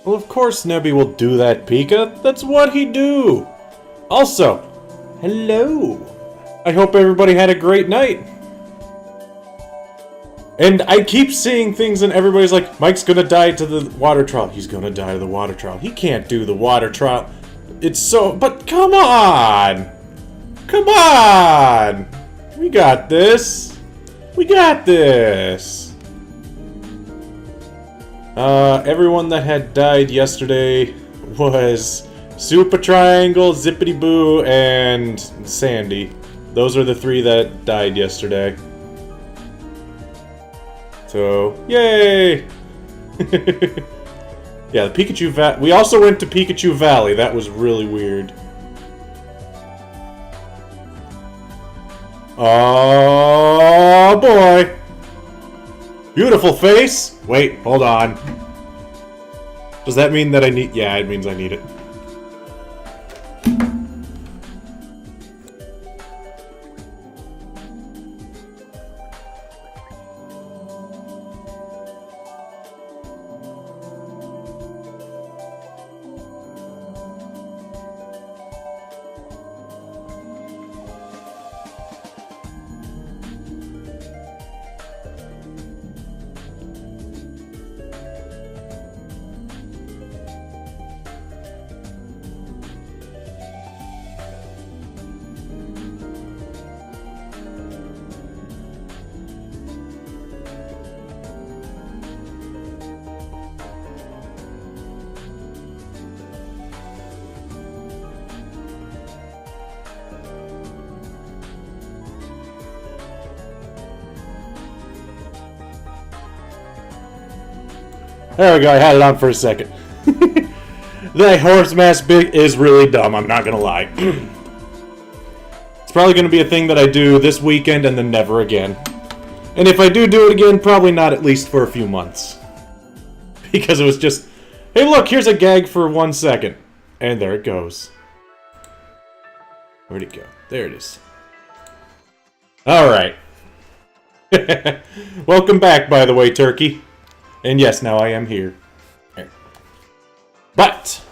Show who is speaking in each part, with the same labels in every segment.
Speaker 1: Well, of course Nebby will do that, Pika. That's what he do. Also, hello. I hope everybody had a great night. And I keep seeing things and everybody's like, Mike's gonna die to the water trial. He's gonna die to the water trial. He can't do the water trial. It's so... But come on! Come on! We got this. We got this. Everyone that had died yesterday was Super Triangle, Zippity Boo, and Sandy. Those are the three that died yesterday. So, yay! Yeah, the Pikachu Valley. We also went to Pikachu Valley. That was really weird. Oh boy! Beautiful face! Wait, hold on. Does that mean that I need... Yeah, it means I need it. There we go, I had it on for a second. That horse mask big is really dumb, I'm not gonna lie. It's probably gonna be a thing that I do this weekend and then never again. And if I do it again, probably not at least for a few months. Because it was just, hey look, here's a gag for 1 second. And there it goes. Where'd it go? There it is. Alright. Welcome back, by the way, Turkey. And yes, now I am here. But,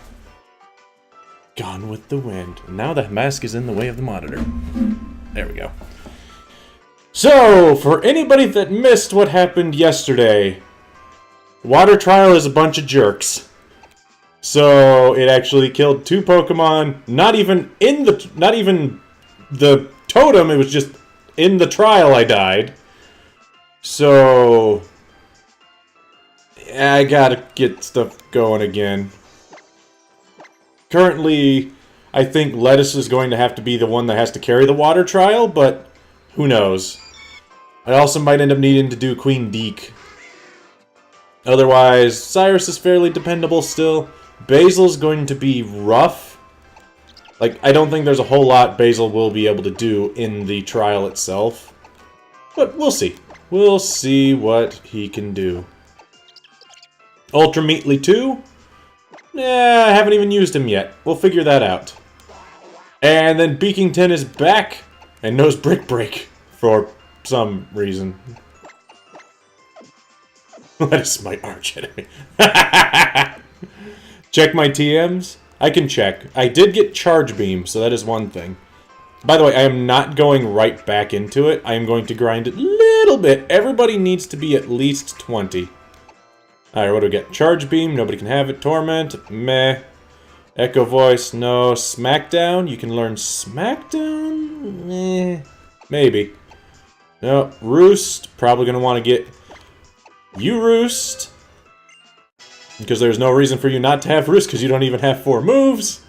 Speaker 1: gone with the wind. Now the mask is in the way of the monitor. There we go. So, for anybody that missed what happened yesterday, Water Trial is a bunch of jerks. So, it actually killed 2 Pokemon, not even the totem, it was just in the trial I died. So... I gotta get stuff going again. Currently, I think Lettuce is going to have to be the one that has to carry the water trial, but who knows. I also might end up needing to do Queen Deke. Otherwise, Cyrus is fairly dependable still. Basil's going to be rough. Like, I don't think there's a whole lot Basil will be able to do in the trial itself. But we'll see. We'll see what he can do. Ultra Meatly 2? Nah, I haven't even used him yet. We'll figure that out. And then Beakington is back and knows Brick Break for some reason. Lettuce my arch enemy. Check my TMs? I can check. I did get Charge Beam, so that is one thing. By the way, I am not going right back into it. I am going to grind it a little bit. Everybody needs to be at least 20. Alright, what do we get? Charge Beam, nobody can have it. Torment, meh. Echo Voice, no. Smackdown, you can learn Smackdown? Meh. Maybe. No. Roost, probably going to want to get you Roost. Because there's no reason for you not to have Roost, because you don't even have 4 moves.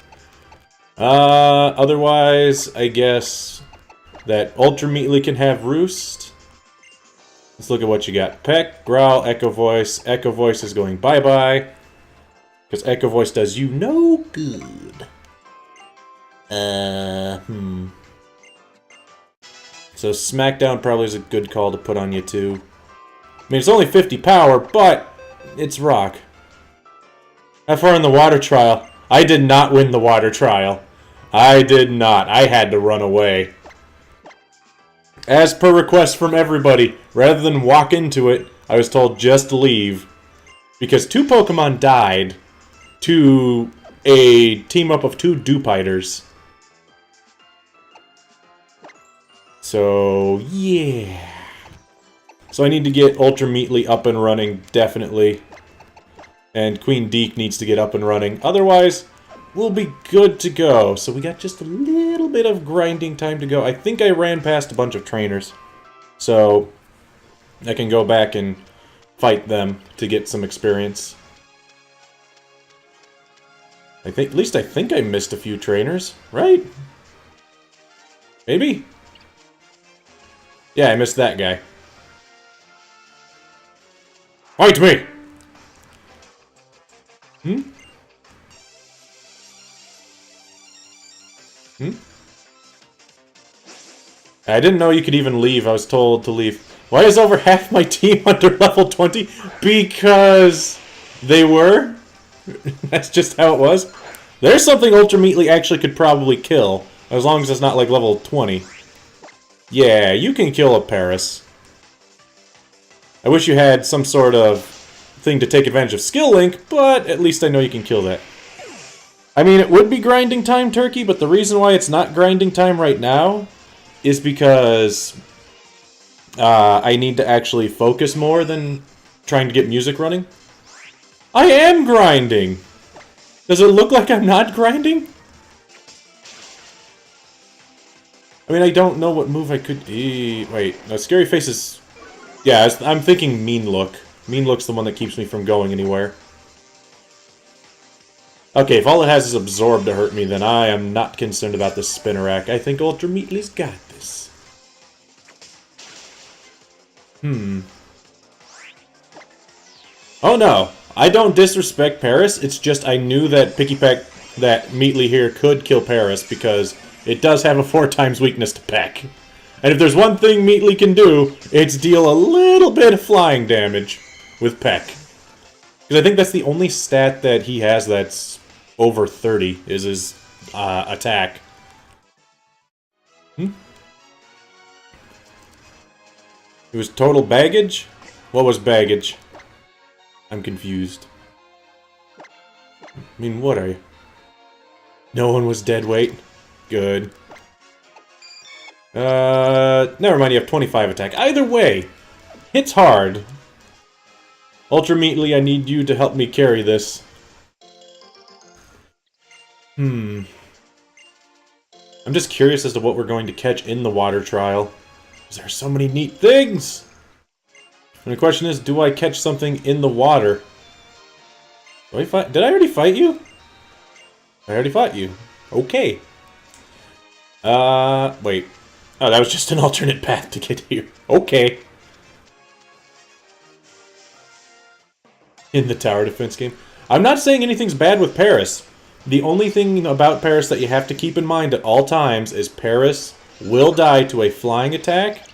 Speaker 1: Otherwise, I guess that Ultra Meatly can have Roost. Let's look at what you got. Peck, Growl, Echo Voice. Echo Voice is going bye-bye. Because Echo Voice does you no good. So Smackdown probably is a good call to put on you too. I mean, it's only 50 power, but it's rock. How far in the water trial? I did not win the water trial. I did not. I had to run away. As per request from everybody, rather than walk into it, I was told just leave. Because 2 Pokemon died, to a team up of 2 Dupiters. So, yeah. So I need to get Ultra Meatly up and running, definitely. And Queen Deke needs to get up and running. Otherwise, we'll be good to go. So we got just a little bit of grinding time to go. I think I ran past a bunch of trainers. So I can go back and fight them to get some experience. At least I think I missed a few trainers, right? Maybe? Yeah, I missed that guy. Fight me! Hmm? Hmm? I didn't know you could even leave. I was told to leave. Why is over half my team under level 20? Because they were? That's just how it was. There's something Ultra Meatly actually could probably kill, as long as it's not like level 20. Yeah, you can kill a Paris. I wish you had some sort of thing to take advantage of Skill Link, but at least I know you can kill that. I mean, it would be grinding time, Turkey, but the reason why it's not grinding time right now is because I need to actually focus more than trying to get music running. I am grinding! Does it look like I'm not grinding? I mean, I don't know what move I could... Wait, no, Scary Face is... Yeah, I'm thinking Mean Look. Mean Look's the one that keeps me from going anywhere. Okay, if all it has is Absorb to hurt me, then I am not concerned about this Spinnerack. I think Ultra Meatly's got this. Oh no! I don't disrespect Paris, it's just I knew that that Meatly here could kill Paris because it does have a 4 times weakness to Peck. And if there's one thing Meatly can do, it's deal a little bit of flying damage with Peck. Because I think that's the only stat that he has that's over 30, is his attack. It was total baggage? What was baggage? I'm confused. I mean, what are you? No one was dead weight? Good. Never mind, you have 25 attack. Either way, hits hard. Ultra Meatly, I need you to help me carry this. I'm just curious as to what we're going to catch in the water trial. Because there are so many neat things! And the question is, do I catch something in the water? Did I already fight you? I already fought you. Okay. Wait. Oh, that was just an alternate path to get here. Okay. In the tower defense game. I'm not saying anything's bad with Paris. The only thing about Paris that you have to keep in mind at all times is Paris will die to a flying attack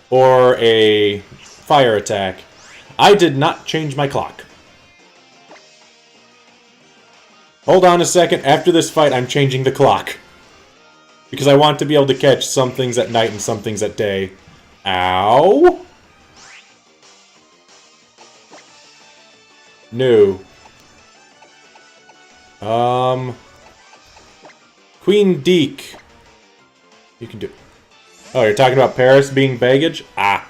Speaker 1: or a fire attack. I did not change my clock. Hold on a second. After this fight, I'm changing the clock. Because I want to be able to catch some things at night and some things at day. Ow! No. Queen Deke. You can do... Oh, you're talking about Paris being baggage? Ah.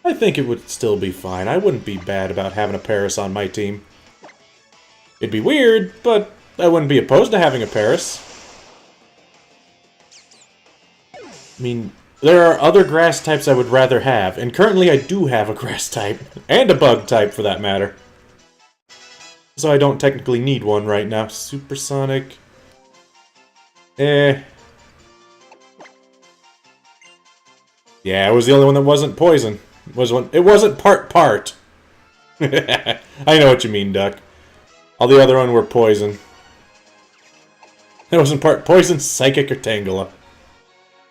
Speaker 1: I think it would still be fine. I wouldn't be bad about having a Paris on my team. It'd be weird, but I wouldn't be opposed to having a Paris. I mean, there are other grass types I would rather have, and currently I do have a grass type, and a bug type for that matter. So I don't technically need one right now. Supersonic. Yeah, it was the only one that wasn't poison. It wasn't part. I know what you mean, Duck. All the other ones were poison. It wasn't part poison, psychic, or Tangela.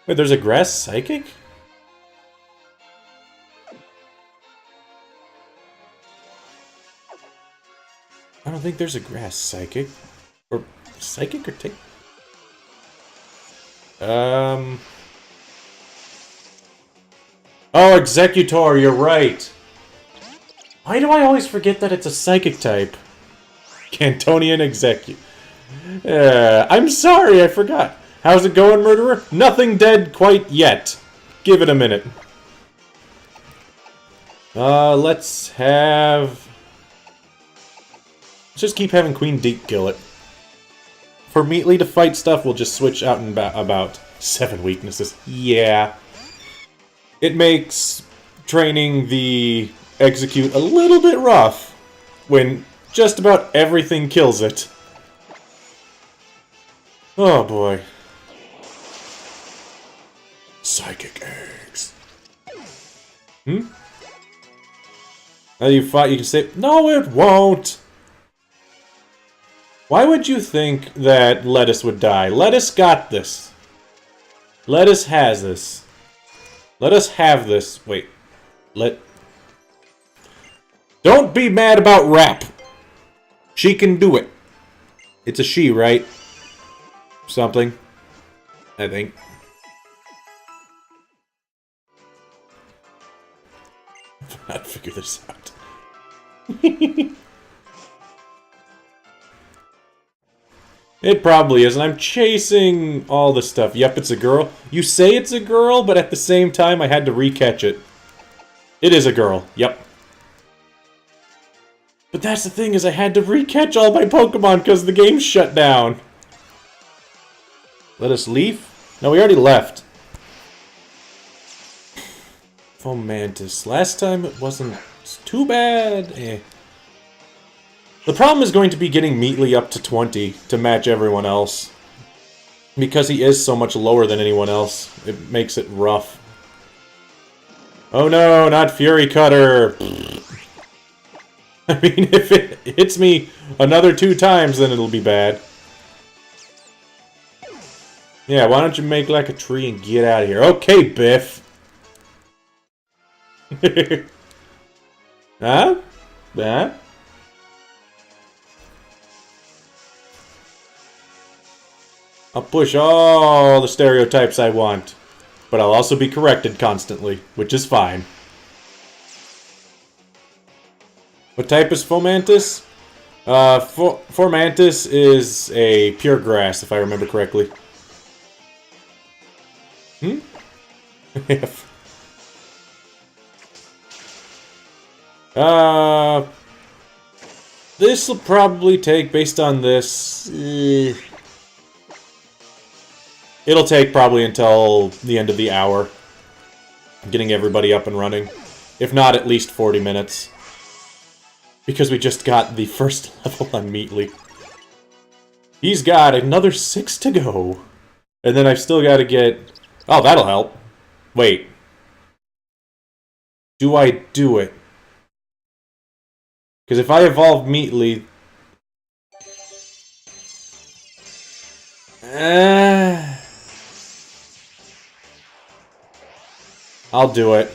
Speaker 1: Wait, there's a grass psychic? I don't think there's a grass psychic. Or psychic or Tangela? Oh, Executor, you're right. Why do I always forget that it's a psychic type? Cantonian Execu... I'm sorry, I forgot. How's it going, Murderer? Nothing dead quite yet. Give it a minute. Let's have... Let's just keep having Queen Deek kill it. For Meatly to fight stuff, we'll just switch out and about 7 weaknesses. Yeah. It makes training the Execute a little bit rough when just about everything kills it. Oh boy. Psychic eggs. Hmm? Now you fought, you can say, no it won't! Why would you think that Lettuce would die? Lettuce got this. Lettuce has this. Let us have this. Wait. Don't be mad about rap. She can do it. It's a she, right? Something. I think. I'll figure this out. It probably is, and I'm chasing all the stuff. Yep, it's a girl. You say it's a girl, but at the same time, I had to re-catch it. It is a girl. Yep. But that's the thing, is I had to re-catch all my Pokemon because the game shut down. Let us leave? No, we already left. Fomantis. Last time it wasn't too bad. Eh. The problem is going to be getting Meatly up to 20 to match everyone else. Because he is so much lower than anyone else, it makes it rough. Oh no, not Fury Cutter! I mean, if it hits me another 2 times, then it'll be bad. Yeah, why don't you make like a tree and get out of here? Okay, Biff! Huh? Huh? I'll push all the stereotypes I want, but I'll also be corrected constantly, which is fine. What type is Fomantis? Fomantis is a pure grass, if I remember correctly. Hmm? This'll probably take, based on this... It'll take probably until the end of the hour. Getting everybody up and running. If not, at least 40 minutes. Because we just got the first level on Meatly. He's got another 6 to go. And then I've still got to get... Oh, that'll help. Wait. Do I do it? Because if I evolve Meatly... I'll do it.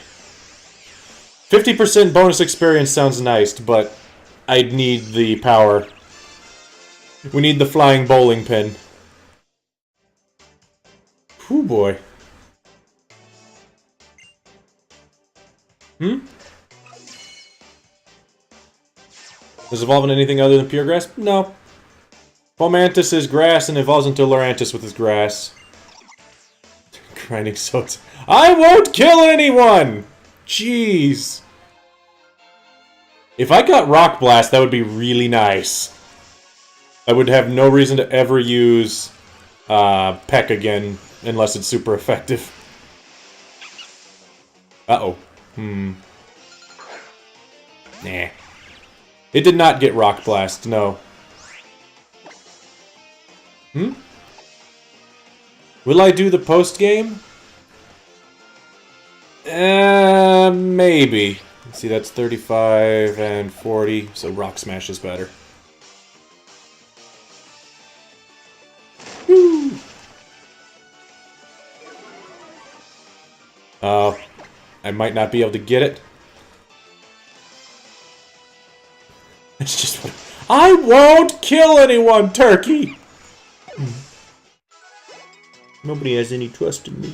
Speaker 1: 50% bonus experience sounds nice, but I need the power. We need the flying bowling pin. Whew, boy. Hmm? Does it evolve into anything other than pure grass? No. Fomantis is grass and evolves into Lurantis with his grass. Grinding soaks. I won't kill anyone! Jeez. If I got Rock Blast, that would be really nice. I would have no reason to ever use Peck again, unless it's super effective. Uh-oh. Nah. It did not get Rock Blast, no. Will I do the post-game? Maybe. Let's see, that's 35 and 40, so Rock Smash is better. Woo! I might not be able to get it. It's just what... I won't kill anyone, Turkey! Nobody has any trust in me.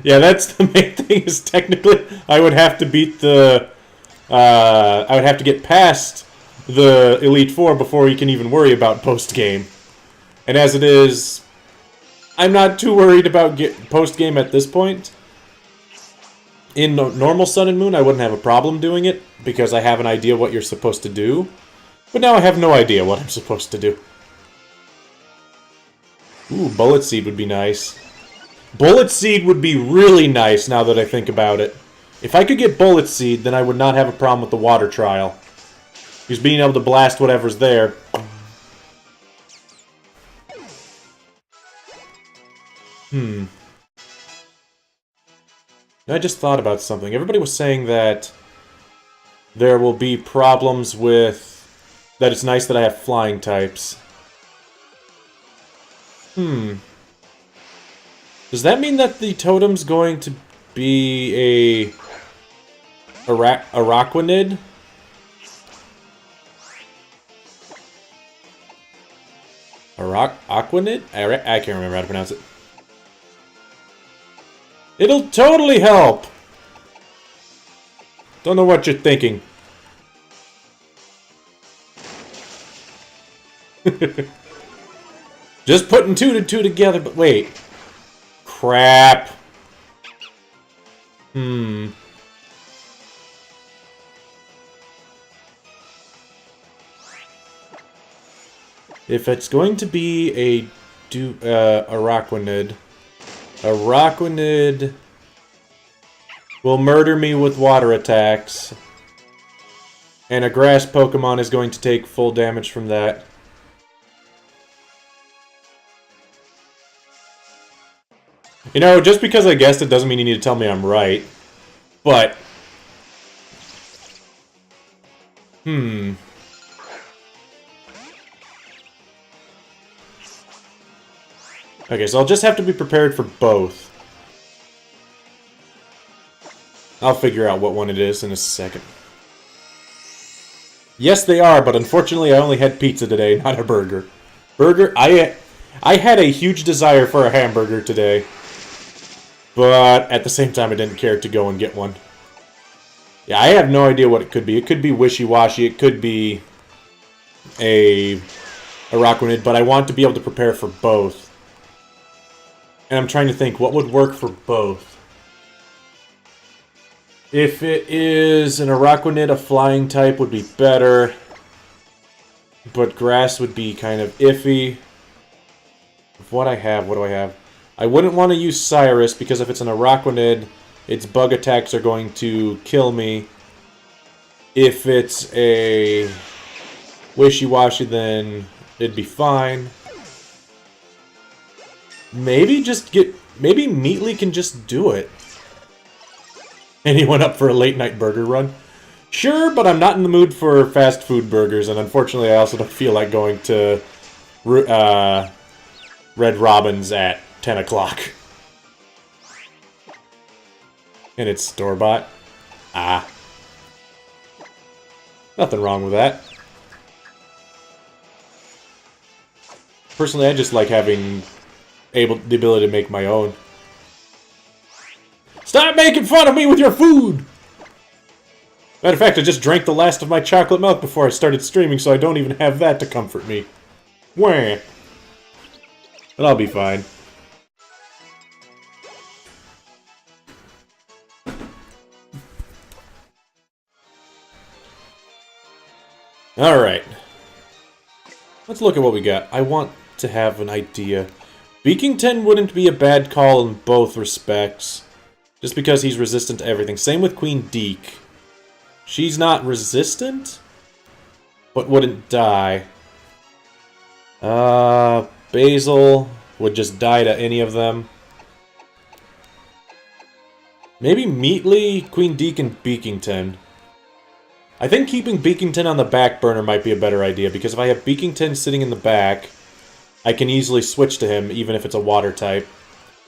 Speaker 1: Yeah, that's the main thing, is technically I would have to beat the... I would have to get past the Elite Four before you can even worry about post-game. And as it is, I'm not too worried about post-game at this point. In normal Sun and Moon, I wouldn't have a problem doing it, because I have an idea what you're supposed to do. But now I have no idea what I'm supposed to do. Ooh, Bullet Seed would be nice. Bullet Seed would be really nice, now that I think about it. If I could get Bullet Seed, then I would not have a problem with the water trial. Because being able to blast whatever's there. I just thought about something. Everybody was saying that there will be problems with... that it's nice that I have flying types. Does that mean that the totem's going to be a... Araquanid? Aquanid? I can't remember how to pronounce it. It'll totally help! Don't know what you're thinking. Just putting two to two together, but wait. Crap. If it's going to be a Araquanid, Araquanid will murder me with water attacks, and a grass Pokemon is going to take full damage from that. You know, just because I guessed it doesn't mean you need to tell me I'm right. But... Okay, so I'll just have to be prepared for both. I'll figure out what one it is in a second. Yes, they are, but unfortunately I only had pizza today, not a burger. I had a huge desire for a hamburger today. But at the same time, I didn't care to go and get one. Yeah, I have no idea what it could be. It could be wishy-washy. It could be a Araquanid, but I want to be able to prepare for both. And I'm trying to think, what would work for both? If it is an Araquanid, a flying type would be better. But grass would be kind of iffy. What do I have? I wouldn't want to use Cyrus, because if it's an Araquanid, its bug attacks are going to kill me. If it's a Wishy-Washy, then it'd be fine. Maybe Meatly can just do it. Anyone up for a late-night burger run? Sure, but I'm not in the mood for fast food burgers, and unfortunately I also don't feel like going to Red Robin's at 10 o'clock. And it's store-bought. Ah. Nothing wrong with that. Personally, I just like having the ability to make my own. Stop making fun of me with your food! Matter of fact, I just drank the last of my chocolate milk before I started streaming, so I don't even have that to comfort me. Wah. But I'll be fine. Alright. Let's look at what we got. I want to have an idea. Beakington wouldn't be a bad call in both respects. Just because he's resistant to everything. Same with Queen Deek. She's not resistant, but wouldn't die. Basil would just die to any of them. Maybe Meatly, Queen Deek, and Beakington. I think keeping Beakington on the back burner might be a better idea, because if I have Beakington sitting in the back, I can easily switch to him, even if it's a water type.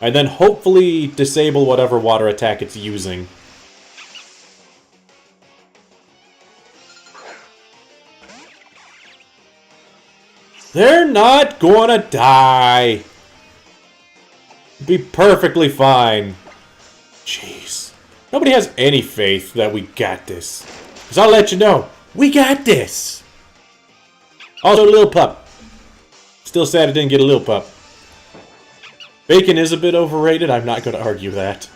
Speaker 1: And then hopefully disable whatever water attack it's using. They're not gonna die! Be perfectly fine. Jeez. Nobody has any faith that we got this. Because I'll let you know, we got this. Also, Lil Pup. Still sad I didn't get a Lil Pup. Bacon is a bit overrated, I'm not going to argue that.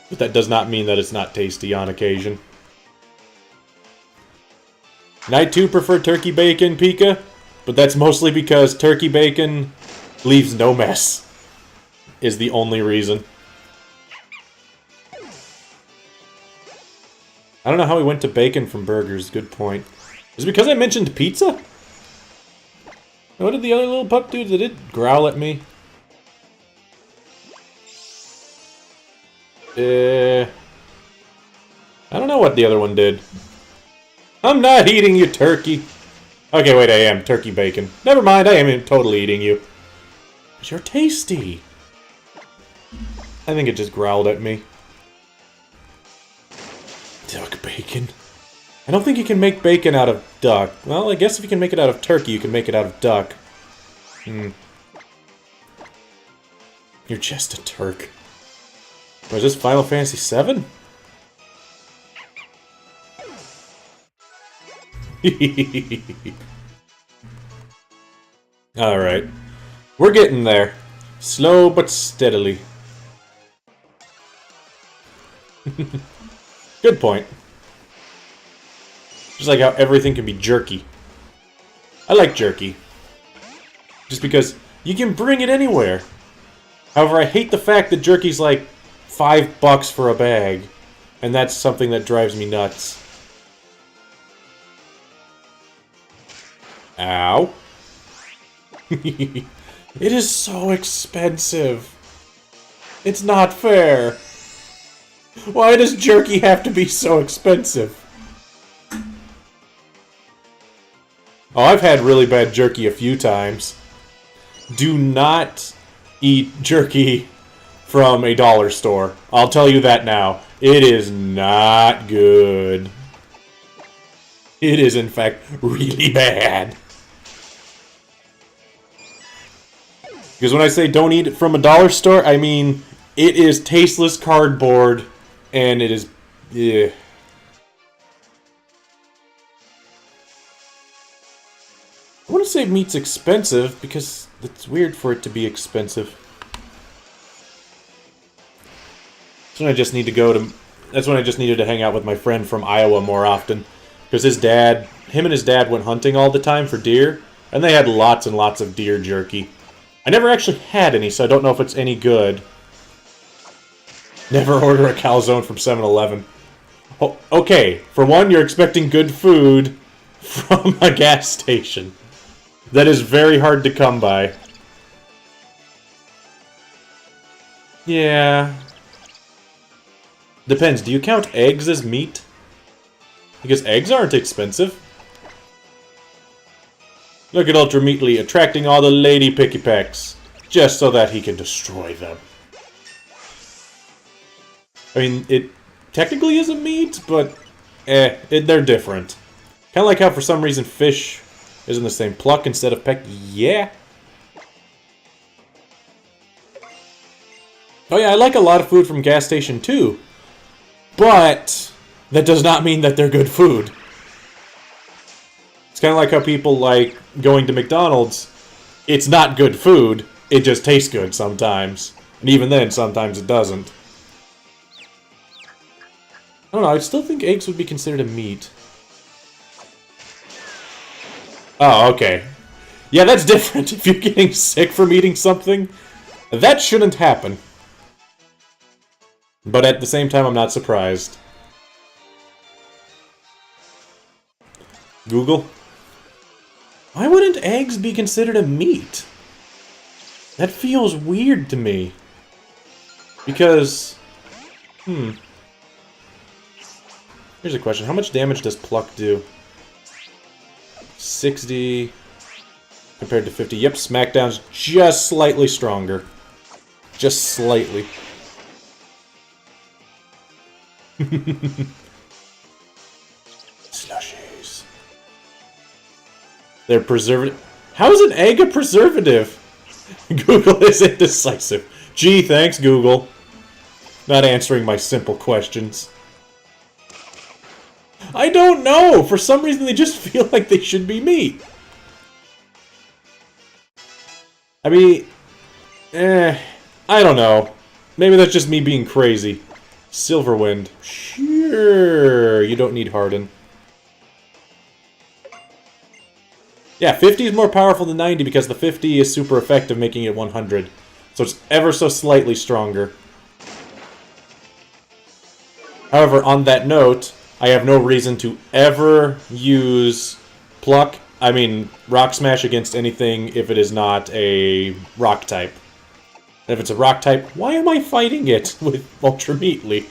Speaker 1: But that does not mean that it's not tasty on occasion. And I too prefer turkey bacon, Pika. But that's mostly because turkey bacon leaves no mess. Is the only reason. I don't know how we went to bacon from burgers. Good point. Is it because I mentioned pizza? What did the other little pup do? Did it growl at me? I don't know what the other one did. I'm not eating you, turkey. Okay, wait, I am. Turkey bacon. Never mind, I am totally eating you. But you're tasty. I think it just growled at me. Duck bacon. I don't think you can make bacon out of duck. Well, I guess if you can make it out of turkey, you can make it out of duck. You're just a Turk. Was this Final Fantasy VII? Alright. We're getting there. Slow but steadily. Good point. Just like how everything can be jerky. I like jerky. Just because you can bring it anywhere. However, I hate the fact that jerky's like $5 for a bag. And that's something that drives me nuts. Ow. It is so expensive. It's not fair. Why does jerky have to be so expensive? Oh, I've had really bad jerky a few times. Do not eat jerky from a dollar store. I'll tell you that now. It is not good. It is, in fact, really bad. Because when I say don't eat it from a dollar store, I mean it is tasteless cardboard, and it is... yeah. I want to say meat's expensive, because it's weird for it to be expensive. That's when I just need to go to... That's when I just needed to hang out with my friend from Iowa more often. Because him and his dad went hunting all the time for deer, and they had lots and lots of deer jerky. I never actually had any, so I don't know if it's any good. Never order a calzone from 7-Eleven. Oh, okay, for one, you're expecting good food from a gas station. That is very hard to come by. Yeah. Depends, do you count eggs as meat? Because eggs aren't expensive. Look at Ultra Meatly attracting all the lady picky pecks, just so that he can destroy them. I mean, it technically is a meat, but they're different. Kind of like how for some reason fish is in the same pluck instead of peck. Yeah. Oh yeah, I like a lot of food from gas station too, but that does not mean that they're good food. It's kind of like how people like going to McDonald's. It's not good food, it just tastes good sometimes. And even then, sometimes it doesn't. I don't know, I still think eggs would be considered a meat. Oh, okay. Yeah, that's different. If you're getting sick from eating something, that shouldn't happen. But at the same time, I'm not surprised. Google? Why wouldn't eggs be considered a meat? That feels weird to me. Because... Here's a question. How much damage does pluck do? 60... compared to 50. Yep, Smackdown's just slightly stronger. Just slightly. Slushies. They're preservative. How is an egg a preservative? Google is indecisive. Gee, thanks, Google. Not answering my simple questions. I don't know! For some reason, they just feel like they should be meat. I mean... I don't know. Maybe that's just me being crazy. Silverwind. Sure, you don't need Harden. Yeah, 50 is more powerful than 90 because the 50 is super effective, making it 100. So it's ever so slightly stronger. However, on that note, I have no reason to ever use Rock Smash against anything if it is not a Rock type. And if it's a Rock type, why am I fighting it with Ultra Meatly?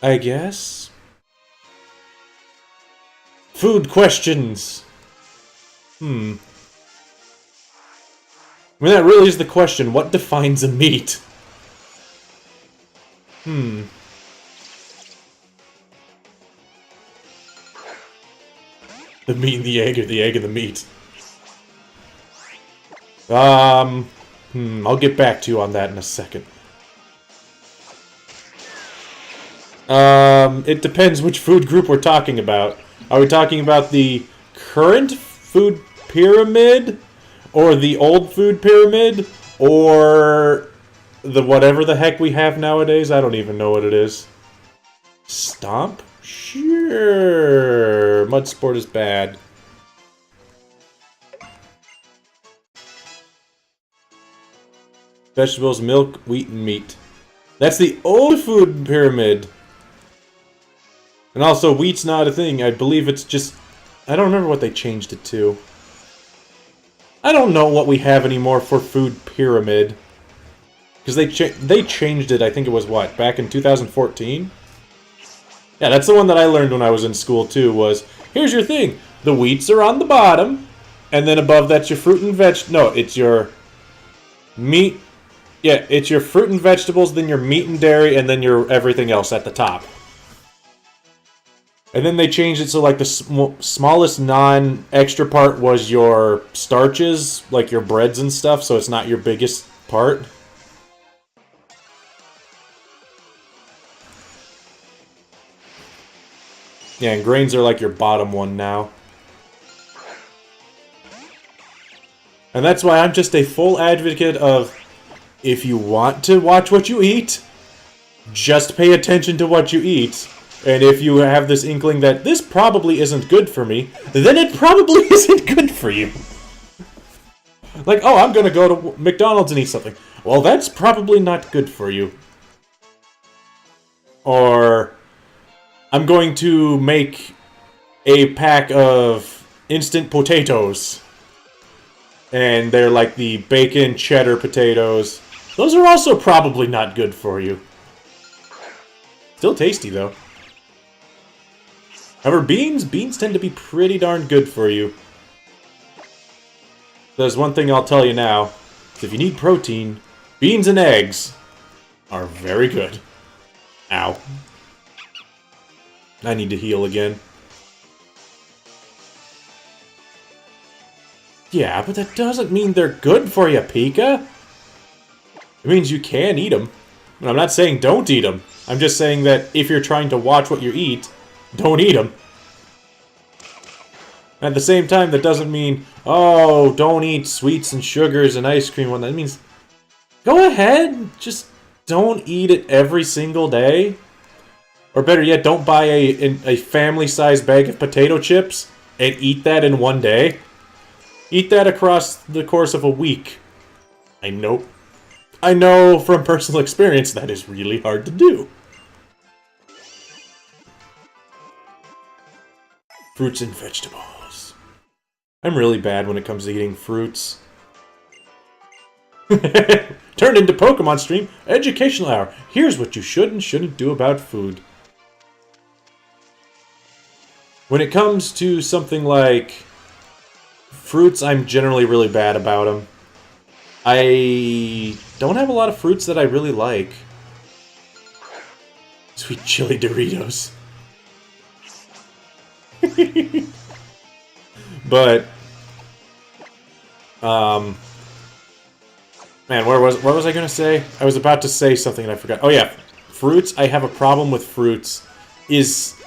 Speaker 1: I guess? Food questions! I mean, that really is the question. What defines a meat? The meat and the egg, or the egg and the meat? I'll get back to you on that in a second. It depends which food group we're talking about. Are we talking about the current food pyramid? Or the old food pyramid? Or the whatever the heck we have nowadays? I don't even know what it is. Stomp? Sure. Mud sport is bad. Vegetables, milk, wheat, and meat. That's the old food pyramid. And also, wheat's not a thing. I believe it's just... I don't remember what they changed it to. I don't know what we have anymore for food pyramid. Because they changed it, I think it was what, back in 2014? Yeah, that's the one that I learned when I was in school too, was, here's your thing. The wheats are on the bottom, and then above that's your fruit and no, it's your meat. Yeah, it's your fruit and vegetables, then your meat and dairy, and then your everything else at the top. And then they changed it so, like, the smallest non-extra part was your starches, like your breads and stuff, so it's not your biggest part. Yeah, and grains are like your bottom one now. And that's why I'm just a full advocate of, if you want to watch what you eat, just pay attention to what you eat. And if you have this inkling that this probably isn't good for me, then it probably isn't good for you. Like, oh, I'm gonna go to McDonald's and eat something. Well, that's probably not good for you. Or, I'm going to make a pack of instant potatoes. And they're like the bacon cheddar potatoes. Those are also probably not good for you. Still tasty, though. However, beans tend to be pretty darn good for you. There's one thing I'll tell you now. If you need protein, beans and eggs are very good. Ow. I need to heal again. Yeah, but that doesn't mean they're good for you, Pika. It means you can eat them. And I'm not saying don't eat them. I'm just saying that if you're trying to watch what you eat, don't eat them. At the same time, that doesn't mean, oh, don't eat sweets and sugars and ice cream. That means, go ahead, just don't eat it every single day. Or better yet, don't buy a family-sized bag of potato chips and eat that in one day. Eat that across the course of a week. I know from personal experience that is really hard to do. Fruits and vegetables. I'm really bad when it comes to eating fruits. Turned into Pokemon stream, educational hour. Here's what you should and shouldn't do about food. When it comes to something like fruits, I'm generally really bad about them. I don't have a lot of fruits that I really like. Sweet chili Doritos. But, man, what was I gonna say? I was about to say something and I forgot. Oh yeah, fruits. I have a problem with fruits.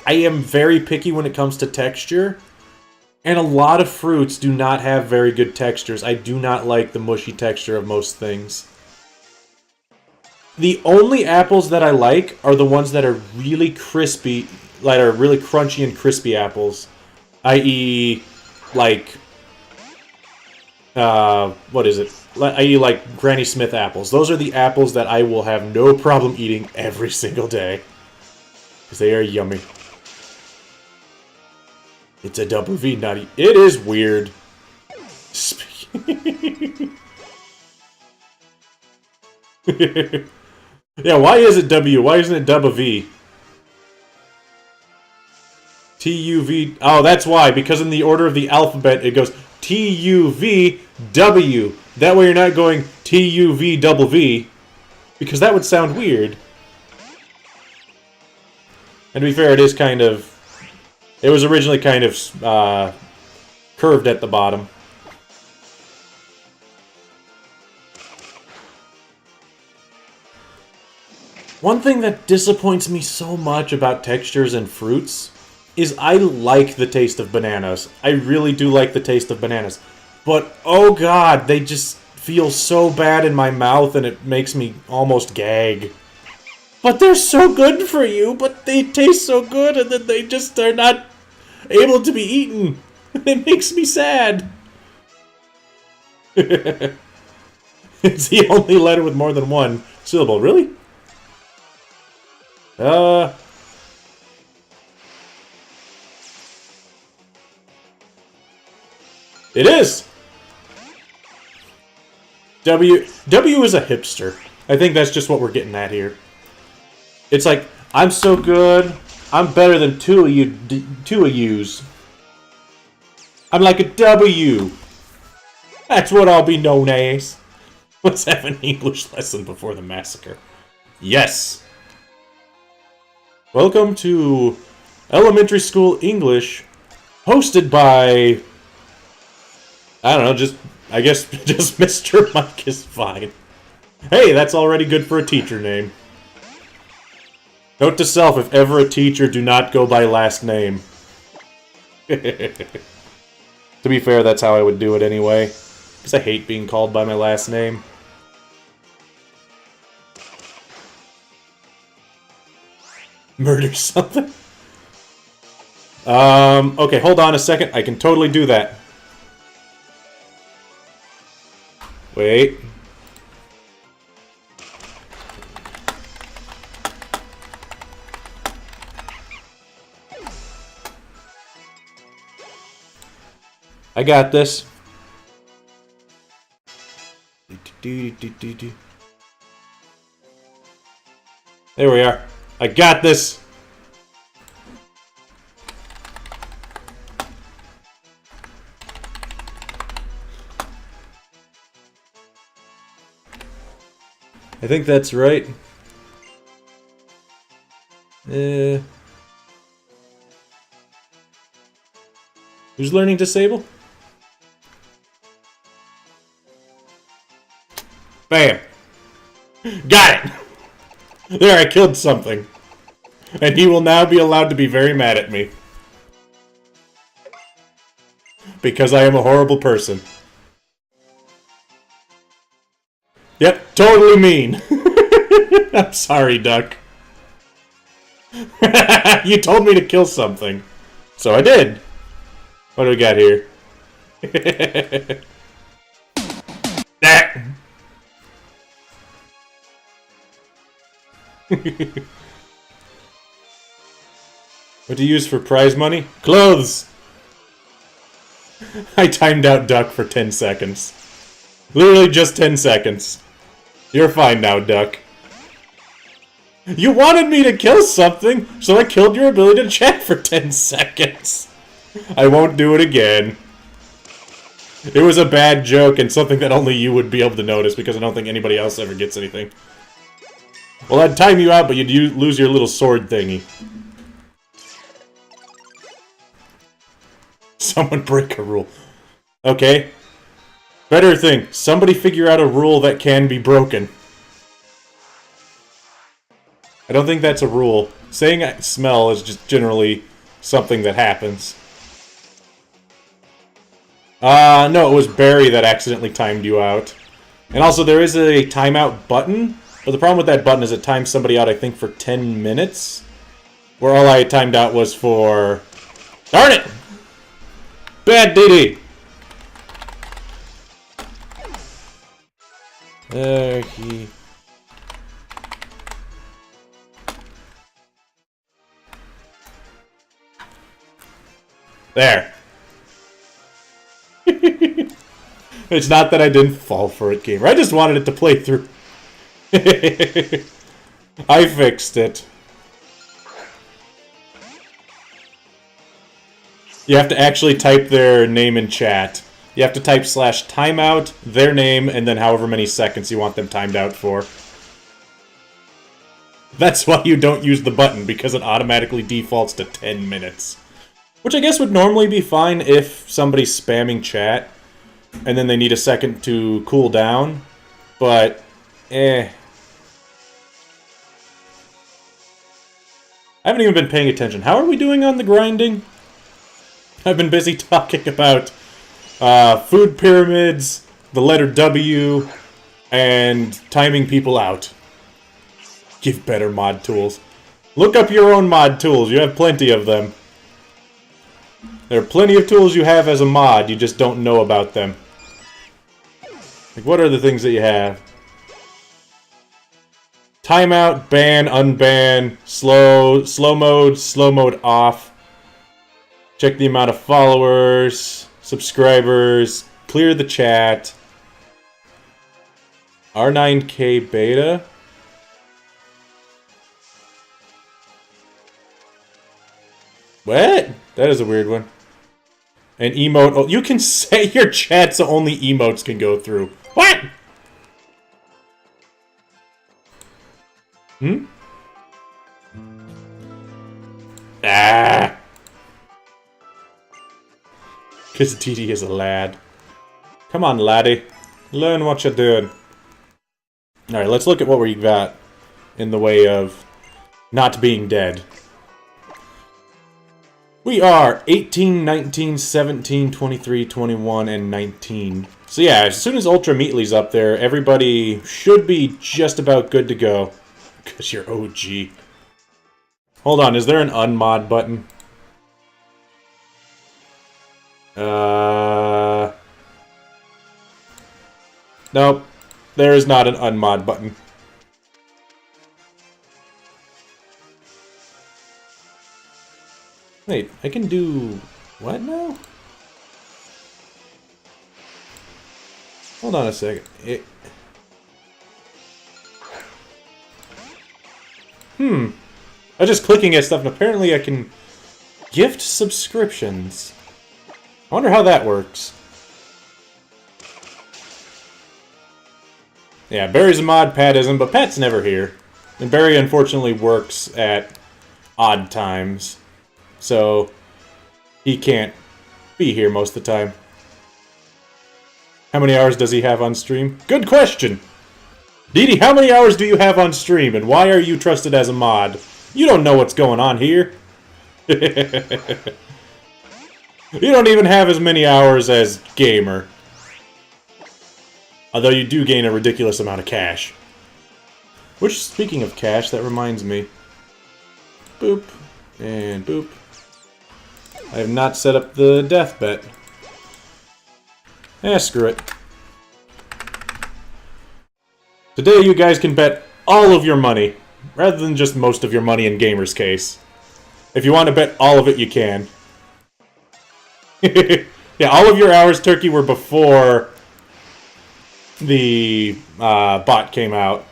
Speaker 1: I am very picky when it comes to texture. And a lot of fruits do not have very good textures. I do not like the mushy texture of most things. The only apples that I like are the ones that are really crispy, that are really crunchy and crispy apples. I.e., like, what is it? I.e., like Granny Smith apples. Those are the apples that I will have no problem eating every single day. Because they are yummy. It's a double V, nutty. It is weird. Yeah, why is it W? Why isn't it double V? T-U-V... Oh, that's why. Because in the order of the alphabet, it goes T-U-V-W. That way you're not going T-U-V double V. Because that would sound weird. And to be fair, it is kind of... It was originally kind of curved at the bottom. One thing that disappoints me so much about textures and fruits is I like the taste of bananas. I really do like the taste of bananas. But, oh god, they just feel so bad in my mouth and it makes me almost gag. But they're so good for you, but they taste so good and then they just are not able to be eaten. It makes me sad. It's the only letter with more than one syllable. Really? It is! W is a hipster. I think that's just what we're getting at here. It's like, I'm so good, I'm better than two of yous. I'm like a W. That's what I'll be known as. Let's have an English lesson before the massacre. Yes! Welcome to Elementary School English, hosted by... I don't know, I guess just Mr. Mike is fine. Hey, that's already good for a teacher name. Note to self, if ever a teacher, do not go by last name. To be fair, that's how I would do it anyway. Because I hate being called by my last name. Murder something? Okay, hold on a second. I can totally do that. Wait. I got this. There we are. I got this. I think that's right. Who's learning Disable? Bam! Got it! There, I killed something. And he will now be allowed to be very mad at me. Because I am a horrible person. Yep, totally mean. I'm sorry, Duck. You told me to kill something. So I did. What do we got here? That. What do you use for prize money? Clothes! I timed out Duck for 10 seconds. Literally just 10 seconds. You're fine now, Duck. You wanted me to kill something, so I killed your ability to chat for 10 seconds. I won't do it again. It was a bad joke and something that only you would be able to notice because I don't think anybody else ever gets anything. Well, I'd time you out, but you'd lose your little sword thingy. Someone break a rule. Okay. Better thing, somebody figure out a rule that can be broken. I don't think that's a rule. Saying I smell is just generally something that happens. No, it was Barry that accidentally timed you out. And also, there is a timeout button, but the problem with that button is it times somebody out, I think, for 10 minutes. Where all I timed out was for... Darn it! Bad DD! There. It's not that I didn't fall for it, gamer. I just wanted it to play through. I fixed it. You have to actually type their name in chat. You have to type /timeout, their name, and then however many seconds you want them timed out for. That's why you don't use the button, because it automatically defaults to 10 minutes. Which I guess would normally be fine if somebody's spamming chat, and then they need a second to cool down, but, I haven't even been paying attention. How are we doing on the grinding? I've been busy talking about food pyramids, the letter W, and timing people out. Give better mod tools. Look up your own mod tools. You have plenty of them. There are plenty of tools you have as a mod, you just don't know about them. Like, what are the things that you have? Timeout, ban, unban, slow mode off. Check the amount of followers, subscribers, clear the chat. R9K beta. What? That is a weird one. An emote. Oh, you can say your chat so only emotes can go through. What? Hmm? Ah. Because TD is a lad. Come on, laddie. Learn what you're doing. Alright, let's look at what we got in the way of not being dead. We are 18, 19, 17, 23, 21, and 19. So yeah, as soon as Ultra Meatly's up there, everybody should be just about good to go. Because you're OG. Hold on, is there an unmod button? Nope. There is not an unmod button. Wait, I can do... what now? Hold on a second. I was just clicking at stuff, and apparently I can gift subscriptions. I wonder how that works. Yeah, Barry's a mod, Pat isn't, but Pat's never here. And Barry unfortunately works at odd times. So, he can't be here most of the time. How many hours does he have on stream? Good question! Didi, how many hours do you have on stream, and why are you trusted as a mod? You don't know what's going on here. You don't even have as many hours as Gamer. Although you do gain a ridiculous amount of cash. Which, speaking of cash, that reminds me. Boop. And boop. I have not set up the death bet. Screw it. Today you guys can bet all of your money, rather than just most of your money in Gamer's case. If you want to bet all of it, you can. Yeah, all of your hours, Turkey, were before the bot came out.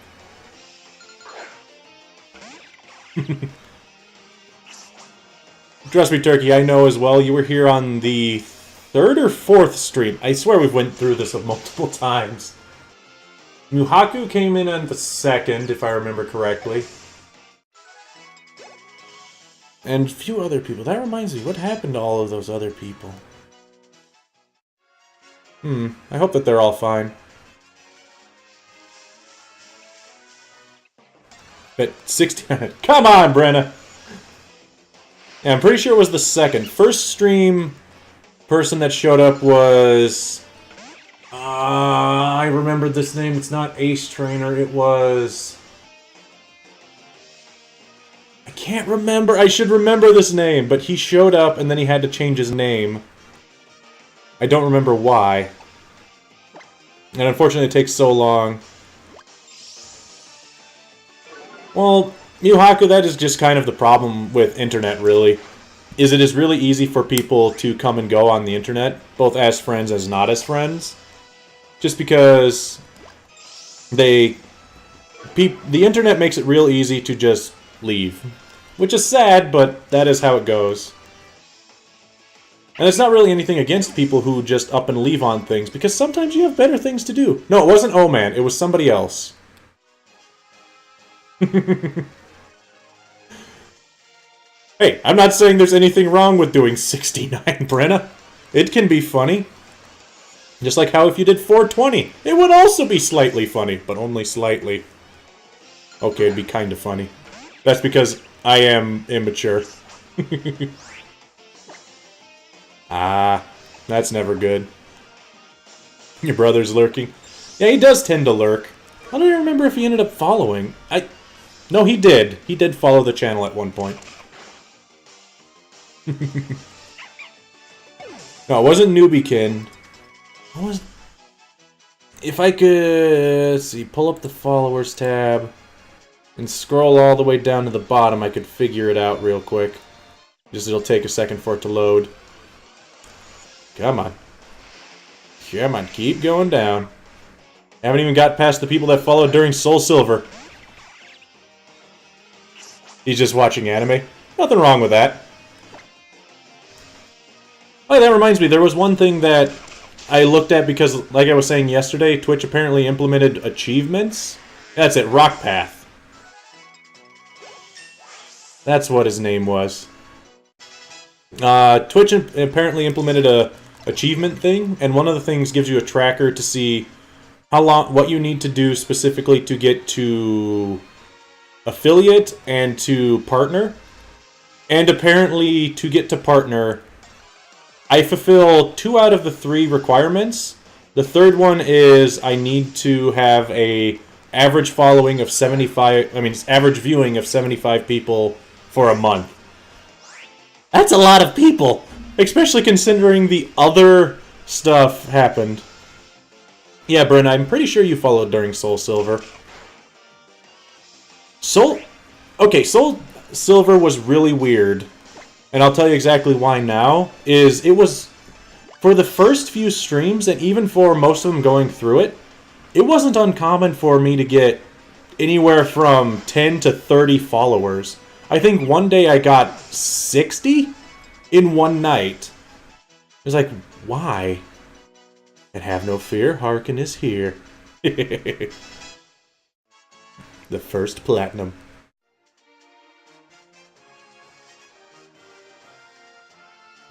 Speaker 1: Trust me, Turkey, I know as well. You were here on the 3rd or 4th stream. I swear we've went through this multiple times. Muhaku came in on the 2nd, if I remember correctly. And a few other people. That reminds me, what happened to all of those other people? I hope that they're all fine. But 69. Come on, Brenna! Yeah, I'm pretty sure it was the second. First stream person that showed up was... I remembered this name. It's not Ace Trainer. It was... I can't remember. I should remember this name. But he showed up and then he had to change his name. I don't remember why. And unfortunately it takes so long. Well, Yuhaku, that is just kind of the problem with internet, really. Is it is really easy for people to come and go on the internet, both as friends as not as friends. Just because the internet makes it real easy to just leave. Which is sad, but that is how it goes. And it's not really anything against people who just up and leave on things, because sometimes you have better things to do. No, it wasn't O-Man, it was somebody else. Hey, I'm not saying there's anything wrong with doing 69, Brenna. It can be funny. Just like how if you did 420, it would also be slightly funny, but only slightly. Okay, it'd be kind of funny. That's because I am immature. Ah, that's never good. Your brother's lurking. Yeah, he does tend to lurk. I don't even remember if he ended up following. No, he did. He did follow the channel at one point. No, it wasn't Newbiekin. What was... If I could... Let's see, pull up the followers tab and scroll all the way down to the bottom, I could figure it out real quick. Just it'll take a second for it to load. Come on. Come on, keep going down. Haven't even got past the people that followed during Soul Silver. He's just watching anime. Nothing wrong with that. Oh, that reminds me, there was one thing that I looked at because, like I was saying yesterday, Twitch apparently implemented achievements. That's it, Rock Path. That's what his name was. Twitch apparently implemented a achievement thing, and one of the things gives you a tracker to see how long, what you need to do specifically to get to affiliate and to partner. And apparently, to get to partner, I fulfill 2 out of the 3 requirements. The third one is I need to have a average following of 75, average viewing of 75 people for a month. That's a lot of people! Especially considering the other stuff happened. Yeah, Bryn, I'm pretty sure you followed during Soul Silver. Soul Silver was really weird. And I'll tell you exactly why now. It was, for the first few streams, and even for most of them going through it, it wasn't uncommon for me to get anywhere from 10 to 30 followers. I think one day I got 60 in one night. It was like, why? And have no fear, Harkin is here. The first platinum.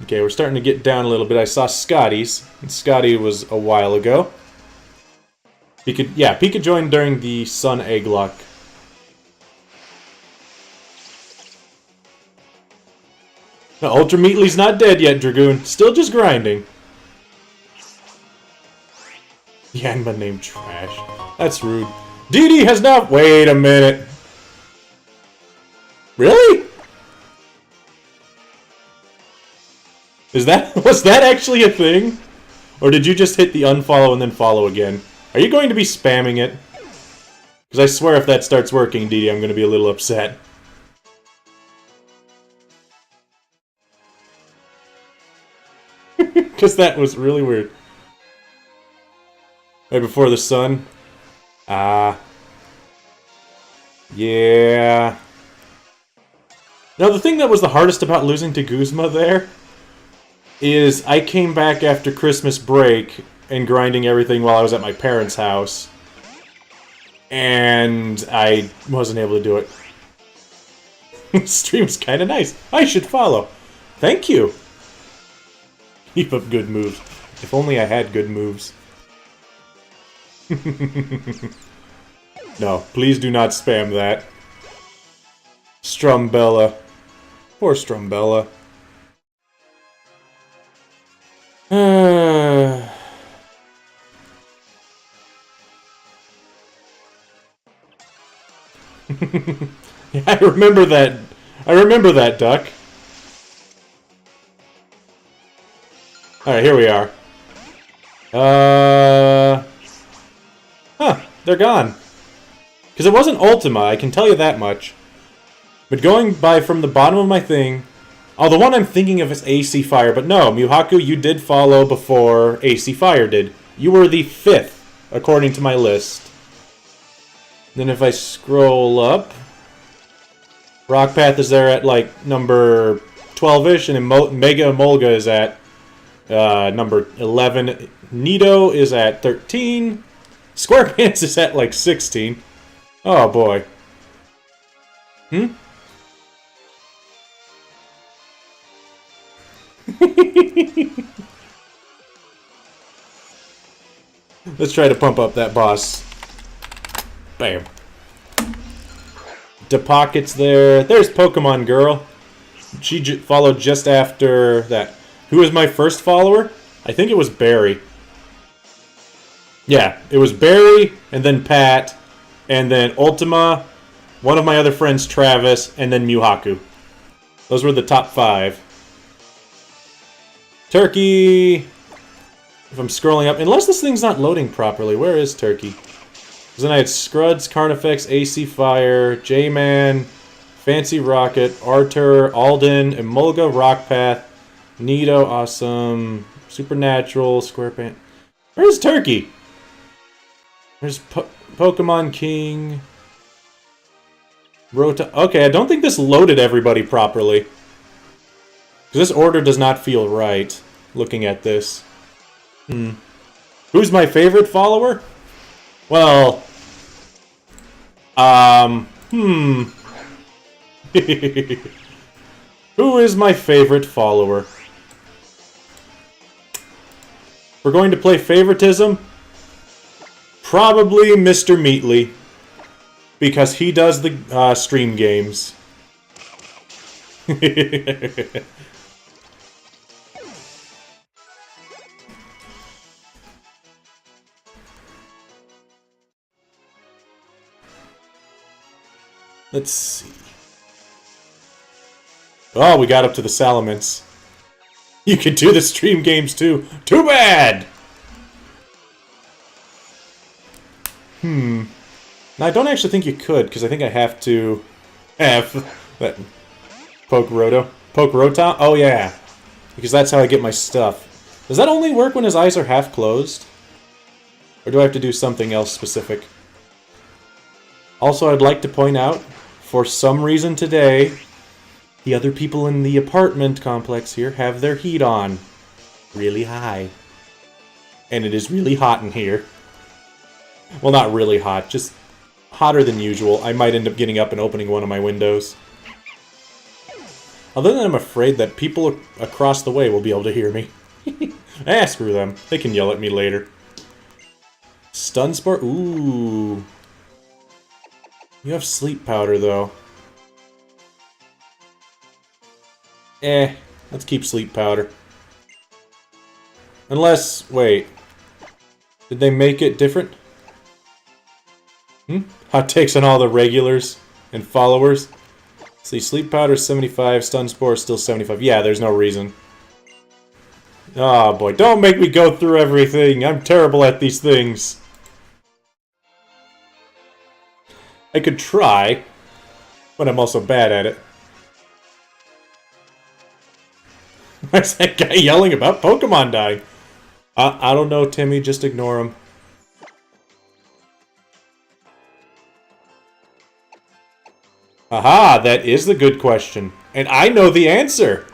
Speaker 1: Okay, we're starting to get down a little bit. I saw Scotty's. And Scotty was a while ago. Pika joined during the Sun Egg Lock. No, Ultra Meatly's not dead yet, Dragoon. Still just grinding. Yanma named trash. That's rude. DD has not... Wait a minute. Really? Was that actually a thing? Or did you just hit the unfollow and then follow again? Are you going to be spamming it? Because I swear if that starts working, DD, I'm going to be a little upset. Because that was really weird. Right before the sun. Yeah. Now, the thing that was the hardest about losing to Guzma there is I came back after Christmas break and grinding everything while I was at my parents' house. And I wasn't able to do it. Stream's kind of nice. I should follow. Thank you. Keep up good moves. If only I had good moves. No, please do not spam that. Strumbella. Poor Strumbella. Yeah, I remember that. I remember that, Duck. Alright, here we are. Huh, they're gone. Because it wasn't Ultima, I can tell you that much. But going by from the bottom of my thing... Oh, the one I'm thinking of is AC Fire, but no, Muhaku, you did follow before AC Fire did. You were the 5th, according to my list. Then if I scroll up... Rock Path is there at, like, number 12-ish, and Mega Emolga is at number 11. Nido is at 13. SquarePants is at, like, 16. Oh, boy. Let's try to pump up that boss. Bam. DePocket's there. There's Pokemon Girl. She followed just after that. Who was my first follower? I think it was Barry. Yeah, it was Barry, and then Pat, and then Ultima, one of my other friends, Travis, and then Muhaku. Those were the top 5. Turkey! If I'm scrolling up, unless this thing's not loading properly, where is Turkey? Because then I had Scruds, Carnifex, AC Fire, J-Man, Fancy Rocket, Arthur, Alden, Emolga, Rockpath, Nido, Awesome, Supernatural, SquarePants. Where's Turkey? There's Pokemon King. Rota. Okay, I don't think this loaded everybody properly. Because this order does not feel right, looking at this. Who's my favorite follower? Well, Who is my favorite follower? We're going to play favoritism? Probably Mr. Meatley. Because he does the stream games. Let's see. Oh, we got up to the Salamence. You could do the stream games too. Too bad! Now, I don't actually think you could, because I think I have to have that Poke Rotom? Oh, yeah. Because that's how I get my stuff. Does that only work when his eyes are half closed? Or do I have to do something else specific? Also, I'd like to point out, for some reason today, the other people in the apartment complex here have their heat on. Really high. And it is really hot in here. Well, not really hot, just hotter than usual. I might end up getting up and opening one of my windows. Other than I'm afraid that people across the way will be able to hear me. Screw them. They can yell at me later. Stun Spore? Ooh. You have Sleep Powder, though. Let's keep Sleep Powder. Unless, wait. Did they make it different? Hot takes on all the regulars and followers. See, Sleep Powder is 75, Stun Spore is still 75. Yeah, there's no reason. Oh boy, don't make me go through everything. I'm terrible at these things. I could try, but I'm also bad at it. Why's that guy yelling about Pokemon dying? I don't know, Timmy, just ignore him. Aha, that is the good question. And I know the answer!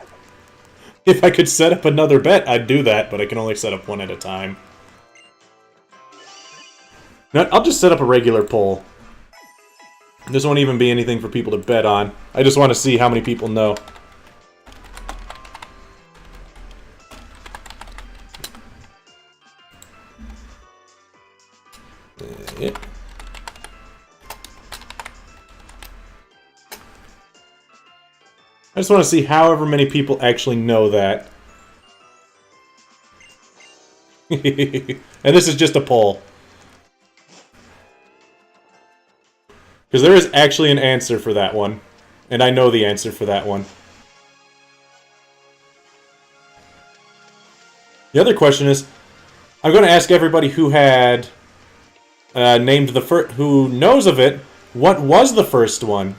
Speaker 1: If I could set up another bet, I'd do that, but I can only set up one at a time. No, I'll just set up a regular poll. This won't even be anything for people to bet on. I just want to see how many people know. Yeah. I just want to see however many people actually know that. And this is just a poll. Because there is actually an answer for that one. And I know the answer for that one. The other question is, I'm going to ask everybody who had named the first, who knows of it, what was the first one?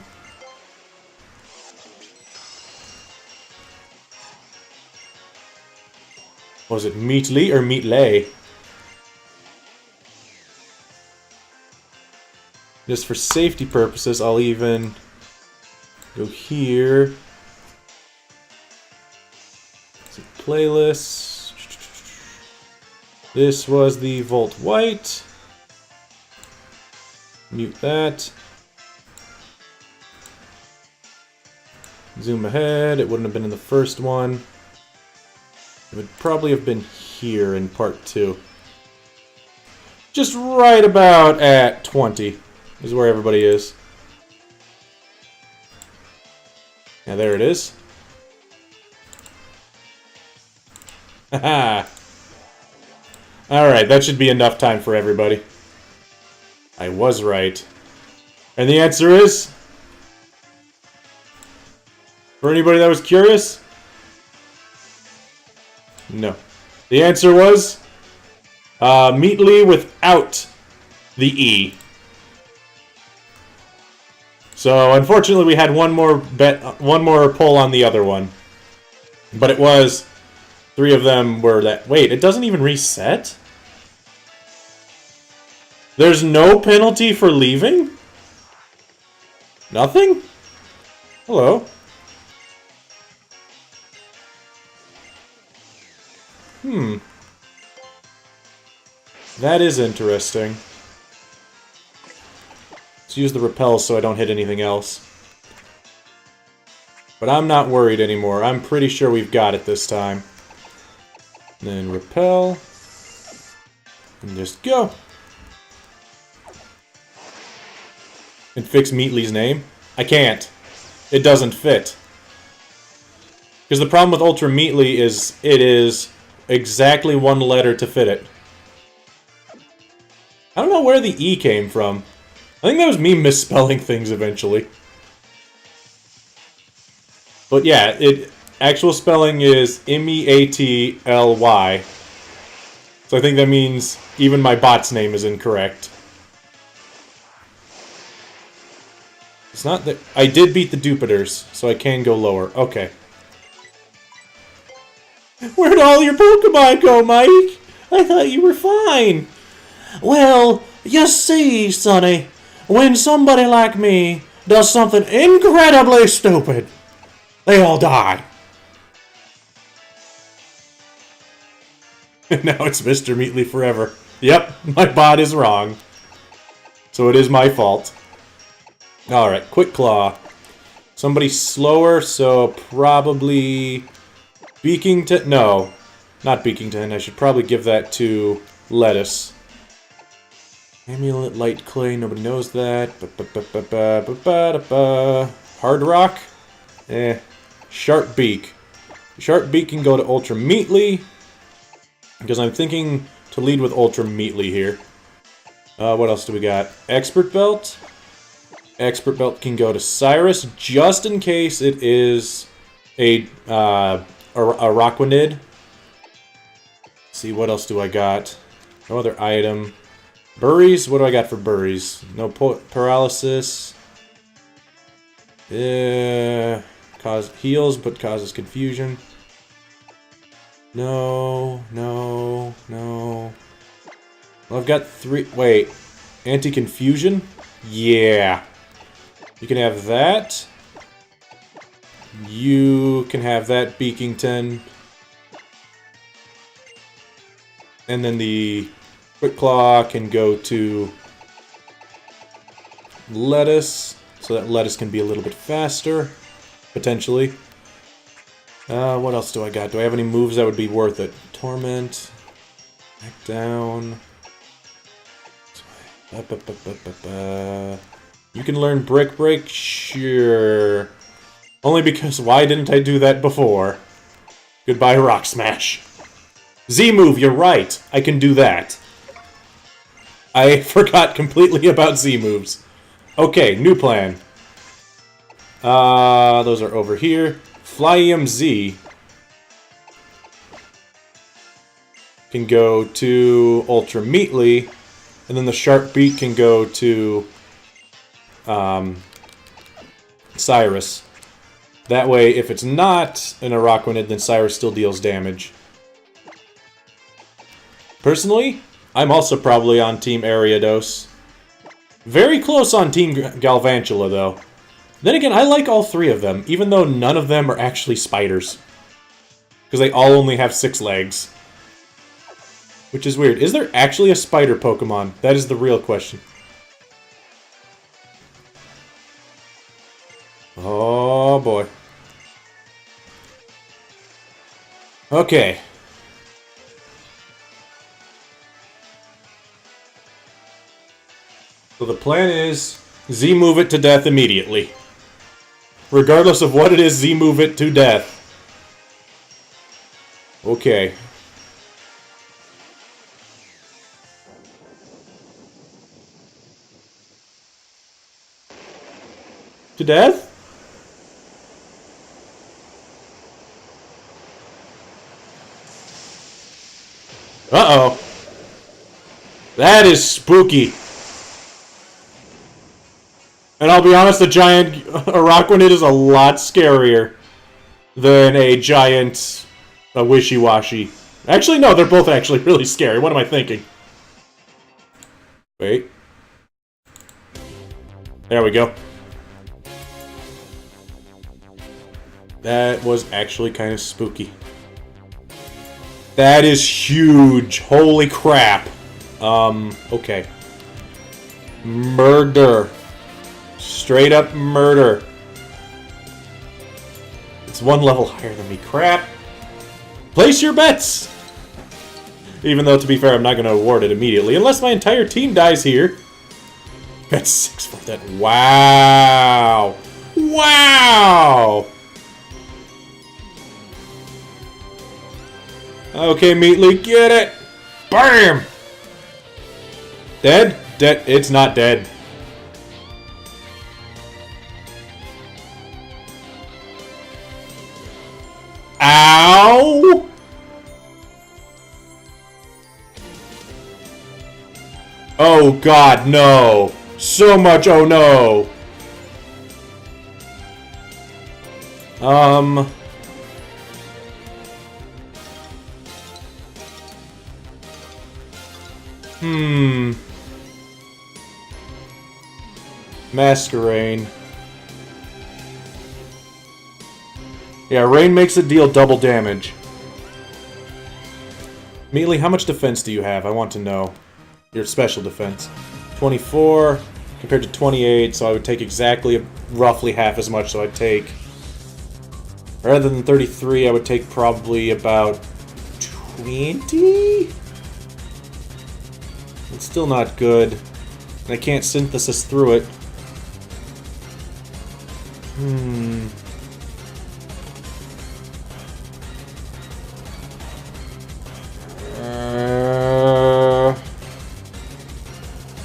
Speaker 1: Was it Meatly or Meatlay? Just for safety purposes, I'll even go here. Playlist. This was the Volt White. Mute that. Zoom ahead. It wouldn't have been in the first one. It would probably have been here in part 2. Just right about at 20 is where everybody is. Yeah, there it is. Haha. Alright, that should be enough time for everybody. I was right. And the answer is... For anybody that was curious? No. The answer was... Meatly without the E. So, unfortunately, we had one more poll on the other one. But it was... 3 of them were that... Wait, it doesn't even reset? There's no penalty for leaving? Nothing? Hello? That is interesting. Let's use the repel so I don't hit anything else. But I'm not worried anymore. I'm pretty sure we've got it this time. Then repel. And just go. And fix Meatly's name? I can't. It doesn't fit. Because the problem with Ultra Meatly is it is exactly one letter to fit it. I don't know where the E came from. I think that was me misspelling things eventually. But yeah, actual spelling is M-E-A-T-L-Y. So I think that means even my bot's name is incorrect. It's not that... I did beat the Dupiters, so I can go lower. Okay. Where'd all your Pokemon go, Mike? I thought you were fine. Well, you see, Sonny, when somebody like me does something incredibly stupid, they all die. Now it's Mr. Meatly forever. Yep, my bot is wrong. So it is my fault. Alright, Quick Claw. Somebody slower, so probably... Beakington? No, not Beakington. I should probably give that to Lettuce. Amulet, Light Clay, nobody knows that. Hard Rock? Sharp Beak. Sharp Beak can go to Ultra Meatly. Because I'm thinking to lead with Ultra Meatly here. What else do we got? Expert Belt. Expert Belt can go to Cyrus, just in case it is a Araquanid. Let's see, what else do I got? No other item. Burries? What do I got for Burries? No paralysis. Heals, but causes confusion. No. Well, I've got 3... Wait. Anti-confusion? Yeah. You can have that. You can have that, Beakington. And then the Quick Claw can go to Lettuce, so that Lettuce can be a little bit faster, potentially. What else do I got? Do I have any moves that would be worth it? Torment. Back down. You can learn Brick Break? Sure. Only because why didn't I do that before? Goodbye, Rock Smash. Z-move, you're right. I can do that. I forgot completely about Z-moves. Okay, new plan. Those are over here. Fly EMZ can go to Ultra Meatly, and then the Sharp Beat can go to Cyrus. That way, if it's not an Araquanid, then Cyrus still deals damage. Personally, I'm also probably on Team Ariados. Very close on Team Galvantula, though. Then again, I like all three of them, even though none of them are actually spiders. Because they all only have 6 legs. Which is weird. Is there actually a spider Pokemon? That is the real question. Oh boy. Okay. So the plan is Z-move it to death immediately. Regardless of what it is, Z-move it to death. Okay. To death? Uh-oh. That is spooky. And I'll be honest, the giant Araquanid is a lot scarier than a giant Wishy-Washy. Actually, no, they're both actually really scary. What am I thinking? Wait. There we go. That was actually kind of spooky. That is huge. Holy crap. Okay. Murder. Straight up murder. It's 1 level higher than me. Crap. Place your bets! Even though, to be fair, I'm not going to award it immediately. Unless my entire team dies here. Bet 6 for that. Wow. Wow! Okay, Meatly, get it! Bam! Dead? Dead. It's not dead. Ow! Oh god, no. So much oh no. Masquerain. Yeah, Rain makes it deal double damage. Meatly, how much defense do you have? I want to know. Your special defense. 24 compared to 28, so I would take exactly, roughly half as much, so I'd take... Rather than 33, I would take probably about 20? It's still not good. And I can't synthesis through it.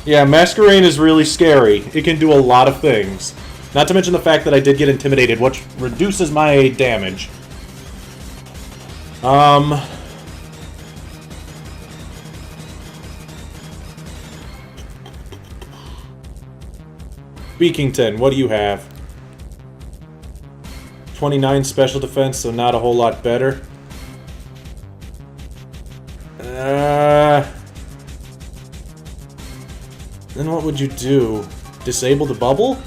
Speaker 1: Yeah, Masquerain is really scary. It can do a lot of things. Not to mention the fact that I did get intimidated, which reduces my damage. Beakington, what do you have? 29 special defense, so not a whole lot better. Then what would you do? Disable the bubble?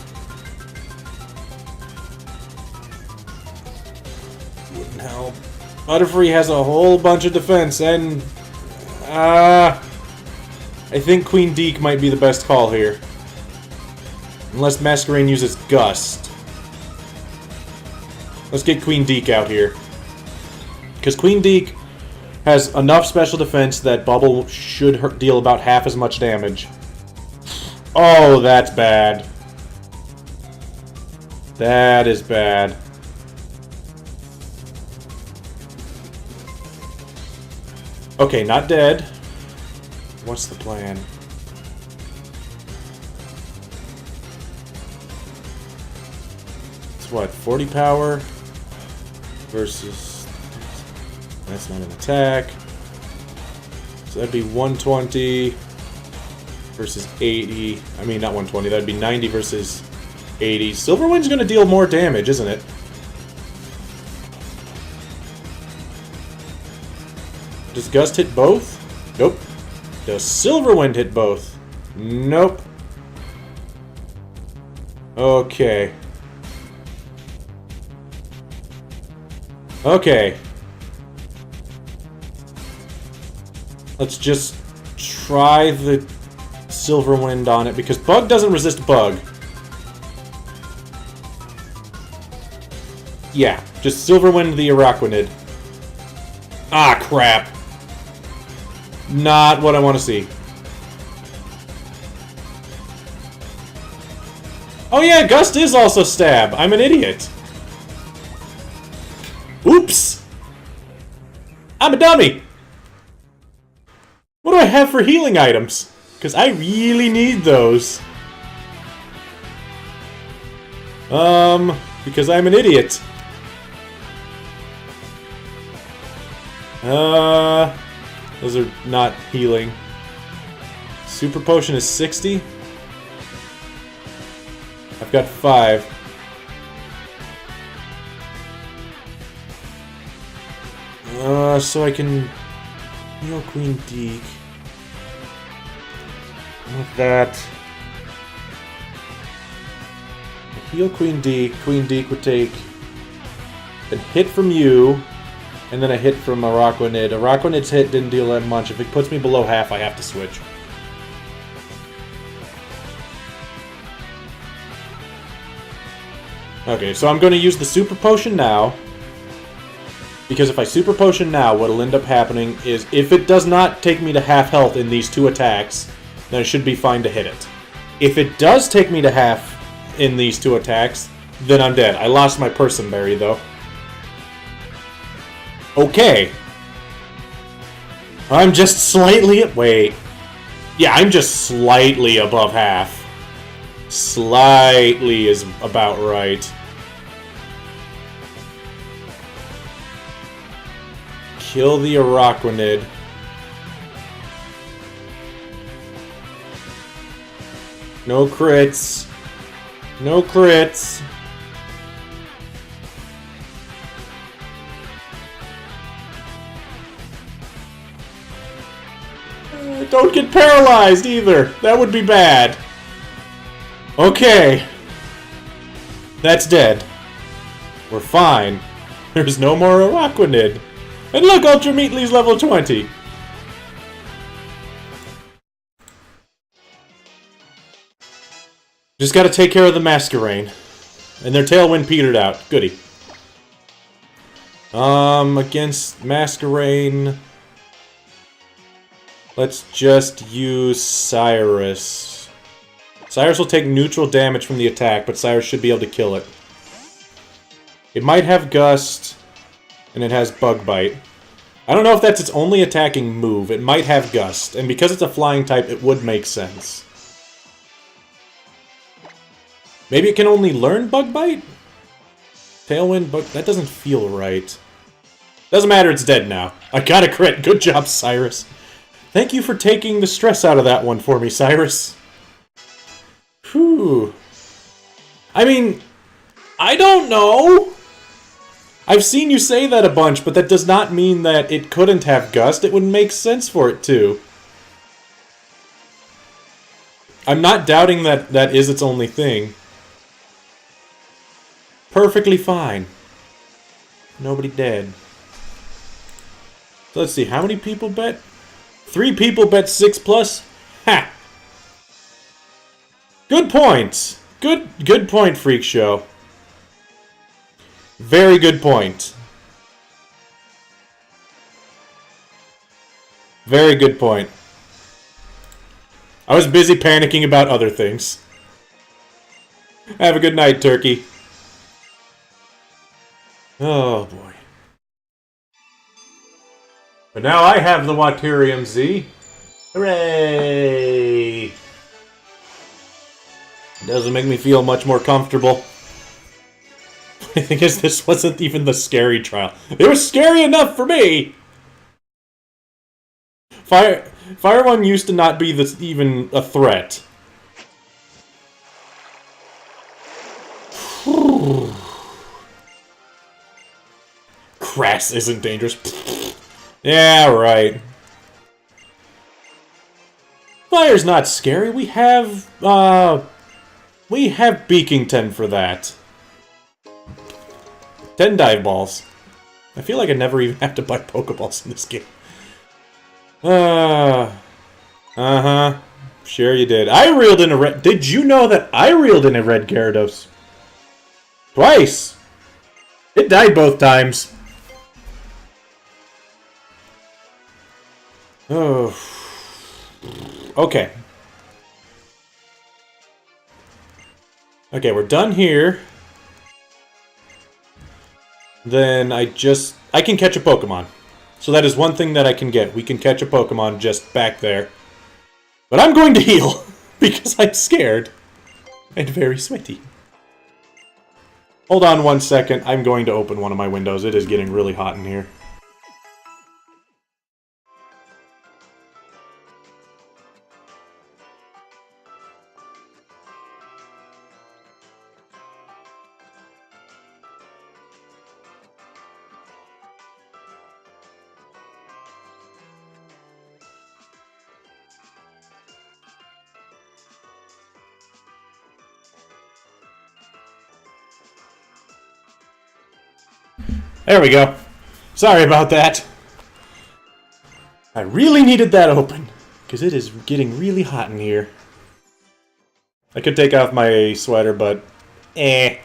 Speaker 1: Wouldn't help. Butterfree has a whole bunch of defense, and... I think Queen Deke might be the best call here. Unless Masquerain uses Gust. Let's get Queen Deke out here. Because Queen Deke has enough special defense that Bubble should deal about half as much damage. Oh, that's bad. That is bad. Okay, not dead. What's the plan? It's what, 40 power versus... That's not an attack. So that'd be 120 versus 80. I mean, not 120. That'd be 90 versus 80. Silverwind's gonna deal more damage, isn't it? Does Gust hit both? Nope. Does Silverwind hit both? Nope. Okay. Okay. Let's just try the Silverwind on it, because Bug doesn't resist Bug. Yeah, just Silverwind the Araquanid. Ah, crap. Not what I want to see. Oh yeah, Gust is also Stab. I'm an idiot. Oops! I'm a dummy! What do I have for healing items? Because I really need those. Because I'm an idiot. Those are not healing. Super Potion is 60. I've got 5. So I can heal Queen Deke. With that, heal Queen Deke. Queen Deke would take a hit from you, and then a hit from Araquanid. Araquanid's hit didn't deal that much. If it puts me below half, I have to switch. Okay, so I'm going to use the Super Potion now. Because if I Super Potion now, what'll end up happening is, if it does not take me to half health in these 2 attacks, then it should be fine to hit it. If it does take me to half in these 2 attacks, then I'm dead. I lost my Person Berry, though. Okay. I'm just slightly... Wait. Yeah, I'm just slightly above half. Slightly is about right. Kill the Araquanid. No crits. No crits. Don't get paralyzed either. That would be bad. Okay. That's dead. We're fine. There's no more Araquanid. And look, Ultra Meatly's level 20. Just gotta take care of the Masquerain. And their Tailwind petered out. Goody. Against Masquerain... Let's just use Cyrus. Cyrus will take neutral damage from the attack, but Cyrus should be able to kill it. It might have Gust, and it has Bug Bite. I don't know if that's its only attacking move. It might have Gust, and because it's a flying type, it would make sense. Maybe it can only learn Bug Bite? Tailwind, Bug... That doesn't feel right. Doesn't matter, it's dead now. I got a crit. Good job, Cyrus. Thank you for taking the stress out of that one for me, Cyrus. Whew. I mean, I don't know. I've seen you say that a bunch, but that does not mean that it couldn't have Gust. It would make sense for it to. I'm not doubting that that is its only thing. Perfectly fine. Nobody dead. So let's see, how many people bet? 3 people bet 6+. Ha! Good point. Good point, Freak Show. Very good point. Very good point. I was busy panicking about other things. Have a good night, turkey. Oh, boy. But now I have the Waterium Z. Hooray! Doesn't make me feel much more comfortable. I guess this wasn't even the scary trial. It was scary enough for me! Fire 1 used to not be even a threat. Crass isn't dangerous. Yeah, right. Fire's not scary. We have Beakington for that. 10 dive balls. I feel like I never even have to buy Pokeballs in this game. Uh-huh. Sure you did. I reeled in a red... Did you know that I reeled in a red Gyarados? Twice! It died both times. Oh. Okay. Okay, we're done here. Then I can catch a Pokemon. So that is one thing that I can get. We can catch a Pokemon just back there. But I'm going to heal, because I'm scared. And very sweaty. Hold on 1 second. I'm going to open one of my windows. It is getting really hot in here. There we go. Sorry about that. I really needed that open, because it is getting really hot in here. I could take off my sweater, but I'd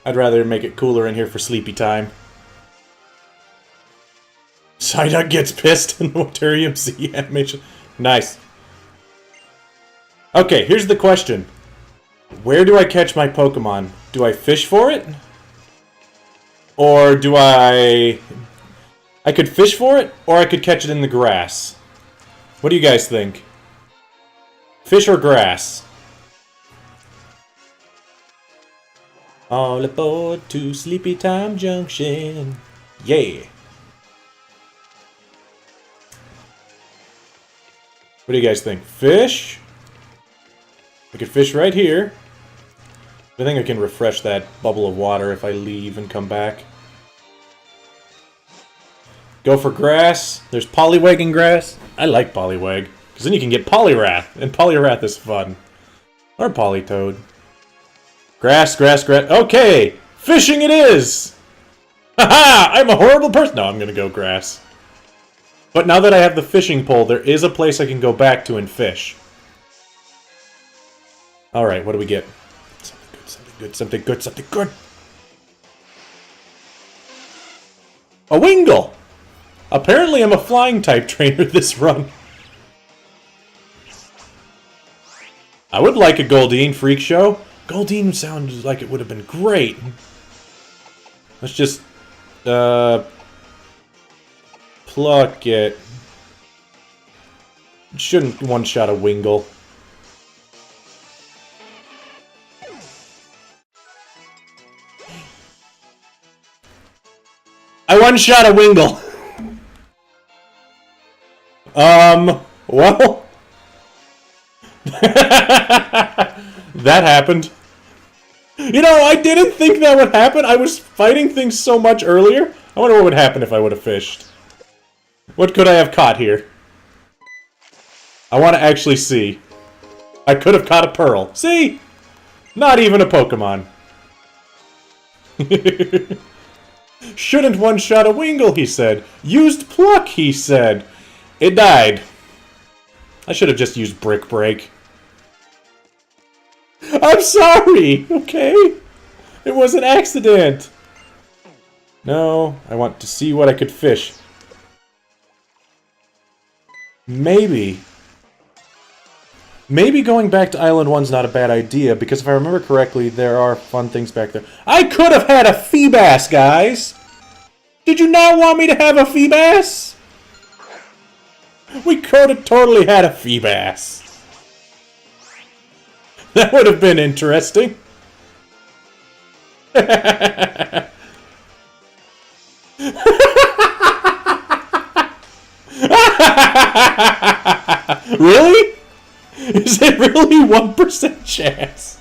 Speaker 1: rather make it cooler in here for sleepy time. Psyduck gets pissed in the Waterium Z animation. Nice. Okay, here's the question. Where do I catch my Pokemon? Do I fish for it? Or do I could fish for it, or I could catch it in the grass. What do you guys think? Fish or grass? All aboard to Sleepy Time Junction. Yeah. What do you guys think? Fish? I could fish right here. I think I can refresh that bubble of water if I leave and come back. Go for grass. There's Poliwag and grass. I like Poliwag, because then you can get Poliwrath, and Poliwrath is fun. Or Politoed. Grass, grass, grass. Okay! Fishing it is! Haha! I'm a horrible person! No, I'm gonna go grass. But now that I have the fishing pole, there is a place I can go back to and fish. Alright, what do we get? Something good, something good, something good! A Wingull! Apparently I'm a flying type trainer this run. I would like a Goldeen Freak Show. Goldeen sounds like it would have been great. Let's just, pluck it. Shouldn't one-shot a Wingull. I one-shot a Wingull! Well... that happened. You know, I didn't think that would happen. I was fighting things so much earlier. I wonder what would happen if I would have fished. What could I have caught here? I want to actually see. I could have caught a Pearl. See? Not even a Pokemon. Shouldn't one-shot a Wingull, he said. Used Pluck, he said. It died. I should have just used Brick Break. I'm sorry, okay? It was an accident. No, I want to see what I could fish. Maybe. Maybe going back to Island 1's not a bad idea, because if I remember correctly, there are fun things back there. I could have had a Feebas, guys! Did you not want me to have a Feebas? We could have totally had a Feebas. That would have been interesting. Really? Is it really 1% chance?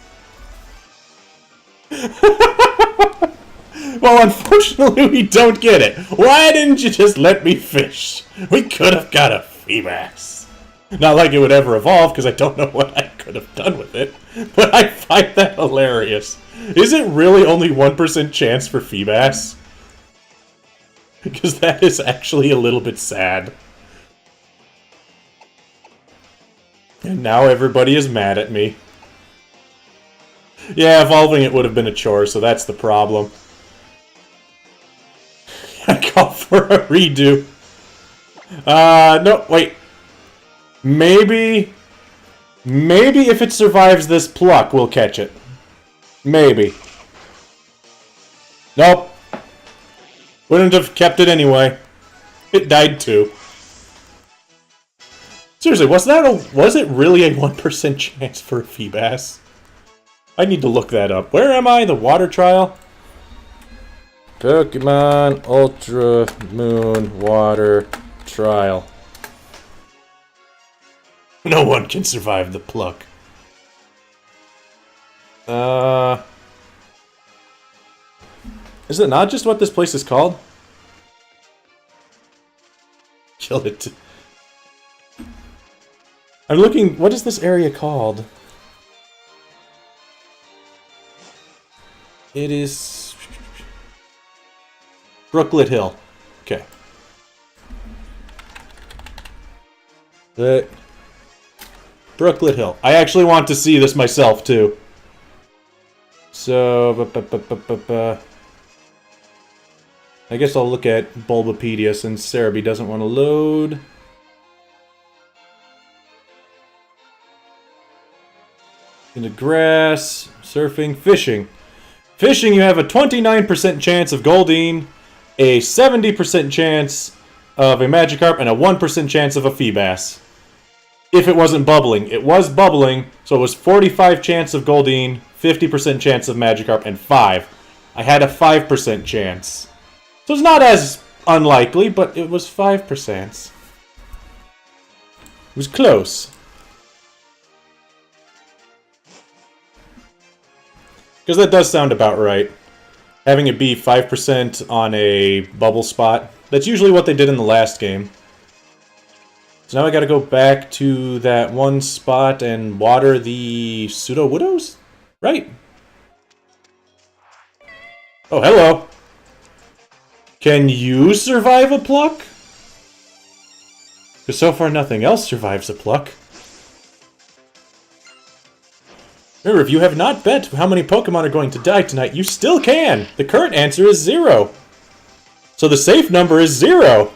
Speaker 1: Well, unfortunately, we don't get it. Why didn't you just let me fish? We could have got a Feebas. Not like it would ever evolve, because I don't know what I could have done with it. But I find that hilarious. Is it really only 1% chance for Feebas? Because that is actually a little bit sad. And now everybody is mad at me. Yeah, evolving it would have been a chore, so that's the problem. I call for a redo. No, wait. Maybe if it survives this pluck, we'll catch it. Maybe. Nope. Wouldn't have kept it anyway. It died too. Seriously, was it really a 1% chance for a Feebas? I need to look that up. Where am I? The water trial? Pokemon Ultra Moon Water Trial. No one can survive the pluck. Is it not just what this place is called? Kill it. I'm looking... What is this area called? It is... Brooklet Hill. Okay. Brooklet Hill. I actually want to see this myself, too. So... I guess I'll look at Bulbapedia since Cerebi doesn't want to load. Into grass, surfing, fishing. Fishing, you have a 29% chance of Goldeen, a 70% chance of a Magikarp, and a 1% chance of a Feebas. If it wasn't bubbling. It was bubbling, so it was 45 chance of Goldeen, 50% chance of Magikarp, and 5. I had a 5% chance. So it's not as unlikely, but it was 5%. It was close. Because that does sound about right. Having it be 5% on a bubble spot. That's usually what they did in the last game. So now I gotta go back to that one spot and water the Pseudo-Widows? Right. Oh, hello. Can you survive a pluck? Because so far nothing else survives a pluck. Remember, if you have not bet how many Pokemon are going to die tonight, you still can! The current answer is 0. So the safe number is 0!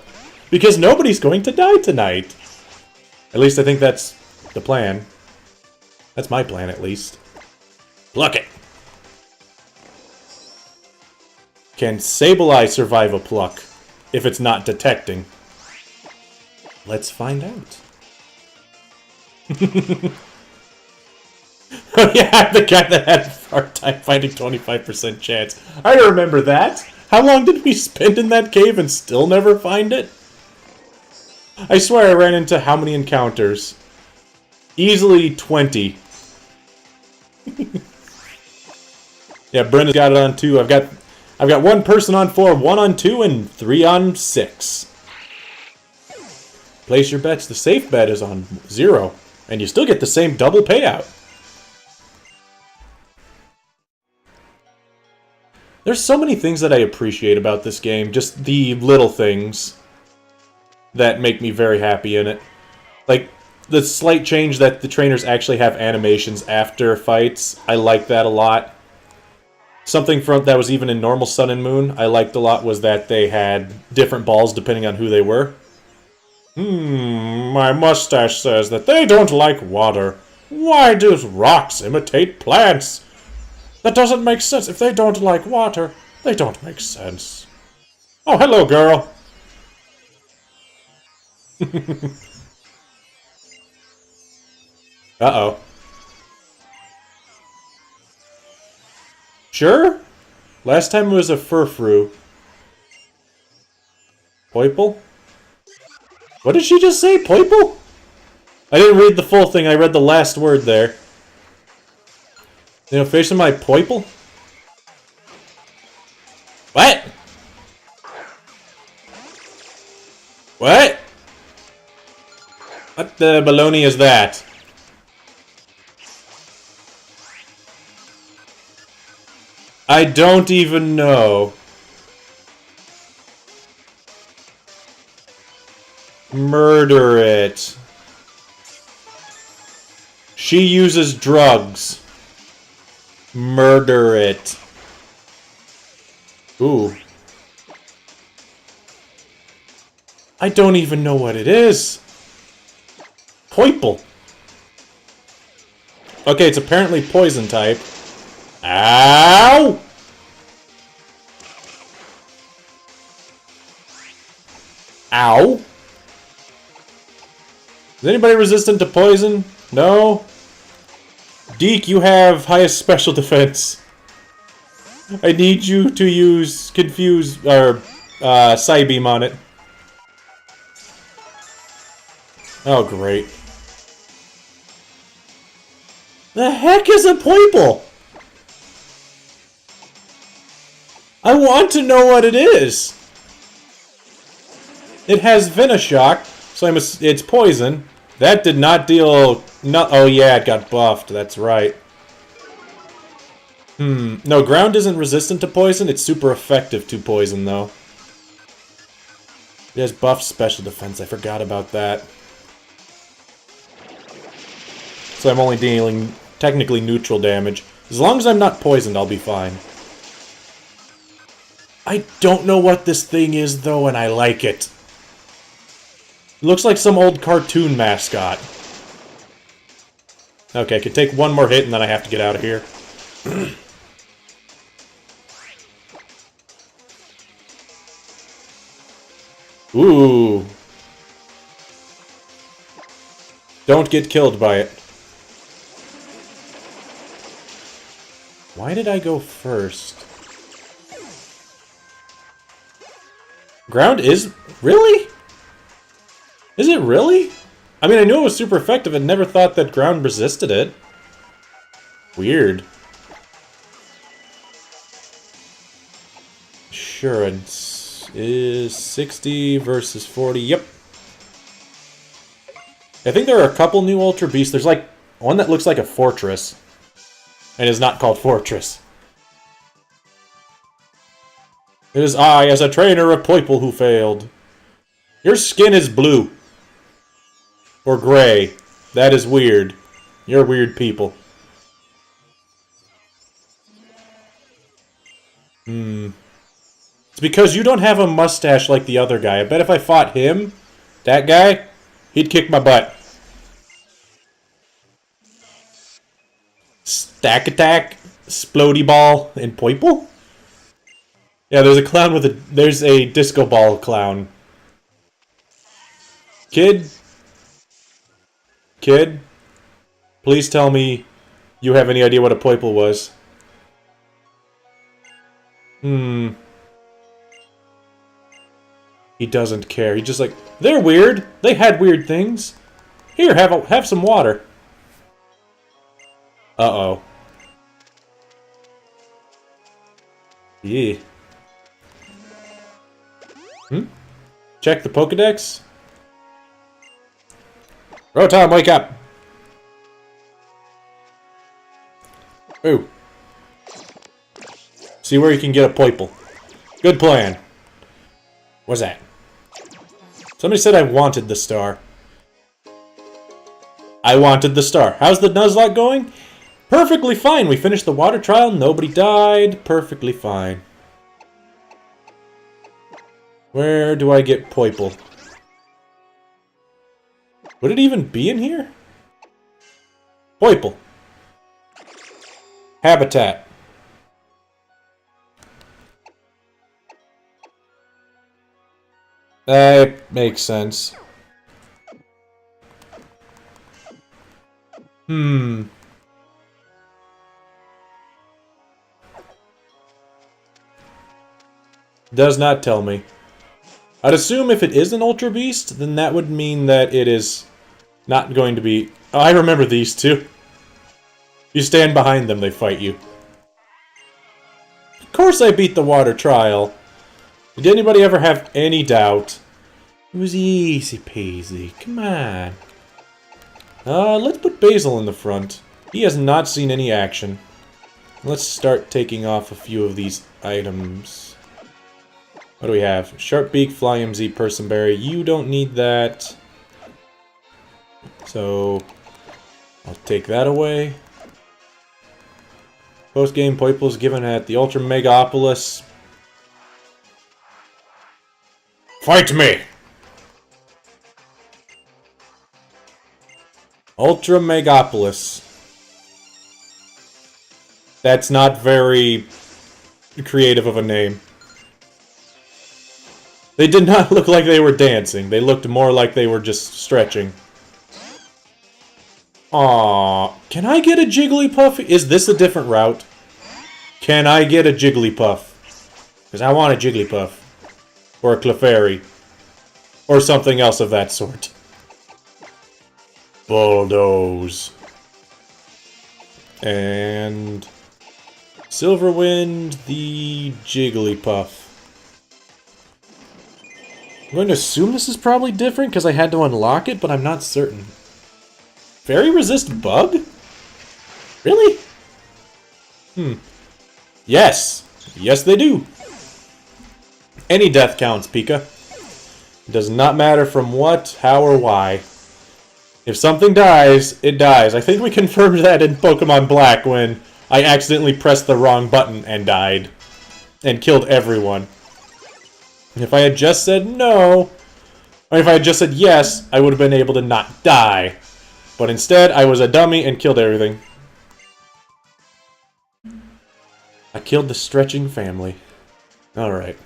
Speaker 1: Because nobody's going to die tonight. At least I think that's the plan. That's my plan, at least. Pluck it! Can Sableye survive a pluck if it's not detecting? Let's find out. Oh yeah, I'm the guy that had a hard time finding 25% chance. I remember that. How long did we spend in that cave and still never find it? I swear I ran into how many encounters? Easily 20. Yeah, Brenda's got it on 2. I've got one person on 4, 1 on 2, and 3 on 6. Place your bets. The safe bet is on 0, and you still get the same double payout. There's so many things that I appreciate about this game, just the little things that make me very happy in it. Like, the slight change that the trainers actually have animations after fights, I like that a lot. Something that was even in normal Sun and Moon I liked a lot was that they had different balls depending on who they were. My mustache says that they don't like water. Why do rocks imitate plants? That doesn't make sense. If they don't like water, they don't make sense. Oh, hello, girl. Uh-oh. Sure? Last time it was a furfru. Poiple? What did she just say? Poiple? I didn't read the full thing. I read the last word there. You know, facing my Poiple? What? What? What the baloney is that? I don't even know. Murder it. She uses drugs. Murder it. Ooh. I don't even know what it is. Poiple. Okay, it's apparently poison type. Ow! Ow! Is anybody resistant to poison? No? Deke, you have highest special defense. I need you to use Confuse, or, Psybeam on it. Oh, great. The heck is a Poiple? I want to know what it is. It has Venoshock, so it's poison. That did not deal... oh yeah, it got buffed, that's right. No, ground isn't resistant to poison, it's super effective to poison, though. It has buffed special defense, I forgot about that. So I'm only dealing technically neutral damage. As long as I'm not poisoned, I'll be fine. I don't know what this thing is, though, and I like it. It looks like some old cartoon mascot. Okay, I could take one more hit and then I have to get out of here. Ooh. Don't get killed by it. Why did I go first? Ground is... Really? Is it really? I mean, I knew it was super effective and never thought that ground resisted it. Weird. Assurance is 60 versus 40. Yep. I think there are a couple new Ultra Beasts. There's like one that looks like a fortress and is not called Fortress. It is I, as a trainer of Poiple, who failed. Your skin is blue. Or gray. That is weird. You're weird people. It's because you don't have a mustache like the other guy. I bet if I fought him, that guy, he'd kick my butt. Stack Attack, Splody Ball, and Poiple? Yeah, there's a clown with a... There's a disco ball clown. Kid? Kid? Please tell me you have any idea what a Poiple was. He doesn't care. He's just like, they're weird. They had weird things. Here, have some water. Uh-oh. Yeah. Check the Pokedex. Rotom, wake up! Ooh. See where you can get a Poiple. Good plan. What's that? Somebody said I wanted the star. I wanted the star. How's the Nuzlocke going? Perfectly fine. We finished the water trial. Nobody died. Perfectly fine. Where do I get Poiple? Would it even be in here? Poiple. Habitat. That makes sense. Does not tell me. I'd assume if it is an Ultra Beast, then that would mean that it is not going to be... Oh, I remember these two. You stand behind them, they fight you. Of course I beat the water trial. Did anybody ever have any doubt? It was easy peasy. Come on. Let's put Basil in the front. He has not seen any action. Let's start taking off a few of these items. What do we have? Sharp Beak, Fly MZ, Personberry. You don't need that. So, I'll take that away. Post-game Poiples given at the Ultra Megapolis. Fight me! Ultra Megapolis. That's not very creative of a name. They did not look like they were dancing. They looked more like they were just stretching. Aww. Can I get a Jigglypuff? Is this a different route? Can I get a Jigglypuff? Because I want a Jigglypuff. Or a Clefairy. Or something else of that sort. Bulldoze. And... Silverwind, the Jigglypuff. I'm going to assume this is probably different because I had to unlock it, but I'm not certain. Fairy resist bug? Really? Yes! Yes, they do! Any death counts, Pika. It does not matter from what, how, or why. If something dies, it dies. I think we confirmed that in Pokemon Black when I accidentally pressed the wrong button and died. And killed everyone. If I had just said no, or if I had just said yes, I would have been able to not die. But instead, I was a dummy and killed everything. I killed the stretching family. Alright.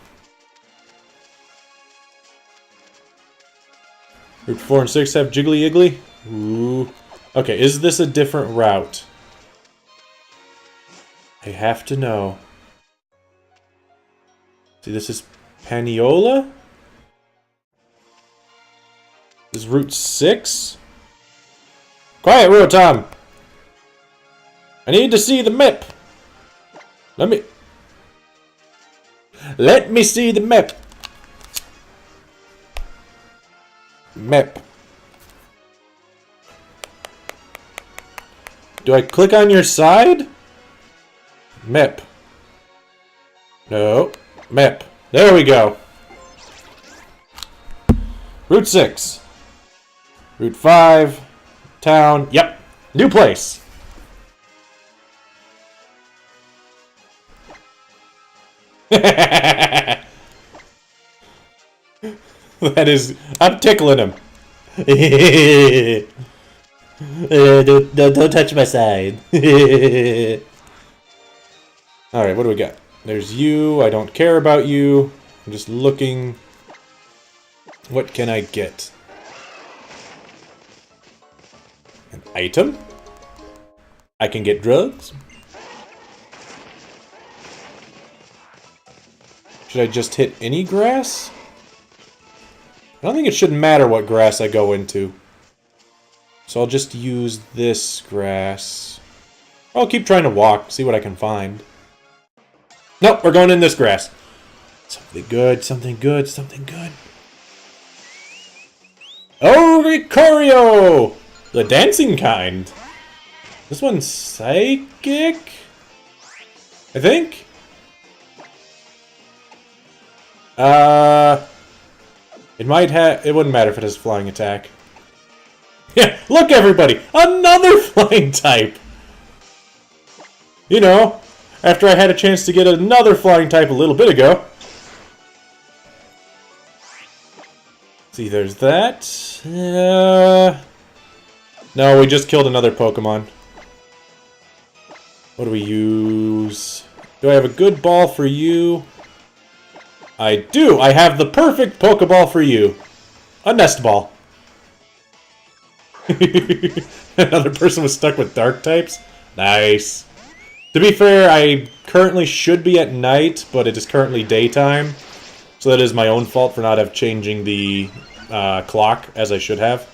Speaker 1: Route 4 and 6 have Jiggly Iggly? Ooh. Okay, is this a different route? I have to know. See, this is Paniola? This is Route 6? Quiet, Rotom! I need to see the map! Let me see the map! Map. Do I click on your side? Map. No. Map. There we go. Route 6. Route 5. Town. Yep. New place. That is... I'm tickling him. Don't touch my side. Alright, what do we got? There's you. I don't care about you. I'm just looking. What can I get? An item? I can get drugs? Should I just hit any grass? I don't think it should matter what grass I go into. So I'll just use this grass. I'll keep trying to walk, see what I can find. Nope, we're going in this grass. Something good, something good, something good. Oh, Ricorio! The dancing kind. This one's psychic? I think? It might have... It wouldn't matter if it has flying attack. Yeah, look everybody! Another flying type! You know, after I had a chance to get another flying type a little bit ago. See, there's that. No, we just killed another Pokemon. What do we use? Do I have a good ball for you? I do! I have the perfect Pokeball for you. A Nest Ball. Another person was stuck with dark types? Nice. To be fair, I currently should be at night, but it is currently daytime. So that is my own fault for not changing the clock, as I should have.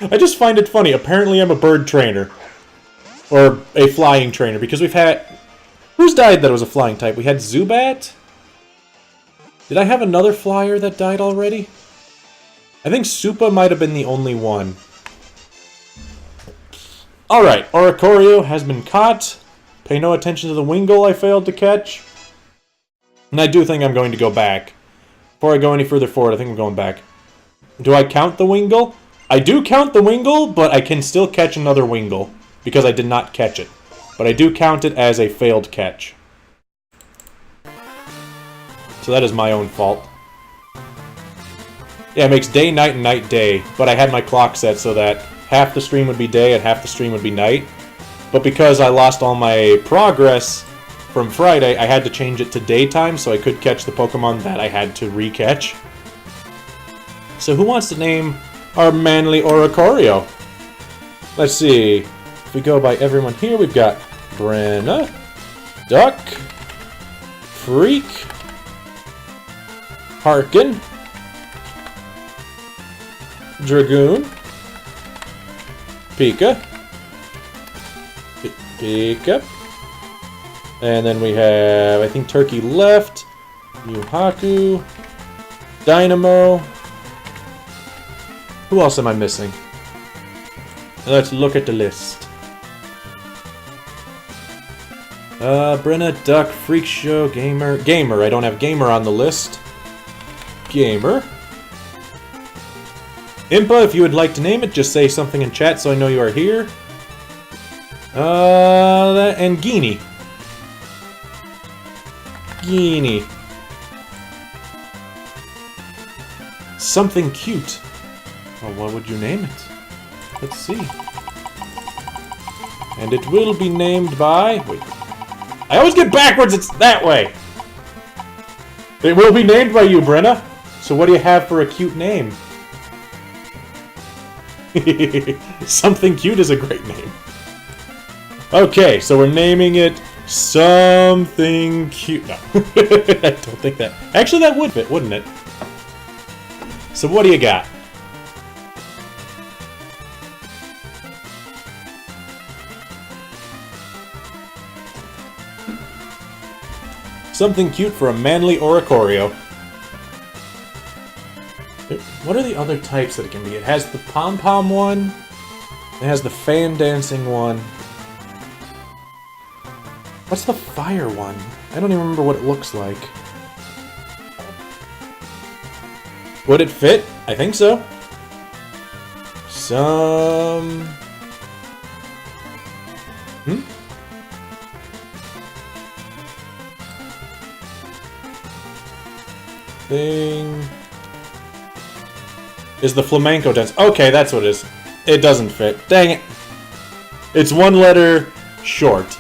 Speaker 1: I just find it funny. Apparently I'm a bird trainer. Or a flying trainer, because we've had... Who's died that was a flying type? We had Zubat? Did I have another flyer that died already? I think Supa might have been the only one. Alright, Oricorio has been caught. Pay no attention to the Wingull I failed to catch. And I do think I'm going to go back. Before I go any further forward, I think I'm going back. Do I count the Wingull? I do count the Wingull, but I can still catch another Wingull. Because I did not catch it. But I do count it as a failed catch. So that is my own fault. Yeah, it makes day, night, and night, day. But I had my clock set so that half the stream would be day and half the stream would be night. But because I lost all my progress from Friday, I had to change it to daytime so I could catch the Pokemon that I had to re-catch. So who wants to name our manly Oricorio? Let's see. If we go by everyone here, we've got Brenna, Duck, Freak, Harkin, Dragoon, Pika, Pika, and then we have, I think Turkey left, Yuhaku, Dynamo. Who else am I missing? Let's look at the list. Brenna, Duck, Freak Show, Gamer. Gamer, I don't have Gamer on the list. Gamer. Impa, if you would like to name it, just say something in chat so I know you are here. And Geenie. Geenie. Something cute. Oh, what would you name it? Let's see. And it will be named by... Wait. I always get backwards, it's that way! It will be named by you, Brenna. So what do you have for a cute name? Something cute is a great name. Okay, so we're naming it Something Cute. No, I don't think that... Actually, that would fit, wouldn't it? So what do you got? Something cute for a manly Oricorio. What are the other types that it can be? It has the pom-pom one. It has the fan dancing one. What's the fire one? I don't even remember what it looks like. Would it fit? I think so. Thing is the flamenco dance. Okay, that's what it is. It doesn't fit. Dang it. It's one letter short.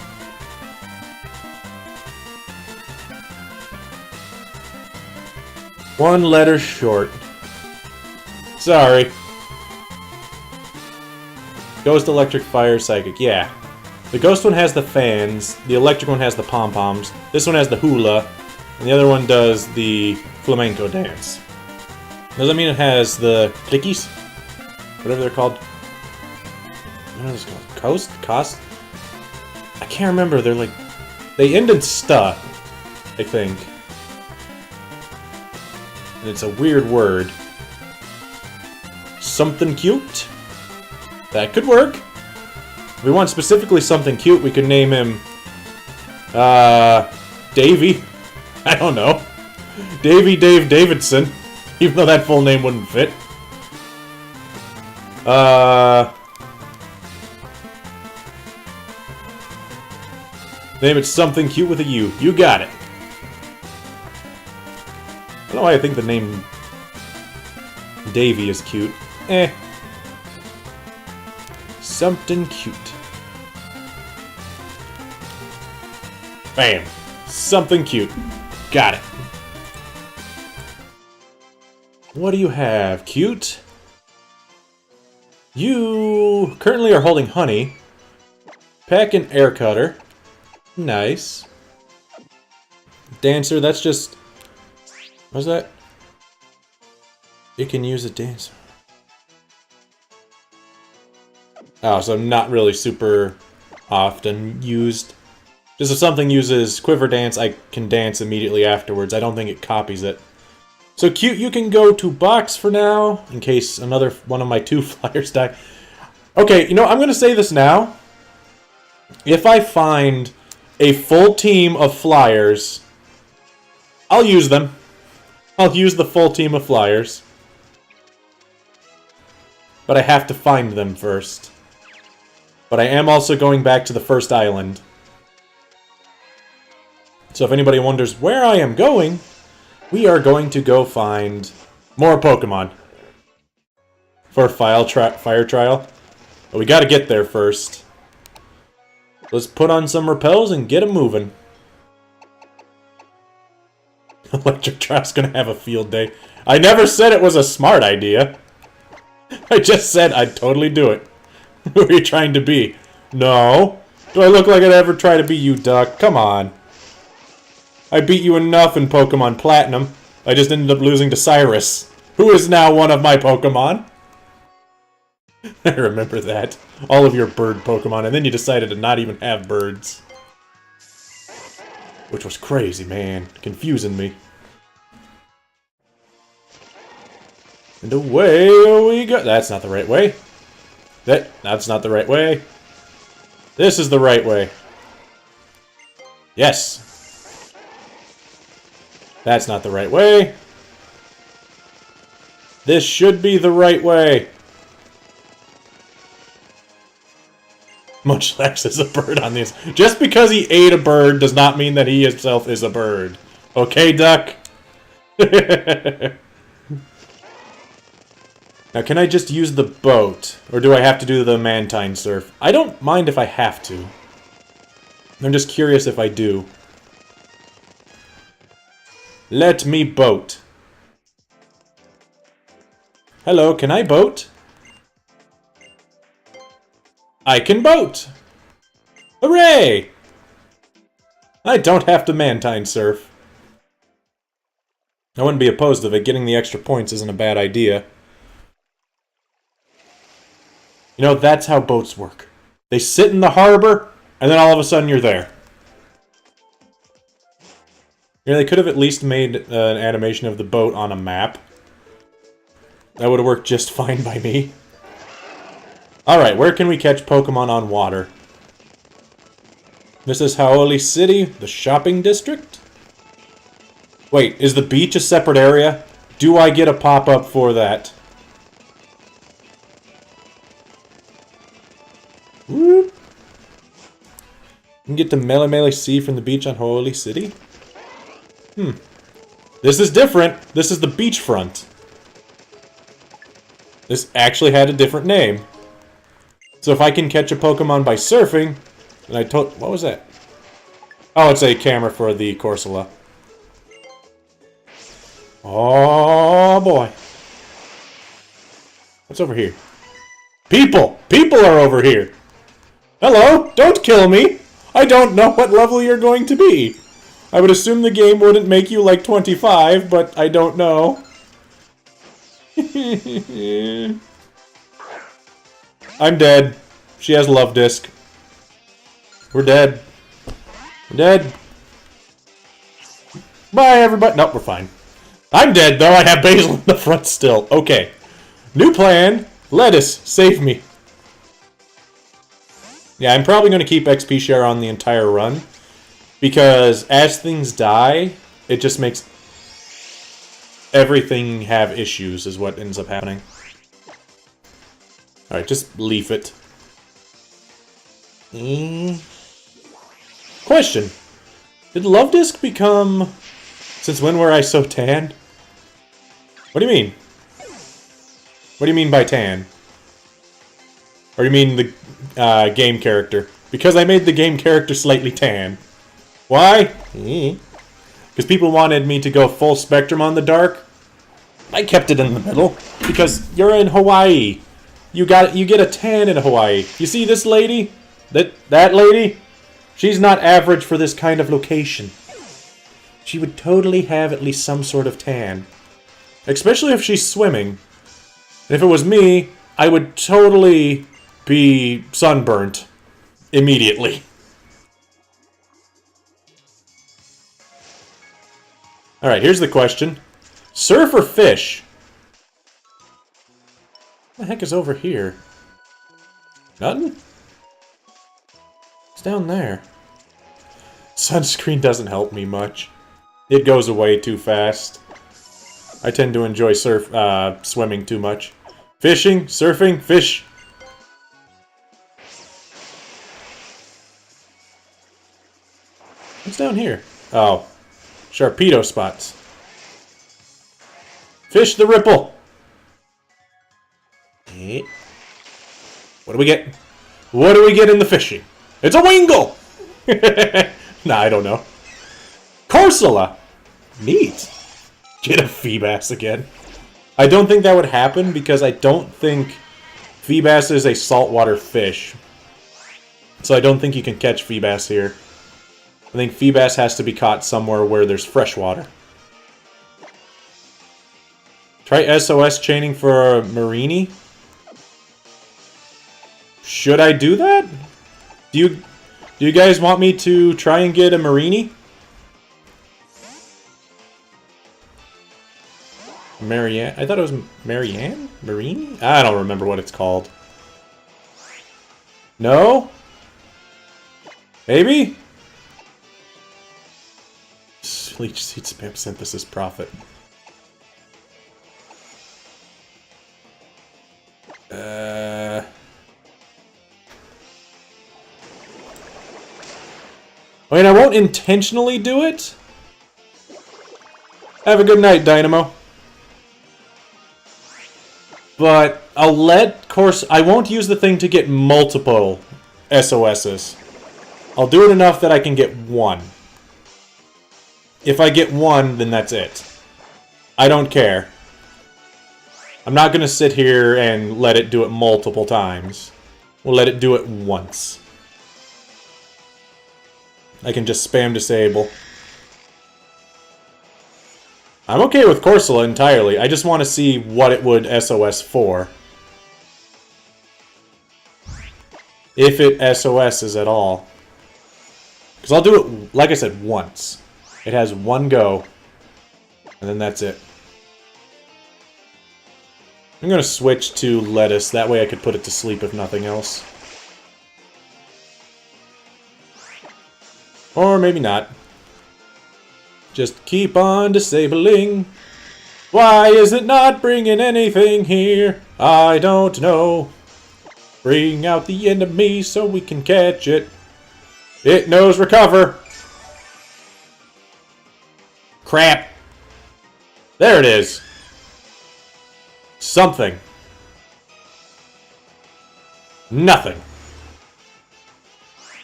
Speaker 1: One letter short. Sorry. Ghost, electric, fire, psychic. Yeah. The ghost one has the fans. The electric one has the pom-poms. This one has the hula. And the other one does the flamenco dance. Does that mean it has the clickies? Whatever they're called. What are those called? Coast? Cost? I can't remember. They're like... They end in sta, I think. And it's a weird word. Something cute? That could work. If we want specifically something cute, we could name him... Davey. I don't know. Davey Dave Davidson. Even though that full name wouldn't fit. Name it something cute with a U. You got it. don't know why I think the name Davy is cute. Eh. Something cute. Bam. Something cute. Got it. What do you have, cute? You currently are holding honey. Pack an air cutter. Nice. Dancer, that's just... What's that? You can use a dancer. Oh, so not really super often used. Just if something uses Quiver Dance, I can dance immediately afterwards. I don't think it copies it. So cute, you can go to box for now, in case another one of my 2 flyers die. Okay, you know, I'm going to say this now. If I find a full team of flyers, I'll use them. I'll use the full team of flyers. But I have to find them first. But I am also going back to the first island. So if anybody wonders where I am going, we are going to go find more Pokemon. For fire trial. But we gotta get there first. Let's put on some repels and get them moving. Electric Trial's gonna have a field day. I never said it was a smart idea. I just said I'd totally do it. Who are you trying to be? No. Do I look like I'd ever try to be you, Duck? Come on. I beat you enough in Pokemon Platinum. I just ended up losing to Cyrus, who is now one of my Pokemon. I remember that. All of your bird Pokemon, and then you decided to not even have birds. Which was crazy, man. Confusing me. And away we go. That's not the right way. That's not the right way. This is the right way. Yes. That's not the right way. This should be the right way. Munchlax is a bird on this. Just because he ate a bird does not mean that he himself is a bird. Okay, Duck? Now, can I just use the boat? Or do I have to do the Mantine Surf? I don't mind if I have to. I'm just curious if I do. Let me boat. Hello, can I boat? I can boat! Hooray! I don't have to Mantine Surf. I wouldn't be opposed to it. Getting the extra points isn't a bad idea. You know, that's how boats work. They sit in the harbor, and then all of a sudden you're there. You know, they could have at least made an animation of the boat on a map. That would have worked just fine by me. Alright, where can we catch Pokemon on water? This is Hau'oli City, the shopping district? Wait, is the beach a separate area? Do I get a pop-up for that? Whoop. You can get to Melemele Sea from the beach on Hau'oli City? This is different. This is the beachfront. This actually had a different name. So if I can catch a Pokemon by surfing, then I told... What was that? Oh, it's a camera for the Corsola. Oh, boy. What's over here? People! People are over here! Hello! Don't kill me! I don't know what level you're going to be. I would assume the game wouldn't make you like 25, but I don't know. I'm dead. She has Love Disc. We're dead. We're dead. Bye, everybody. Nope, we're fine. I'm dead, though. I have Basil in the front still. Okay. New plan. Lettuce, save me. Yeah, I'm probably going to keep XP share on the entire run. Because as things die, it just makes everything have issues, is what ends up happening. Alright, just leaf it. Question. Did Love Disc become... Since when were I so tan? What do you mean? What do you mean by tan? Or you mean the game character? Because I made the game character slightly tan. Why? Because people wanted me to go full spectrum on the dark. I kept it in the middle. Because you're in Hawaii. You get a tan in Hawaii. You see this lady? That lady? She's not average for this kind of location. She would totally have at least some sort of tan. Especially if she's swimming. And if it was me, I would totally be sunburnt immediately. Alright, here's the question. Surf or fish? What the heck is over here? Nothing? It's down there. Sunscreen doesn't help me much. It goes away too fast. I tend to enjoy swimming too much. Fishing, surfing, fish. What's down here? Oh. Sharpedo spots. Fish the ripple. What do we get? What do we get in the fishing? It's a wingle! Nah, I don't know. Corsola! Neat. Get a Feebass again. I don't think that would happen because I don't think Feebass is a saltwater fish. So I don't think you can catch Feebass here. I think Feebass has to be caught somewhere where there's fresh water. Try SOS chaining for a Marini. Should I do that? Do you guys want me to try and get a Marini? Marianne? I thought it was Marianne? Marini? I don't remember what it's called. No? Maybe? Leech Seed Spam Synthesis Profit. I mean, I won't intentionally do it. Have a good night, Dynamo. But I'll let I won't use the thing to get multiple SOSs. I'll do it enough that I can get one. If I get one, then that's it. I don't care. I'm not going to sit here and let it do it multiple times. We'll let it do it once. I can just spam disable. I'm okay with Corsola entirely. I just want to see what it would SOS for. If it SOSs at all. Because I'll do it, like I said, once. It has one go. And then that's it. I'm going to switch to Lettuce. That way I could put it to sleep if nothing else. Or maybe not. Just keep on disabling. Why is it not bringing anything here? I don't know. Bring out the enemy so we can catch it. It knows recover. Crap. There it is. Something. Nothing.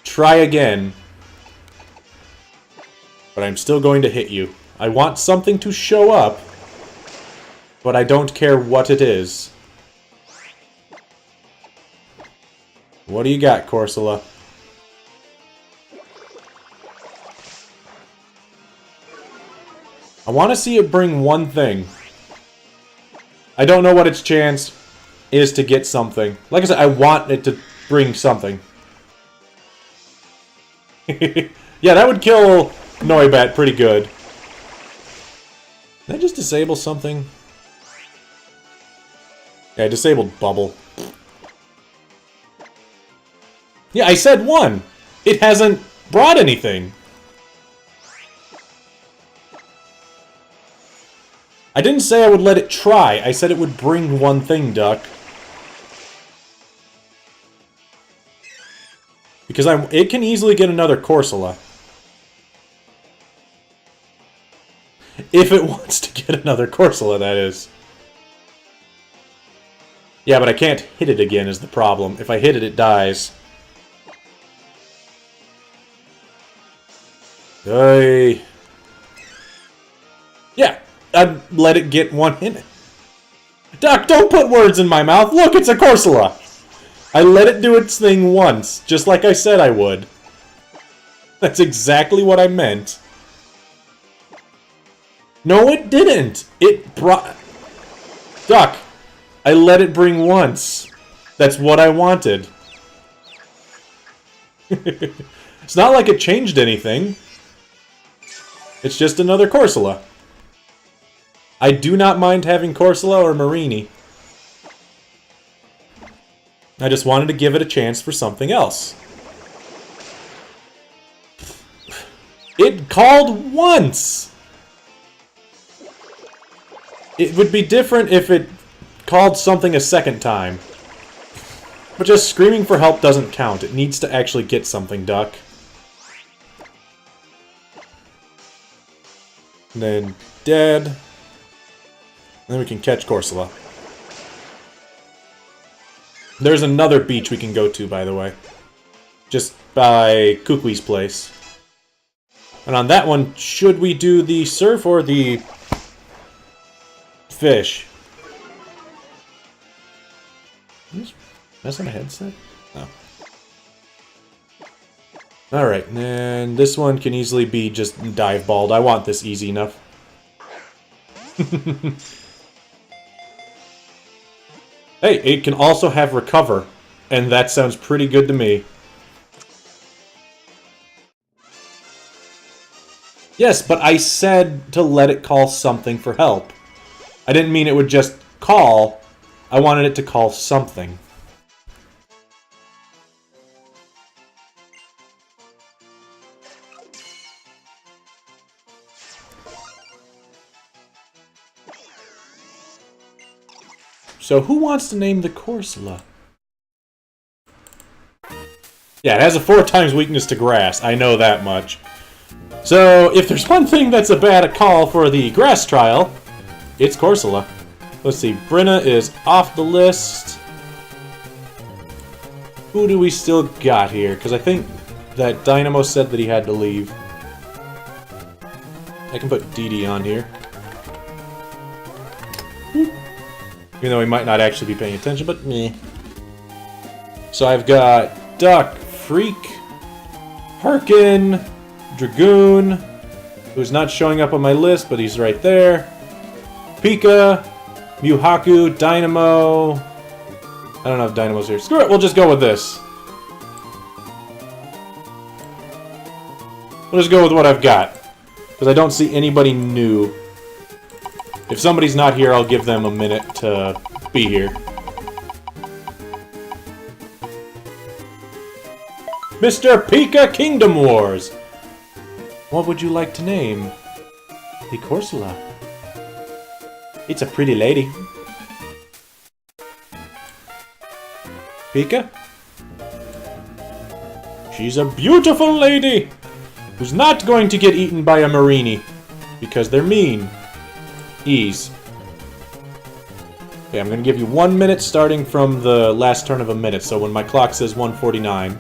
Speaker 1: Try again. But I'm still going to hit you. I want something to show up, but I don't care what it is. What do you got, Corsola? I want to see it bring one thing. I don't know what its chance is to get something. Like I said, I want it to bring something. Yeah, that would kill Noibat pretty good. Did I just disable something? Yeah, I disabled Bubble. Yeah, I said one! It hasn't brought anything! I didn't say I would let it try. I said it would bring one thing, Duck. Because it can easily get another Corsola. If it wants to get another Corsola, that is. Yeah, but I can't hit it again is the problem. If I hit it, it dies. Hey. Yeah, I'd let it get one hit. Doc, don't put words in my mouth. Look, it's a Corsola. I let it do its thing once, just like I said I would. That's exactly what I meant. No, it didn't. It brought... Duck, I let it bring once. That's what I wanted. It's not like it changed anything. It's just another Corsola. I do not mind having Corsola or Marini. I just wanted to give it a chance for something else. It called once! It would be different if it called something a second time. But just screaming for help doesn't count. It needs to actually get something, Duck. And then dead. And then we can catch Corsola. There's another beach we can go to, by the way. Just by Kukui's place. And on that one, should we do the surf or the fish? Is that my headset? Oh. Alright, and this one can easily be just dive balled. I want this easy enough. Hey, it can also have recover, and that sounds pretty good to me. Yes, but I said to let it call something for help. I didn't mean it would just call. I wanted it to call something. So who wants to name the Corsola? Yeah, it has a 4 times weakness to grass. I know that much. So, if there's one thing that's a bad call for the grass trial, it's Corsola. Let's see, Brenna is off the list. Who do we still got here? Because I think that Dynamo said that he had to leave. I can put DD on here. Even though he might not actually be paying attention, but meh. So I've got Duck, Freak, Harkin, Dragoon, who's not showing up on my list, but he's right there. Pika, Muhaku, Dynamo. I don't know if Dynamo's here. Screw it, we'll just go with this. We'll just go with what I've got. Because I don't see anybody new. If somebody's not here, I'll give them a minute to be here. Mr. Pika Kingdom Wars! What would you like to name? The Corsola. It's a pretty lady. Pika? She's a beautiful lady! Who's not going to get eaten by a Marini. Because they're mean. Ease. Okay, I'm going to give you 1 minute starting from the last turn of a minute, so when my clock says 1:49.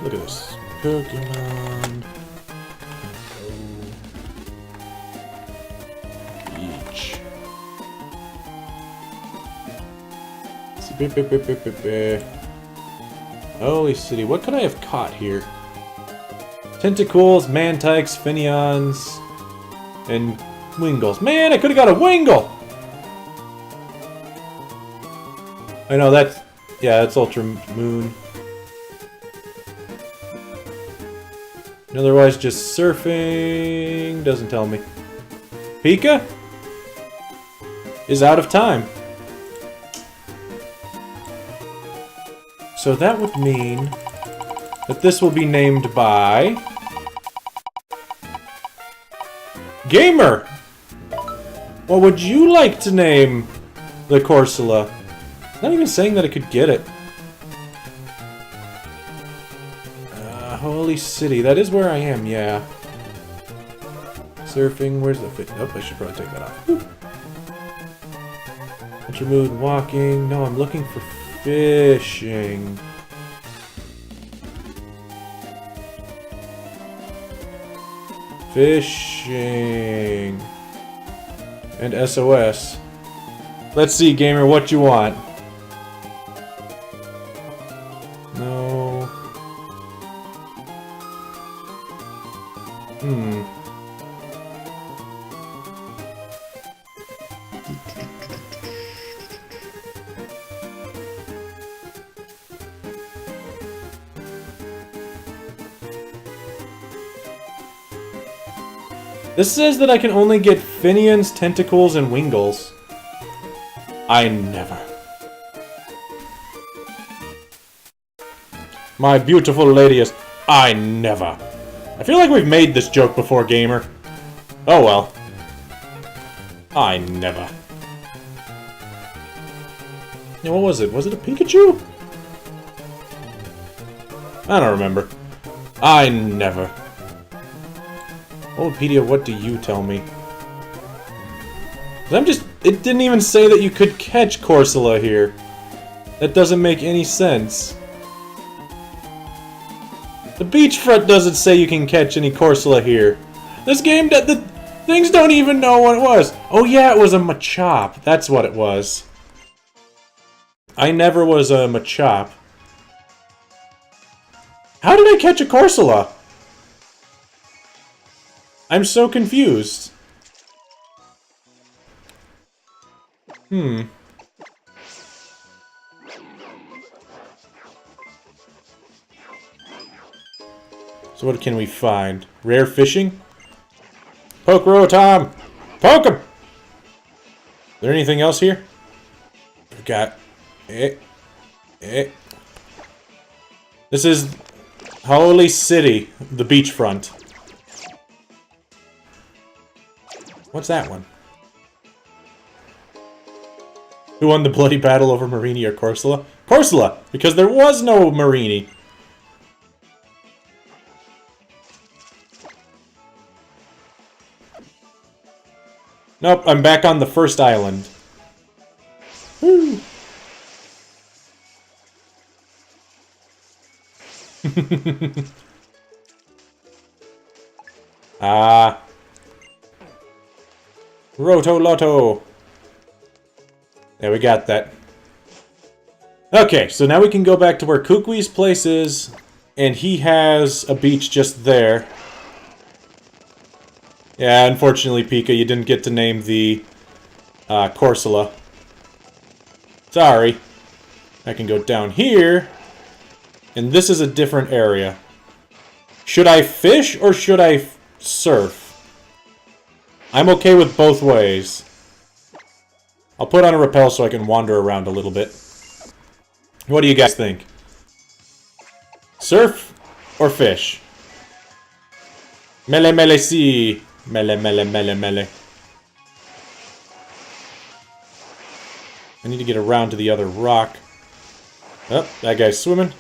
Speaker 1: Look at this. Pokemon. Beach. Holy city, what could I have caught here? Tentacles, Mantikes, Finneons, and Wingles. Man, I could have got a Wingle! I know, that's... yeah, that's Ultra Moon. And otherwise, just surfing... doesn't tell me. Pika? Is out of time. So that would mean that this will be named by... Gamer! What would you like to name the Corsola? It's not even saying that I could get it. Holy city, that is where I am, yeah. Surfing, where's the fit? Oh, I should probably take that off. Ultra mood walking. No, I'm looking for fishing. Fishing. And SOS. Let's see, gamer, what you want. No. This says that I can only get Finians, Tentacles, and Wingles. I never. My beautiful ladies, I never. I feel like we've made this joke before, gamer. Oh well. I never. Yeah, what was it? Was it a Pikachu? I don't remember. I never. Wikipedia, what do you tell me? It didn't even say that you could catch Corsola here. That doesn't make any sense. The beachfront doesn't say you can catch any Corsola here. This game, the things don't even know what it was. Oh yeah, it was a Machop. That's what it was. I never was a Machop. How did I catch a Corsola? I'm so confused. So what can we find? Rare fishing? Poke row, Tom! Poke him! Is there anything else here? We got... This is Holy City, the beachfront. What's that one? Who won the bloody battle over Marini or Corsola? Corsola! Because there was no Marini. Nope, I'm back on the first island. Woo! Ah. Roto Lotto. There, we got that. Okay, so now we can go back to where Kukui's place is, and he has a beach just there. Yeah, unfortunately, Pika, you didn't get to name the Corsola. Sorry. I can go down here, and this is a different area. Should I fish or should I surf? I'm okay with both ways. I'll put on a rappel so I can wander around a little bit. What do you guys think? Surf or fish? Mele mele si. Mele mele mele mele. I need to get around to the other rock. Oh, that guy's swimming.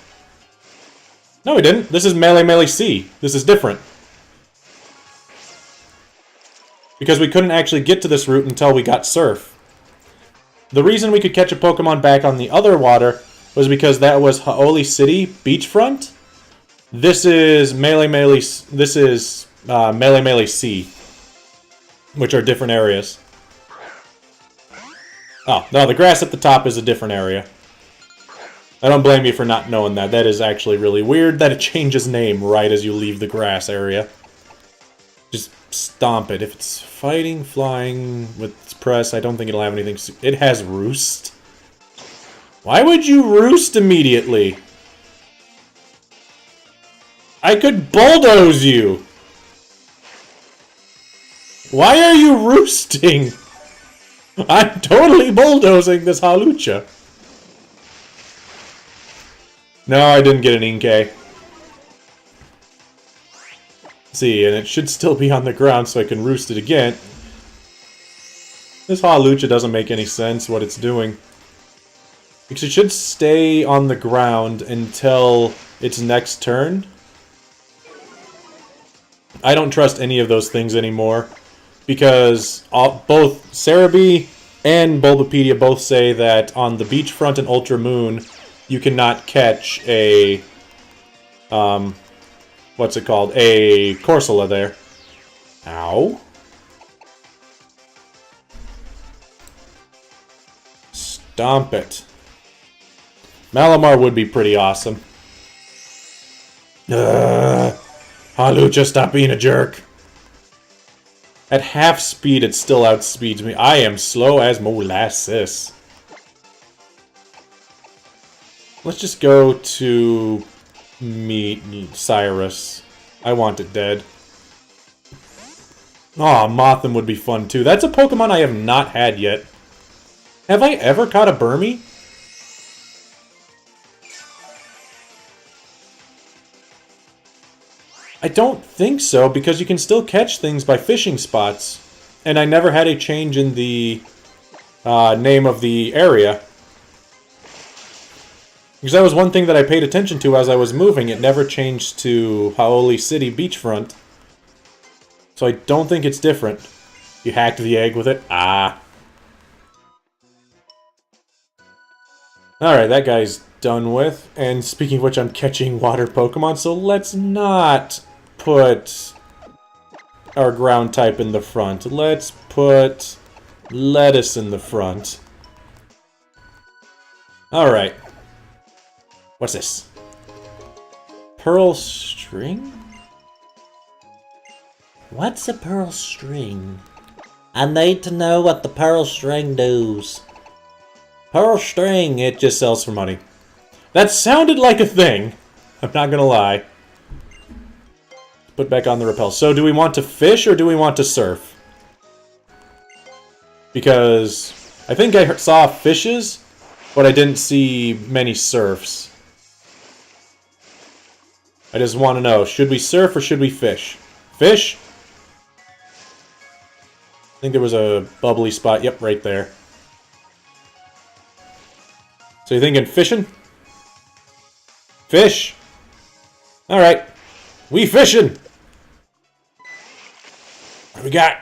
Speaker 1: No, he didn't. This is Mele Mele Sea. This is different. Because we couldn't actually get to this route until we got Surf. The reason we could catch a Pokemon back on the other water was because that was Haoli City beachfront. This is Mele Mele. This is Mele Mele Sea, which are different areas. Oh no, the grass at the top is a different area. I don't blame you for not knowing that. That is actually really weird that it changes name right as you leave the grass area. Just stomp it. If it's fighting, flying with its press, I don't think it'll have anything. It has roost. Why would you roost immediately? I could bulldoze you. Why are you roosting? I'm totally bulldozing this Halucha. No, I didn't get an Inkay. See, and it should still be on the ground so I can roost it again. This Halucha doesn't make any sense what it's doing. Because it should stay on the ground until its next turn. I don't trust any of those things anymore. Because both Cerebi and Bulbapedia both say that on the Beachfront and Ultra Moon, you cannot catch a, what's it called? A Corsola there. Ow. Stomp it. Malamar would be pretty awesome. Halucha, stop being a jerk. At half speed, it still outspeeds me. I am slow as molasses. Let's just go to meet Cyrus. I want it dead. Aw, Mothim would be fun too. That's a Pokemon I have not had yet. Have I ever caught a Burmy? I don't think so, because you can still catch things by fishing spots. And I never had a change in the name of the area. Because that was one thing that I paid attention to as I was moving. It never changed to Hau'oli City Beachfront. So I don't think it's different. You hacked the egg with it? Ah. Alright, that guy's done with. And speaking of which, I'm catching water Pokemon, so let's not put our ground type in the front. Let's put lettuce in the front. Alright. What's this? Pearl string?
Speaker 2: What's a pearl string? I need to know what the pearl string does.
Speaker 1: Pearl string, it just sells for money. That sounded like a thing. I'm not gonna lie. Put back on the repel. So do we want to fish or do we want to surf? Because I think I saw fishes, but I didn't see many surfs. I just want to know, should we surf or should we fish? Fish? I think there was a bubbly spot. Yep, right there. So you thinking fishing? Fish! Alright. We fishing! What do we got?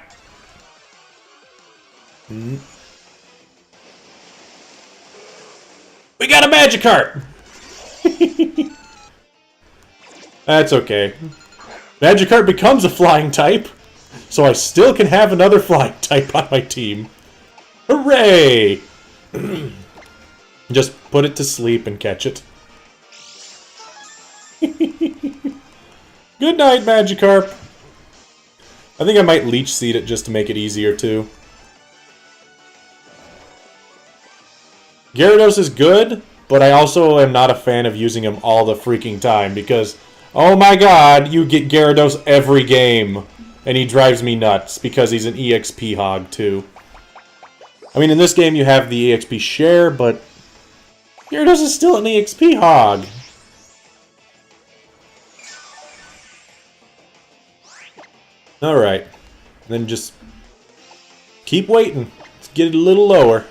Speaker 1: We got a Magikarp! That's okay. Magikarp becomes a flying type, so I still can have another flying type on my team. Hooray! Just put it to sleep and catch it. Good night, Magikarp. I think I might Leech Seed it just to make it easier, too. Gyarados is good, but I also am not a fan of using him all the freaking time, because, oh my god, you get Gyarados every game, and he drives me nuts, because he's an EXP hog, too. I mean, in this game you have the EXP share, but Gyarados is still an EXP hog. Alright. Then just keep waiting. Let's get it a little lower.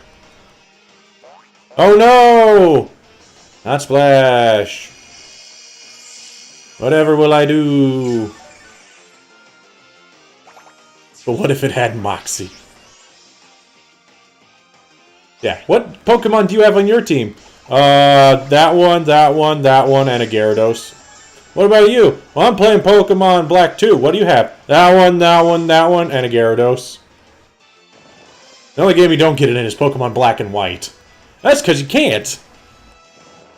Speaker 1: Oh no! Not Splash. Whatever will I do? But what if it had Moxie? Yeah, what Pokemon do you have on your team? That one, and a Gyarados. What about you? Well, I'm playing Pokemon Black 2. What do you have? That one, and a Gyarados. The only game you don't get it in is Pokemon Black and White. That's because you can't.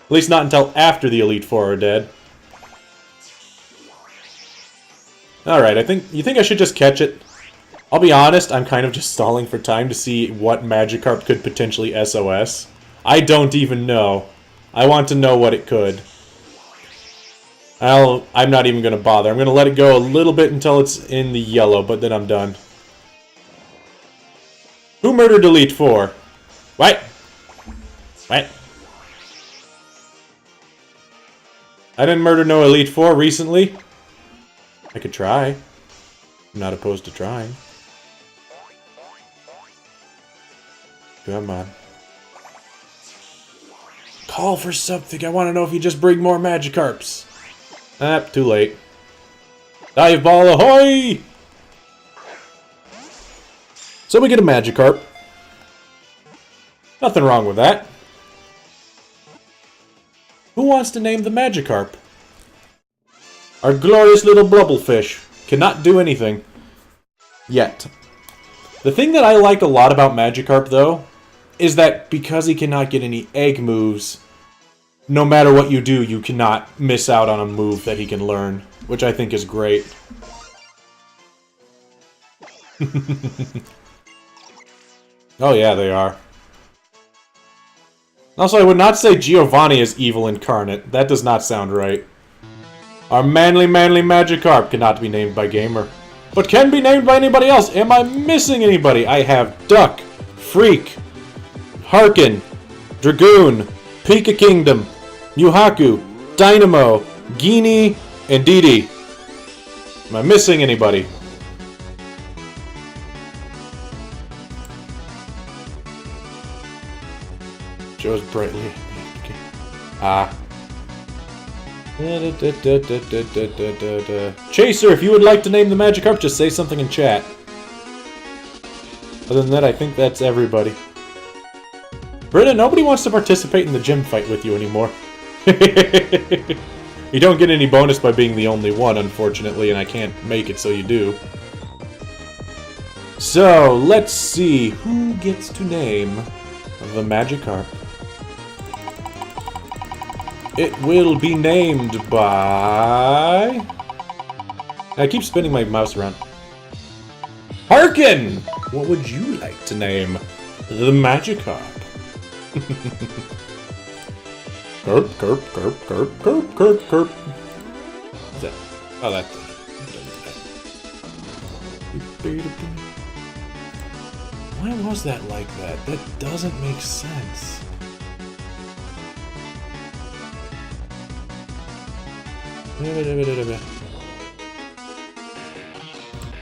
Speaker 1: At least not until after the Elite Four are dead. Alright, you think I should just catch it? I'll be honest, I'm kind of just stalling for time to see what Magikarp could potentially SOS. I don't even know. I want to know what it could. I'm not even going to bother. I'm going to let it go a little bit until it's in the yellow, but then I'm done. Who murdered Elite Four? What? What? I didn't murder no Elite Four recently. I could try. I'm not opposed to trying. Come on. Call for something. I want to know if you just bring more Magikarps. Ah, too late. Dive ball ahoy! So we get a Magikarp. Nothing wrong with that. Who wants to name the Magikarp? Our glorious little Blubblefish cannot do anything. Yet. The thing that I like a lot about Magikarp, though, is that because he cannot get any egg moves, no matter what you do, you cannot miss out on a move that he can learn, which I think is great. Oh yeah, they are. Also, I would not say Giovanni is evil incarnate. That does not sound right. Our manly Magikarp cannot be named by Gamer, but can be named by anybody else. Am I missing anybody? I have Duck, Freak, Harkin, Dragoon, Pika Kingdom, Yuhaku, Dynamo, Genie, and Didi. Am I missing anybody? Joe's brightly. Ah. Chaser, if you would like to name the Magikarp, just say something in chat. Other than that, I think that's everybody. Britta, nobody wants to participate in the gym fight with you anymore. You don't get any bonus by being the only one, unfortunately, and I can't make it so you do. So, let's see who gets to name the Magikarp. It will be named by... I keep spinning my mouse around. Harkin! What would you like to name the Magikarp? Kerp, kerp, kerp, kerp, kerp, kerp, kerp. What's that? Oh, that thing. Why was that like that? That doesn't make sense.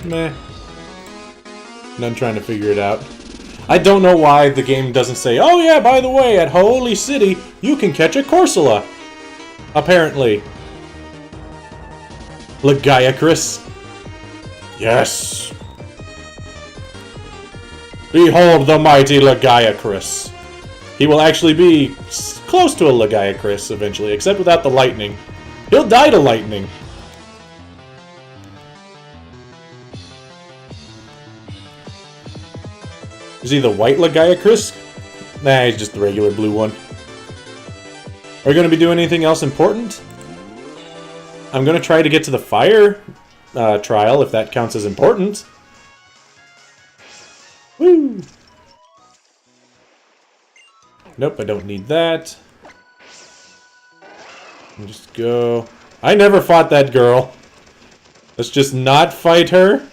Speaker 1: Meh. None trying to figure it out. I don't know why the game doesn't say, oh yeah, by the way, at Holy City, you can catch a Corsola. Apparently. Legiacris. Yes. Behold the mighty Legiacris. He will actually be close to a Legiacris eventually, except without the lightning. He'll die to lightning. Is he the white Legiacris? Nah, he's just the regular blue one. Are we going to be doing anything else important? I'm going to try to get to the fire trial, if that counts as important. Woo! Nope, I don't need that. Just go... I never fought that girl. Let's just not fight her.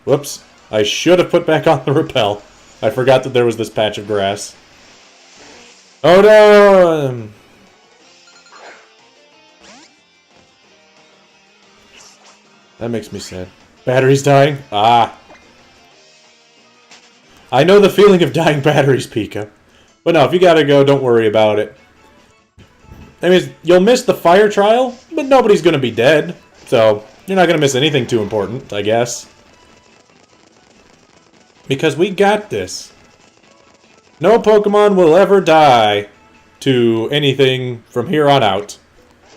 Speaker 1: Whoops. I should have put back on the rappel. I forgot that there was this patch of grass. Oh no! That makes me sad. Battery's dying? Ah. I know the feeling of dying batteries, Pika. But no, if you gotta go, don't worry about it. I mean, you'll miss the fire trial, but nobody's gonna be dead. So, you're not gonna miss anything too important, I guess. Because we got this. No Pokemon will ever die to anything from here on out.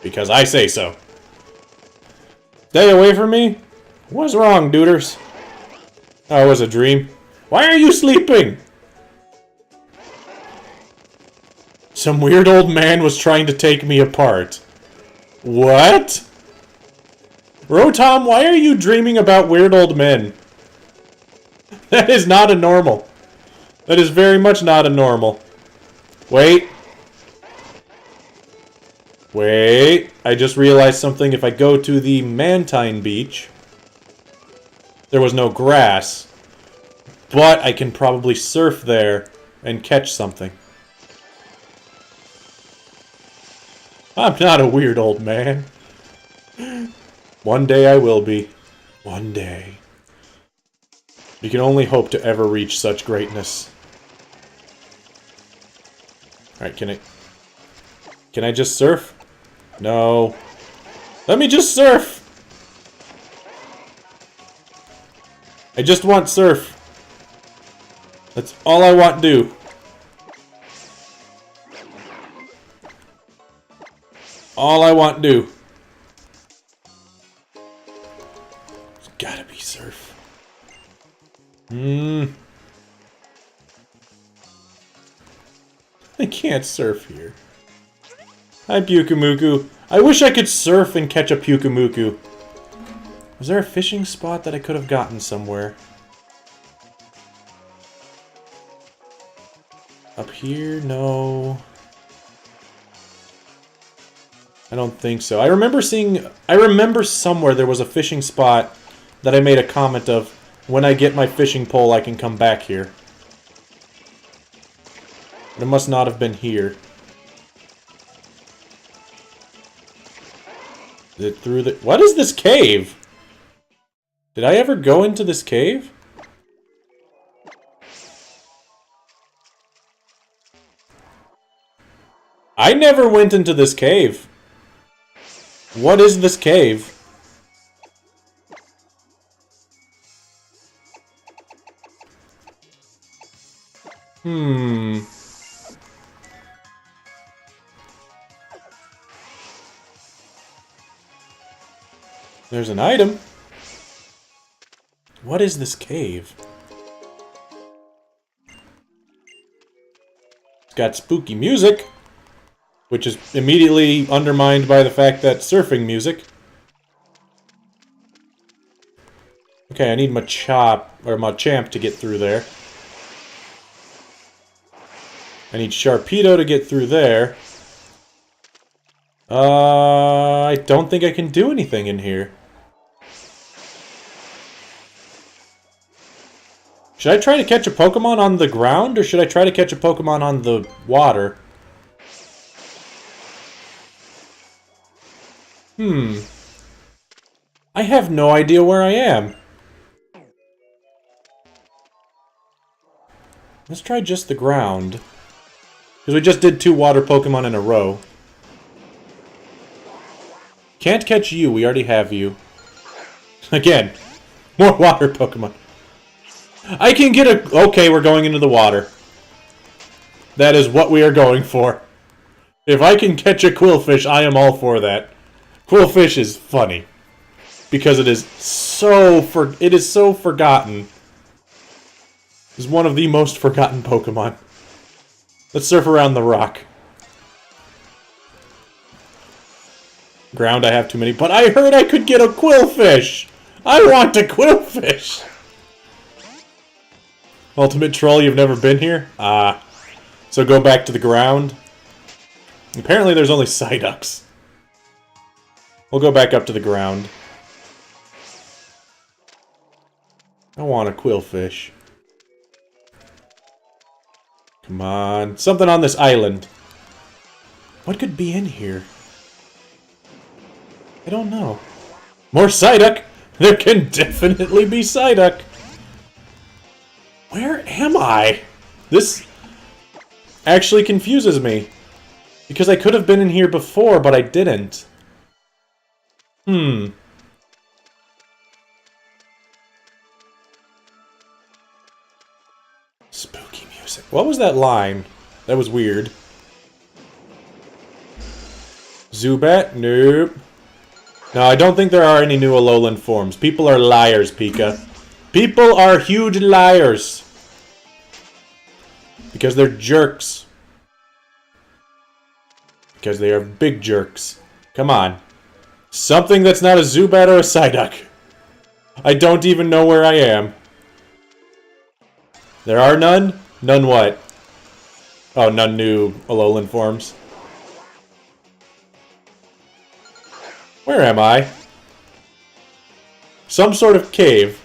Speaker 1: Because I say so. Stay away from me? What's wrong, duders? Oh, it was a dream. Why are you sleeping? Some weird old man was trying to take me apart. What? Rotom, why are you dreaming about weird old men? That is not a normal. That is very much not a normal. Wait. Wait. I just realized something. If I go to the Mantine Beach, there was no grass. But I can probably surf there and catch something. I'm not a weird old man. One day I will be. One day. You can only hope to ever reach such greatness. Alright, can I just surf? No. Let me just surf! I just want surf. That's all I want to do. All I want to do. It's gotta be surf. I can't surf here. Hi, Pyukumuku. I wish I could surf and catch a Pyukumuku. Was there a fishing spot that I could have gotten somewhere? Up here? No. I don't think so. I remember somewhere there was a fishing spot that I made a comment of, when I get my fishing pole, I can come back here. But it must not have been here. Is it through the... What is this cave? Did I ever go into this cave? I never went into this cave. What is this cave? There's an item. What is this cave? It's got spooky music, which is immediately undermined by the fact that surfing music. Okay, I need Machamp to get through there. I need Sharpedo to get through there. I don't think I can do anything in here. Should I try to catch a Pokemon on the ground, or should I try to catch a Pokemon on the water? I have no idea where I am. Let's try just the ground. Because we just did 2 water Pokemon in a row. Can't catch you, we already have you. Again, more water Pokemon. I can get a... Okay, we're going into the water. That is what we are going for. If I can catch a Quillfish, I am all for that. Quillfish is funny. Because it is so forgotten. It's one of the most forgotten Pokemon. Let's surf around the rock. Ground, I have too many, but I heard I could get a Quillfish! I want a Quillfish! Ultimate Troll, you've never been here? Ah. So go back to the ground. Apparently there's only Psyducks. We'll go back up to the ground. I want a Quillfish. Come on. Something on this island. What could be in here? I don't know. More Psyduck! There can definitely be Psyduck! Where am I? This actually confuses me. Because I could have been in here before, but I didn't. Spooky music. What was that line? That was weird. Zubat? Nope. No, I don't think there are any new Alolan forms. People are liars, Pika. People are huge liars. Because they're jerks. Because they are big jerks. Come on. Something that's not a Zubat or a Psyduck. I don't even know where I am. There are none? None what? Oh, none new Alolan forms. Where am I? Some sort of cave.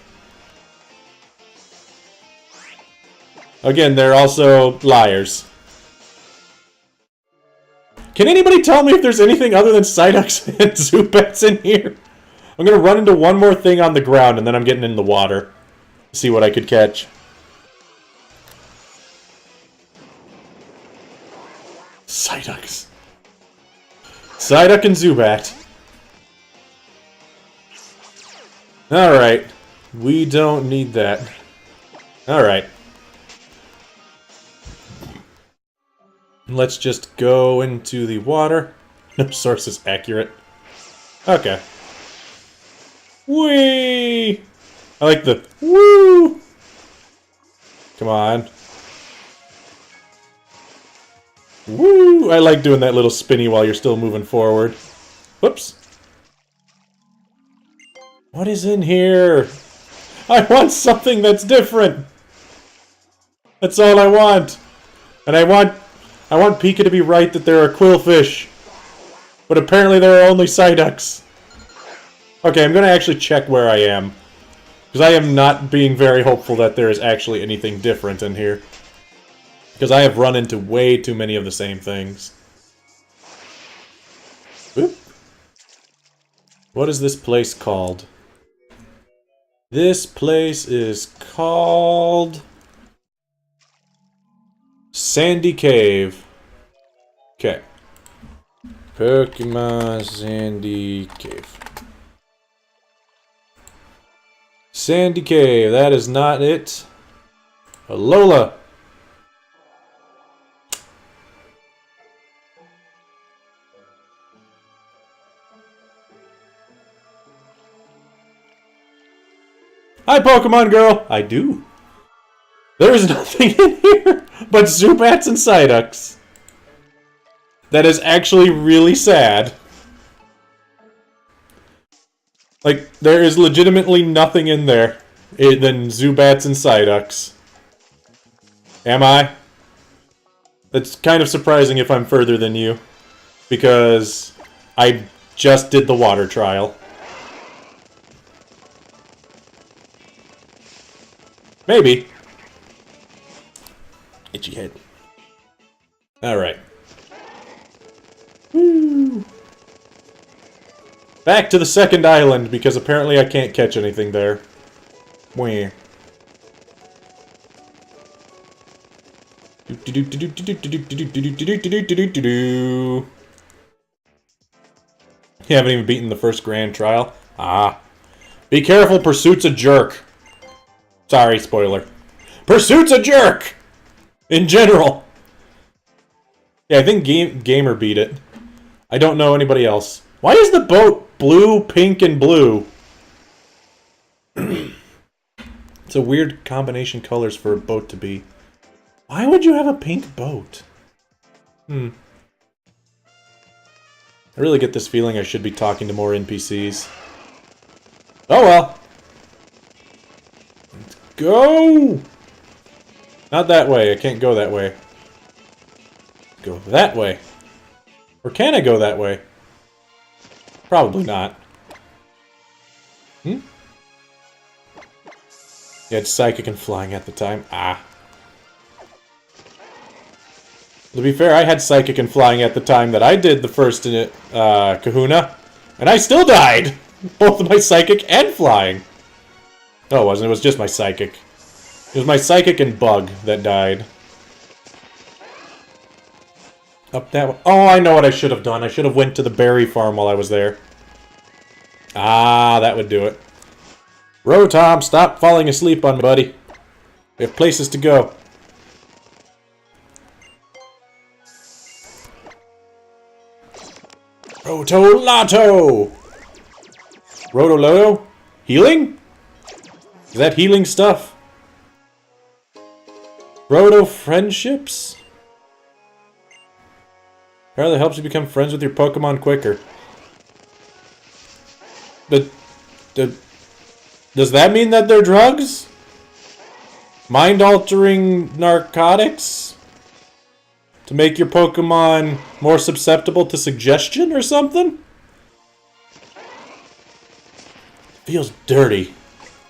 Speaker 1: Again, they're also liars. Can anybody tell me if there's anything other than Psyducks and Zubats in here? I'm gonna run into one more thing on the ground and then I'm getting in the water. See what I could catch. Psyducks. Psyduck and Zubat. Alright. We don't need that. Alright. Let's just go into the water. No source is accurate. Okay. Whee! I like the woo! Come on. Woo! I like doing that little spinny while you're still moving forward. Whoops. What is in here? I want something that's different! That's all I want! And I want Pika to be right that there are quillfish. But apparently there are only Psyducks. Okay, I'm gonna actually check where I am. Because I am not being very hopeful that there is actually anything different in here. Because I have run into way too many of the same things. Oop. What is this place called? This place is called... Sandy Cave. Okay. Pokemon Sandy Cave. Sandy Cave, that is not it. Alola. Hi, Pokemon Girl! I do. There is nothing in here but Zubats and Psyducks. That is actually really sad. Like, there is legitimately nothing in there than Zubats and Psyducks. Am I? That's kind of surprising if I'm further than you. Because I just did the water trial. Maybe. Itchy head. Alright. Woo! Back to the second island, because apparently I can't catch anything there. Wah. You haven't even beaten the first grand trial? Ah. Be careful, Pursuit's a jerk. Sorry, spoiler. Pursuit's a jerk! In general. Yeah, I think Gamer beat it. I don't know anybody else. Why is the boat blue, pink, and blue? It's a weird combination colors for a boat to be. Why would you have a pink boat? I really get this feeling I should be talking to more NPCs. Oh well. Let's go! Not that way. I can't go that way. Go that way. Or can I go that way? Probably not. You had Psychic and Flying at the time. Ah. To be fair, I had Psychic and Flying at the time that I did the first Kahuna. And I still died! Both my Psychic and Flying. No, it wasn't. It was just my Psychic. It was my Psychic and Bug that died. Up that way. Oh, I know what I should have done. I should have went to the berry farm while I was there. Ah, that would do it. Rotom, stop falling asleep on me, buddy. We have places to go. Rotolato! Rotoloto? Healing? Is that healing stuff? Roto friendships? Apparently helps you become friends with your Pokemon quicker. Does that mean that they're drugs? Mind-altering narcotics? To make your Pokemon more susceptible to suggestion or something? Feels dirty.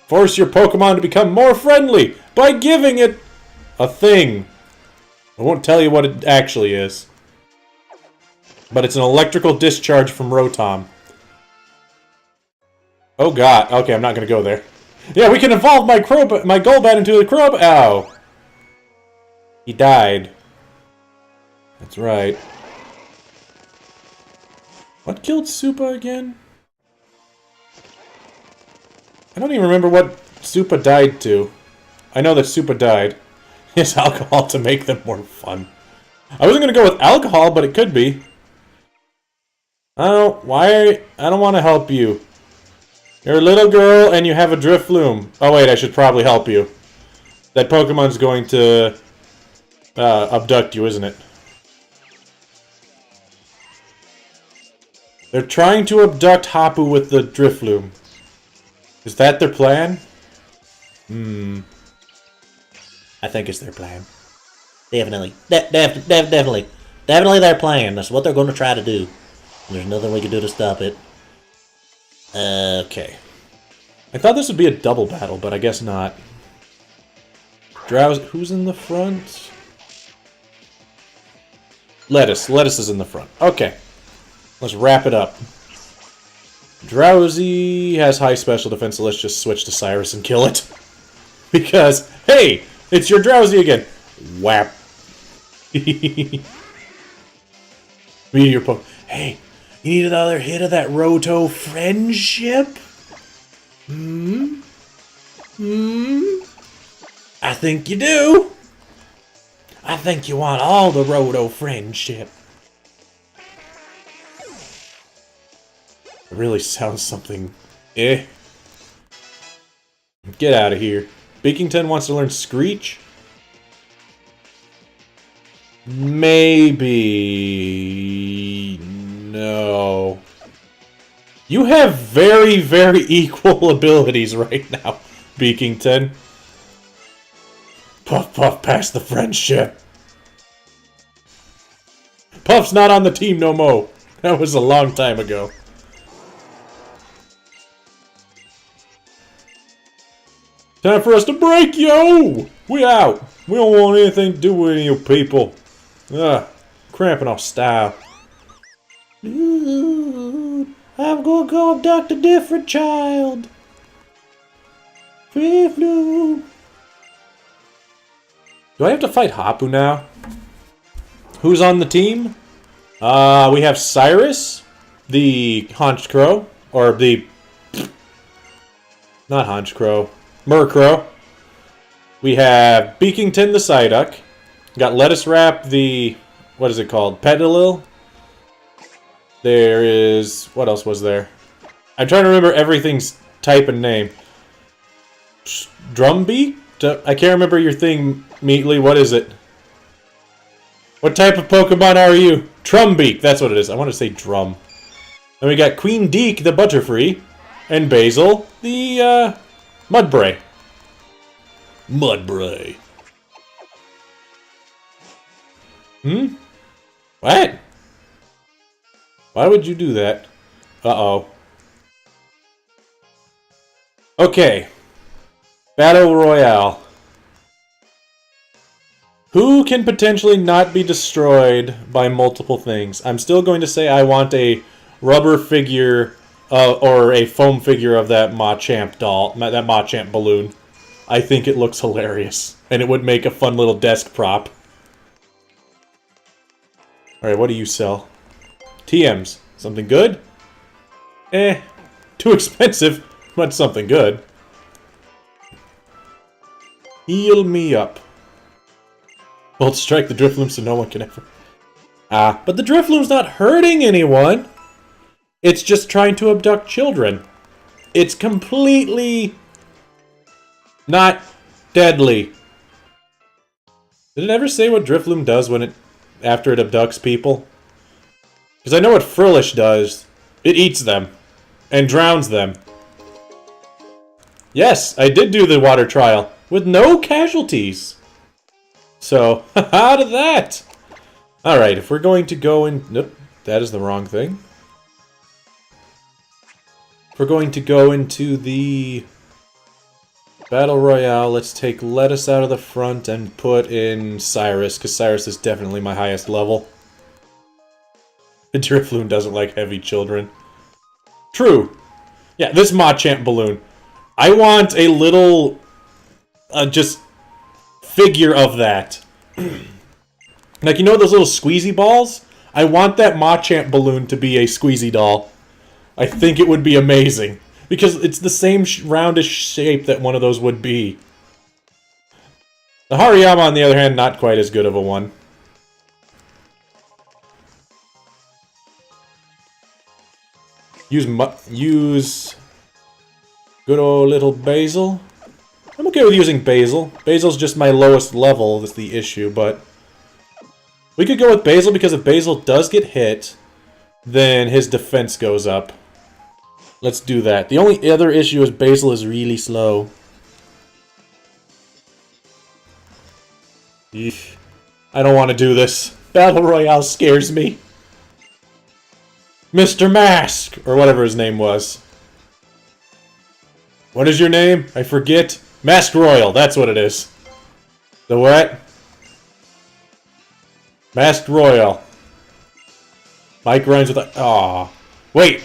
Speaker 1: Force your Pokemon to become more friendly by giving it a thing. I won't tell you what it actually is. But it's an electrical discharge from Rotom. Oh god. Okay, I'm not gonna go there. Yeah, we can evolve my Golbat into a Crobat. Ow. He died. That's right. What killed Supa again? I don't even remember what Supa died to. I know that Supa died. It's alcohol to make them more fun. I wasn't gonna go with alcohol, but it could be. I don't want to help you. You're a little girl and you have a Drifloon. Oh wait, I should probably help you. That Pokemon's going to abduct you, isn't it? They're trying to abduct Hapu with the Drifloon. Is that their plan?
Speaker 2: I think it's their plan. Definitely. Definitely their plan. That's what they're going to try to do. There's nothing we can do to stop it. Okay.
Speaker 1: I thought this would be a double battle, but I guess not. Drowsy, who's in the front? Lettuce. Lettuce is in the front. Okay. Let's wrap it up. Drowsy has high special defense, so let's just switch to Cyrus and kill it. Because, hey, it's your Drowsy again. Whap. Meteor poke. Hey, you need another hit of that Roto friendship? I think you do. I think you want all the Roto friendship. It really sounds something. Get out of here. Beakington wants to learn Screech? Maybe. No. You have very, very equal abilities right now, Beakington. Puff Puff passed the friendship. Puff's not on the team no more. That was a long time ago. Time for us to break, yo! We out! We don't want anything to do with any of you people. Cramping our style. Dude, I'm gonna go abduct a different child. Do I have to fight Hapu now? Who's on the team? We have Cyrus, the Honchkrow, or the... Not Honchkrow. Murkrow. We have Beakington the Psyduck. Got Lettuce Wrap the... What is it called? Petalil. There is... What else was there? I'm trying to remember everything's type and name. Drumbeak? I can't remember your thing, Meatly. What is it? What type of Pokemon are you? Trumbeak. That's what it is. I want to say Drum. Then we got Queen Deek the Butterfree. And Basil the... Mudbray. Mudbray. What? Why would you do that? Uh-oh. Okay. Battle Royale. Who can potentially not be destroyed by multiple things? I'm still going to say I want a rubber figure... or a foam figure of that Machamp doll, that Machamp balloon. I think it looks hilarious, and it would make a fun little desk prop. Alright, what do you sell? TMs. Something good? Too expensive, but something good. Heal me up. Bolt strike the Drifloon so no one can ever... but the Drifloon's not hurting anyone! It's just trying to abduct children. It's completely... not deadly. Did it ever say what Drifloon does when it... after it abducts people? Because I know what Frillish does. It eats them. And drowns them. Yes, I did do the water trial. With no casualties. So, haha to that! Alright, if we're going to go in... Nope, that is the wrong thing. If we're going to go into the... Battle Royale, let's take Lettuce out of the front and put in Cyrus, because Cyrus is definitely my highest level. Drifloon doesn't like heavy children. True. Yeah, this Machamp balloon. I want a little... just... figure of that. Like, you know those little squeezy balls? I want that Machamp balloon to be a squeezy doll. I think it would be amazing. Because it's the same roundish shape that one of those would be. The Hariyama, on the other hand, not quite as good of a one. Use good old little Basil. I'm okay with using Basil. Basil's just my lowest level, that's the issue, but... We could go with Basil because if Basil does get hit, then his defense goes up. Let's do that. The only other issue is Basil is really slow. Eesh. I don't want to do this. Battle Royale scares me. Mr. Mask! Or whatever his name was. What is your name? I forget. Mask Royal, that's what it is. The what? Masked Royal. Mike rhymes with... Aw. Wait!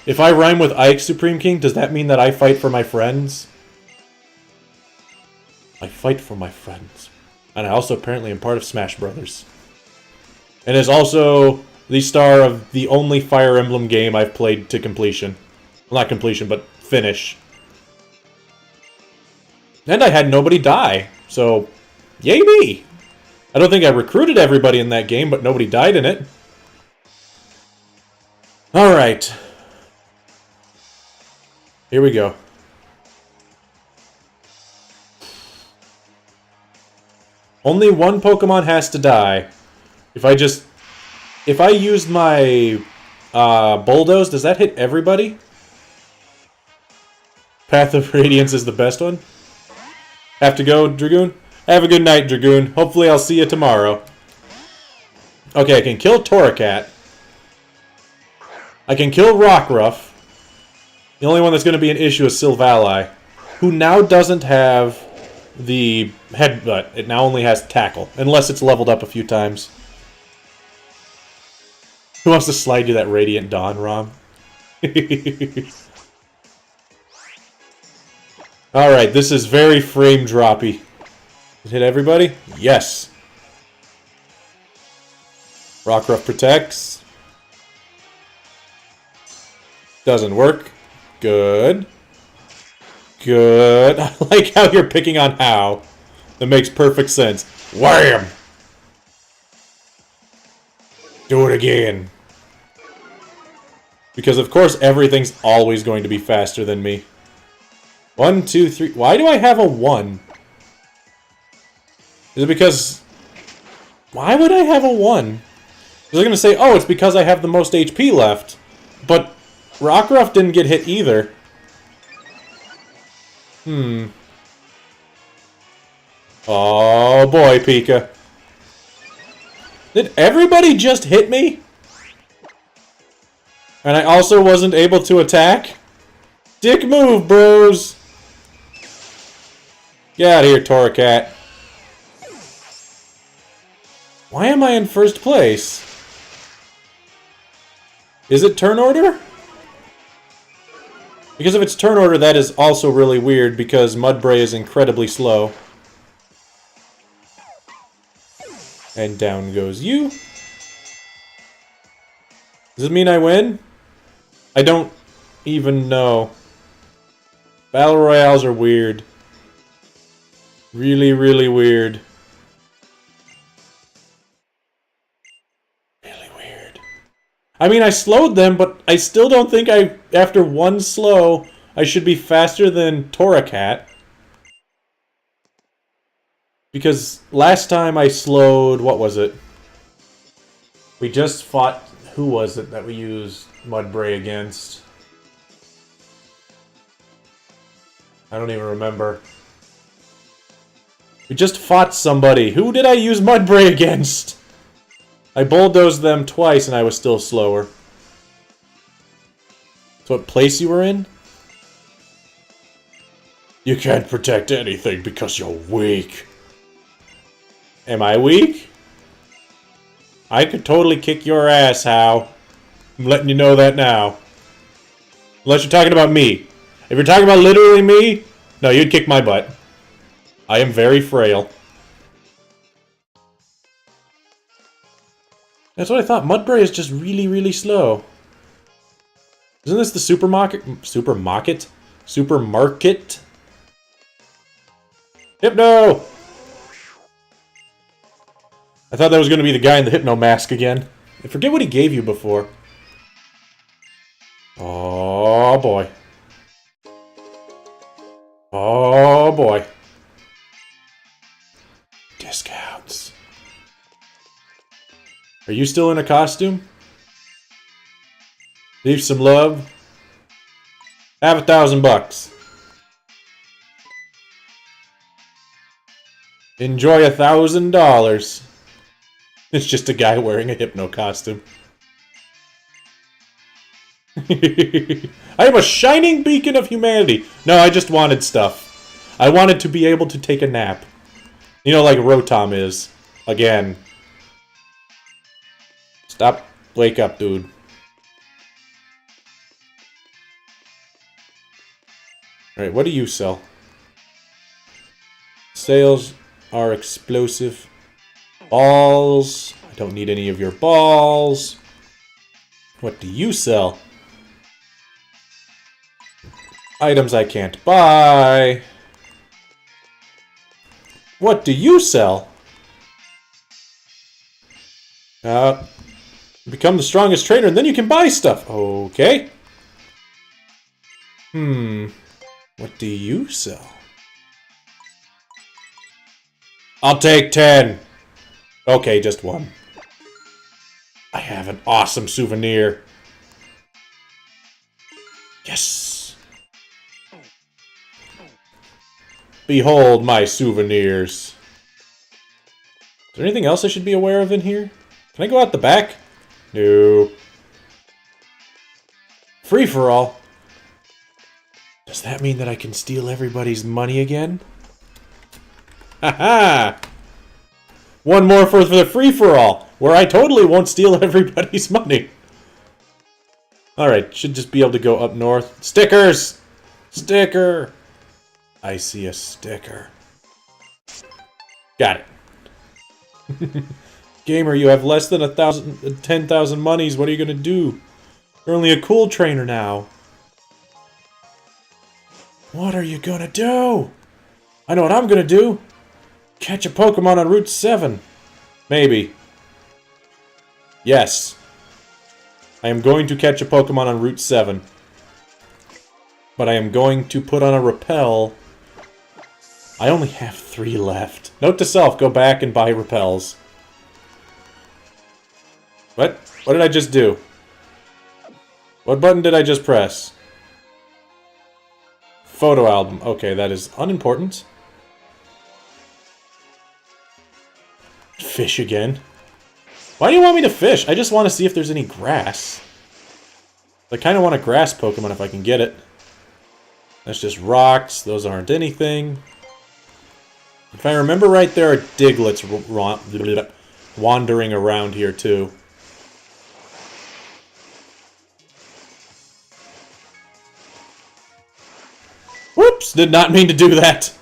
Speaker 1: If I rhyme with Ike, Supreme King, does that mean that I fight for my friends? I fight for my friends. And I also apparently am part of Smash Brothers. And is also the star of the only Fire Emblem game I've played to completion. Well, not completion, but finish. And I had nobody die, so yay me! I don't think I recruited everybody in that game, but nobody died in it. Alright. Here we go. Only one Pokemon has to die. If I used my Bulldoze, does that hit everybody? Path of Radiance is the best one. Have to go, Dragoon? Have a good night, Dragoon. Hopefully I'll see you tomorrow. Okay, I can kill Torracat. I can kill Rockruff. The only one that's going to be an issue is Silvally, who now doesn't have the headbutt. It now only has tackle, unless it's leveled up a few times. Who wants to slide you that Radiant Dawn, Rom? Alright, this is very frame droppy. Hit everybody? Yes. Rockruff protects. Doesn't work. Good. Good. I like how you're picking on How. That makes perfect sense. Wham! Do it again. Because of course everything's always going to be faster than me. 1, 2, 3. Why do I have a 1? Is it because... Why would I have a 1? I was going to say, oh, it's because I have the most HP left. But Rockruff didn't get hit either. Oh boy, Pika. Did everybody just hit me? And I also wasn't able to attack? Dick move, bros! Get out of here, Torracat. Why am I in first place? Is it turn order? Because if it's turn order, that is also really weird because Mudbray is incredibly slow. And down goes you. Does it mean I win? I don't even know. Battle Royales are weird. Really, really weird. Really weird. I mean, I slowed them, but I still don't think after one slow, I should be faster than Torracat. Because last time I slowed, what was it? We just fought, who was it that we used Mudbray against? I don't even remember. We just fought somebody. Who did I use Mudbray against? I bulldozed them twice and I was still slower. So what place you were in? You can't protect anything because you're weak. Am I weak? I could totally kick your ass, How. I'm letting you know that now. Unless you're talking about me. If you're talking about literally me, no, you'd kick my butt. I am very frail. That's what I thought. Mudbray is just really, really slow. Isn't this the supermarket? Supermarket? Supermarket? Hypno! I thought that was going to be the guy in the Hypno mask again. I forget what he gave you before. Oh. Oh boy. Oh boy. Discounts. Are you still in a costume? Leave some love. Have $1,000. Enjoy $1,000. It's just a guy wearing a hypno costume. I am a shining beacon of humanity. No, I just wanted stuff. I wanted to be able to take a nap. You know, like Rotom is. Again. Stop. Wake up, dude. Alright, what do you sell? Sales are explosive. Balls. I don't need any of your balls. What do you sell? Items I can't buy. What do you sell? Become the strongest trainer and then you can buy stuff. Okay. What do you sell? I'll take 10. Okay, just one. I have an awesome souvenir. Yes. Behold my souvenirs. Is there anything else I should be aware of in here? Can I go out the back? No. Free for all. Does that mean that I can steal everybody's money again? Haha! One more for the free-for-all, where I totally won't steal everybody's money. Alright, should just be able to go up north. Stickers! Sticker! I see a sticker. Got it. Gamer, you have less than 10,000 monies. What are you gonna do? You're only a cool trainer now. What are you gonna do? I know what I'm gonna do. Catch a Pokemon on Route 7. Maybe. Yes. I am going to catch a Pokemon on Route 7. But I am going to put on a Repel. I only have 3 left. Note to self, go back and buy Repels. What? What did I just do? What button did I just press? Photo album. Okay, that is unimportant. Fish again. Why do you want me to fish? I just want to see if there's any grass. I kind of want a grass Pokemon if I can get it. That's just rocks. Those aren't anything. If I remember right, there are Diglets wandering around here too. Whoops! Did not mean to do that.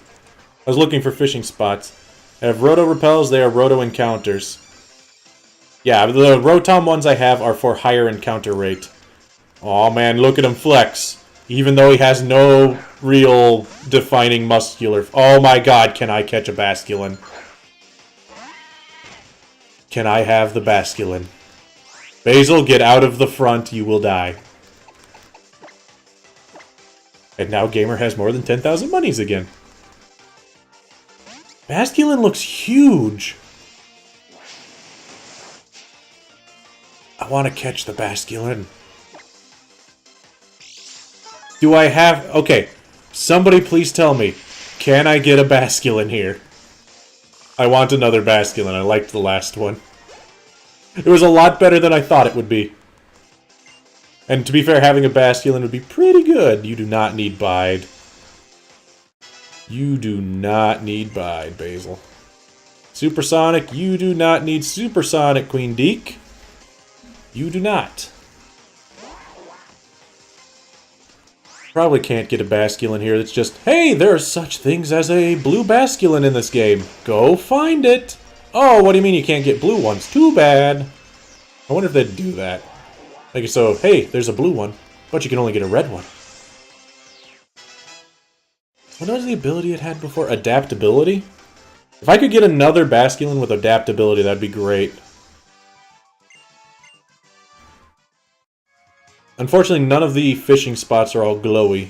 Speaker 1: I was looking for fishing spots. I have Roto Repels, they are Roto Encounters. Yeah, the Rotom ones I have are for higher encounter rate. Aw man, look at him flex. Even though he has no real defining muscular... Oh my god, can I catch a Basculin? Can I have the Basculin? Basil, get out of the front, you will die. And now Gamer has more than 10,000 monies again. Basculin looks huge. I want to catch the Basculin. Do I have... Okay, somebody please tell me. Can I get a Basculin here? I want another Basculin. I liked the last one. It was a lot better than I thought it would be. And to be fair, having a Basculin would be pretty good. You do not need Bide. You do not need Bide, Basil. Supersonic, you do not need Supersonic, Queen Deek. You do not. Probably can't get a Basculin here that's just, hey, there are such things as a blue Basculin in this game. Go find it. Oh, what do you mean you can't get blue ones? Too bad. I wonder if they'd do that. Like, so, hey, there's a blue one, but you can only get a red one. What was the ability it had before? Adaptability? If I could get another Basculin with adaptability, that'd be great. Unfortunately, none of the fishing spots are all glowy.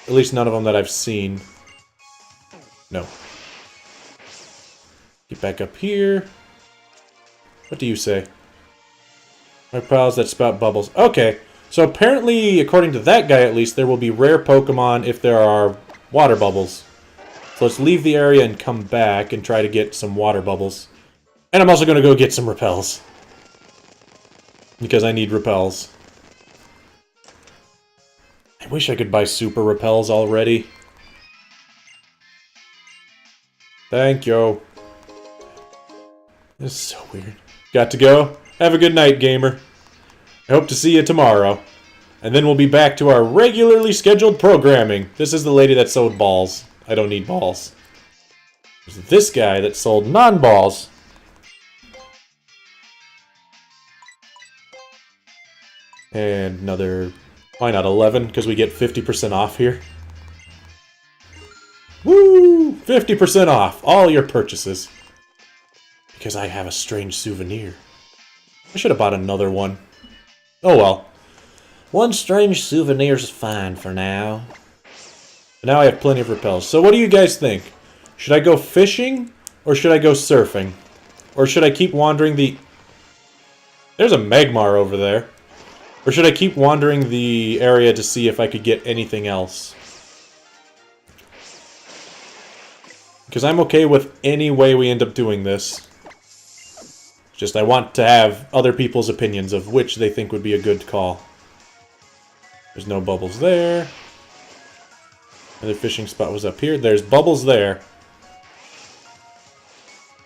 Speaker 1: At least none of them that I've seen. No. Get back up here. What do you say? Repels that spout bubbles. Okay, so apparently, according to that guy at least, there will be rare Pokemon if there are water bubbles. So let's leave the area and come back and try to get some water bubbles. And I'm also going to go get some repels. Because I need repels. I wish I could buy super repels already. Thank you. This is so weird. Got to go? Have a good night, gamer. I hope to see you tomorrow. And then we'll be back to our regularly scheduled programming. This is the lady that sold balls. I don't need balls. There's this guy that sold non-balls. And another... Why not 11? Because we get 50% off here. Woo! 50% off all your purchases. Because I have a strange souvenir. I should have bought another one. Oh well.
Speaker 2: One strange souvenir's fine for now.
Speaker 1: Now I have plenty of repels. So what do you guys think? Should I go fishing? Or should I go surfing? Or should I keep wandering the... There's a Magmar over there. Or should I keep wandering the area to see if I could get anything else? Because I'm okay with any way we end up doing this. Just I want to have other people's opinions of which they think would be a good call. There's no bubbles there. Another fishing spot was up here. There's bubbles there.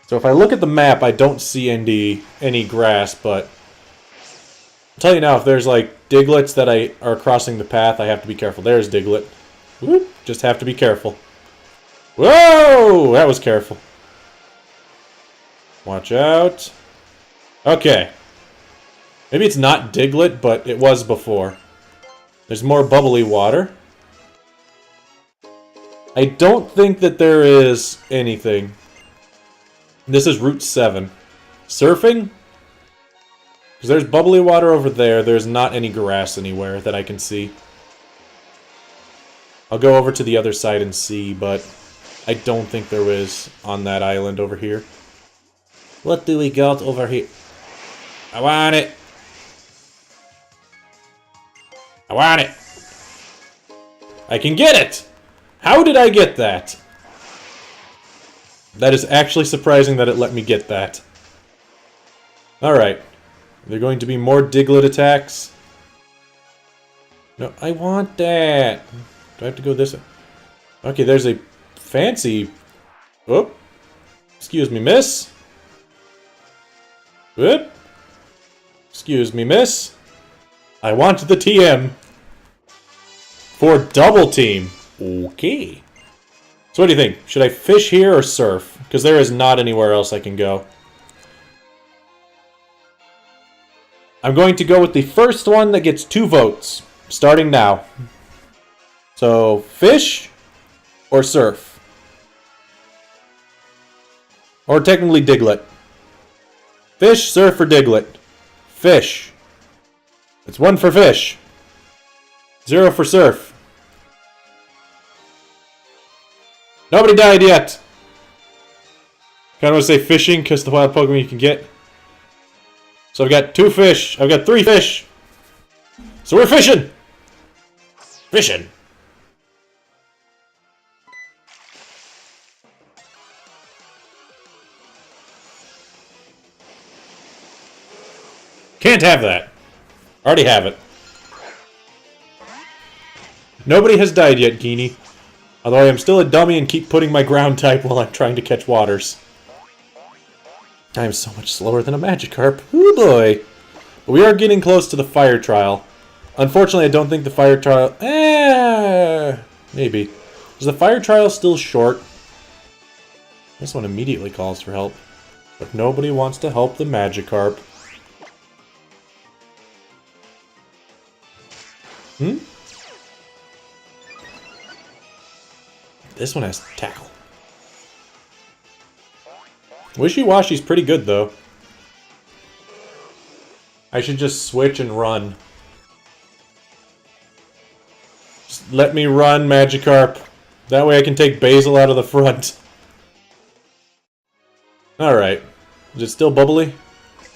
Speaker 1: So if I look at the map, I don't see any grass, but... I'll tell you now, if there's like Diglets that are crossing the path, I have to be careful. There's Diglett. Whoop, just have to be careful. Whoa! That was careful. Watch out. Okay. Maybe it's not Diglett, but it was before. There's more bubbly water. I don't think that there is anything. This is Route 7. Surfing? Because there's bubbly water over there. There's not any grass anywhere that I can see. I'll go over to the other side and see, but I don't think there is on that island over here.
Speaker 2: What do we got over here?
Speaker 1: I want it. I want it. I can get it. How did I get that? That is actually surprising that it let me get that. Alright. Are there going to be more Diglett attacks? No, I want that. Do I have to go this way? Okay, there's a fancy... Oh. Excuse me, miss. Whoop. Excuse me, miss. I want the TM. For double team. Okay. So what do you think? Should I fish here or surf? Because there is not anywhere else I can go. I'm going to go with the first one that gets 2 votes. Starting now. So, fish or surf? Or technically Diglett. Fish, surf, or Diglett? Fish. It's 1 for fish. 0 for surf. Nobody died yet. Kind of want to say fishing because the wild Pokemon you can get. So I've got 2 fish. I've got 3 fish. So we're fishing. Fishing. Can't have that. Already have it. Nobody has died yet, Geenie. Although I am still a dummy and keep putting my ground type while I'm trying to catch waters. I am so much slower than a Magikarp. Ooh boy. But we are getting close to the fire trial. Unfortunately, I don't think the fire trial... maybe. Is the fire trial still short? This one immediately calls for help. But nobody wants to help the Magikarp. Hmm? This one has tackle. Wishy-Washy's pretty good, though. I should just switch and run. Just let me run, Magikarp. That way I can take Basil out of the front. Alright. Is it still bubbly?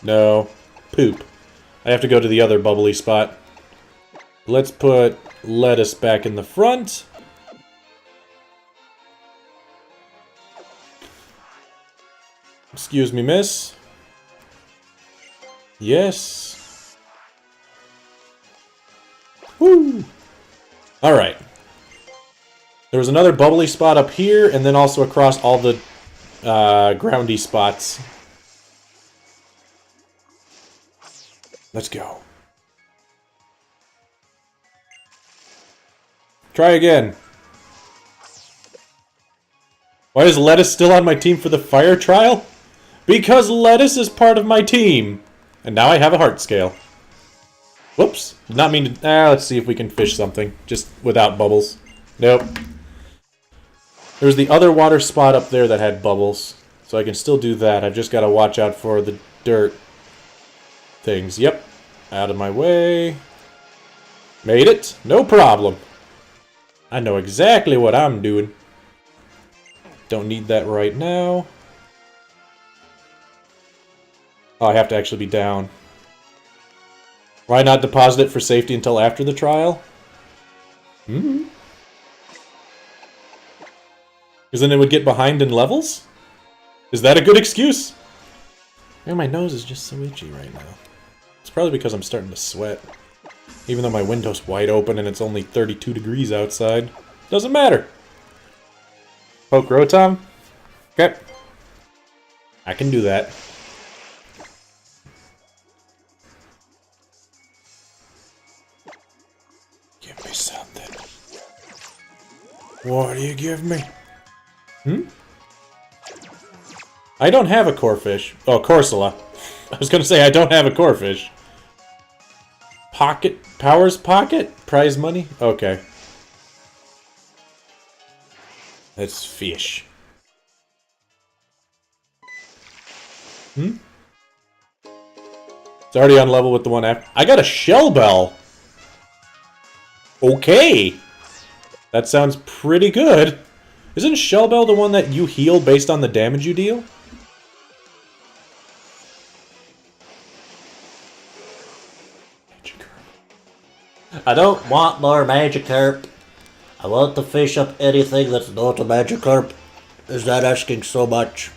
Speaker 1: No. Poop. I have to go to the other bubbly spot. Let's put lettuce back in the front. Excuse me, miss. Yes. Woo! Alright. There was another bubbly spot up here, and then also across all the groundy spots. Let's go. Try again. Why is Lettuce still on my team for the fire trial? Because Lettuce is part of my team. And now I have a heart scale. Whoops. Did not mean to... let's see if we can fish something. Just without bubbles. Nope. There's the other water spot up there that had bubbles. So I can still do that. I've just got to watch out for the dirt things. Yep. Out of my way. Made it. No problem. I know exactly what I'm doing. Don't need that right now. Oh, I have to actually be down. Why not deposit it for safety until after the trial? Because then it would get behind in levels? Is that a good excuse? Man, my nose is just so itchy right now. It's probably because I'm starting to sweat. Even though my window's wide open and it's only 32 degrees outside. Doesn't matter. Poke Rotom? Okay. I can do that. Give me something. What do you give me? I don't have a Corphish. Oh, Corsola. I was gonna say I don't have a Corphish. Pocket? Powers Pocket? Prize money? Okay. That's fish. It's already on level with the one after. I got a Shell Bell! Okay! That sounds pretty good. Isn't Shell Bell the one that you heal based on the damage you deal?
Speaker 2: I don't want more Magikarp. I want to fish up anything that's not a Magikarp. Is that asking so much?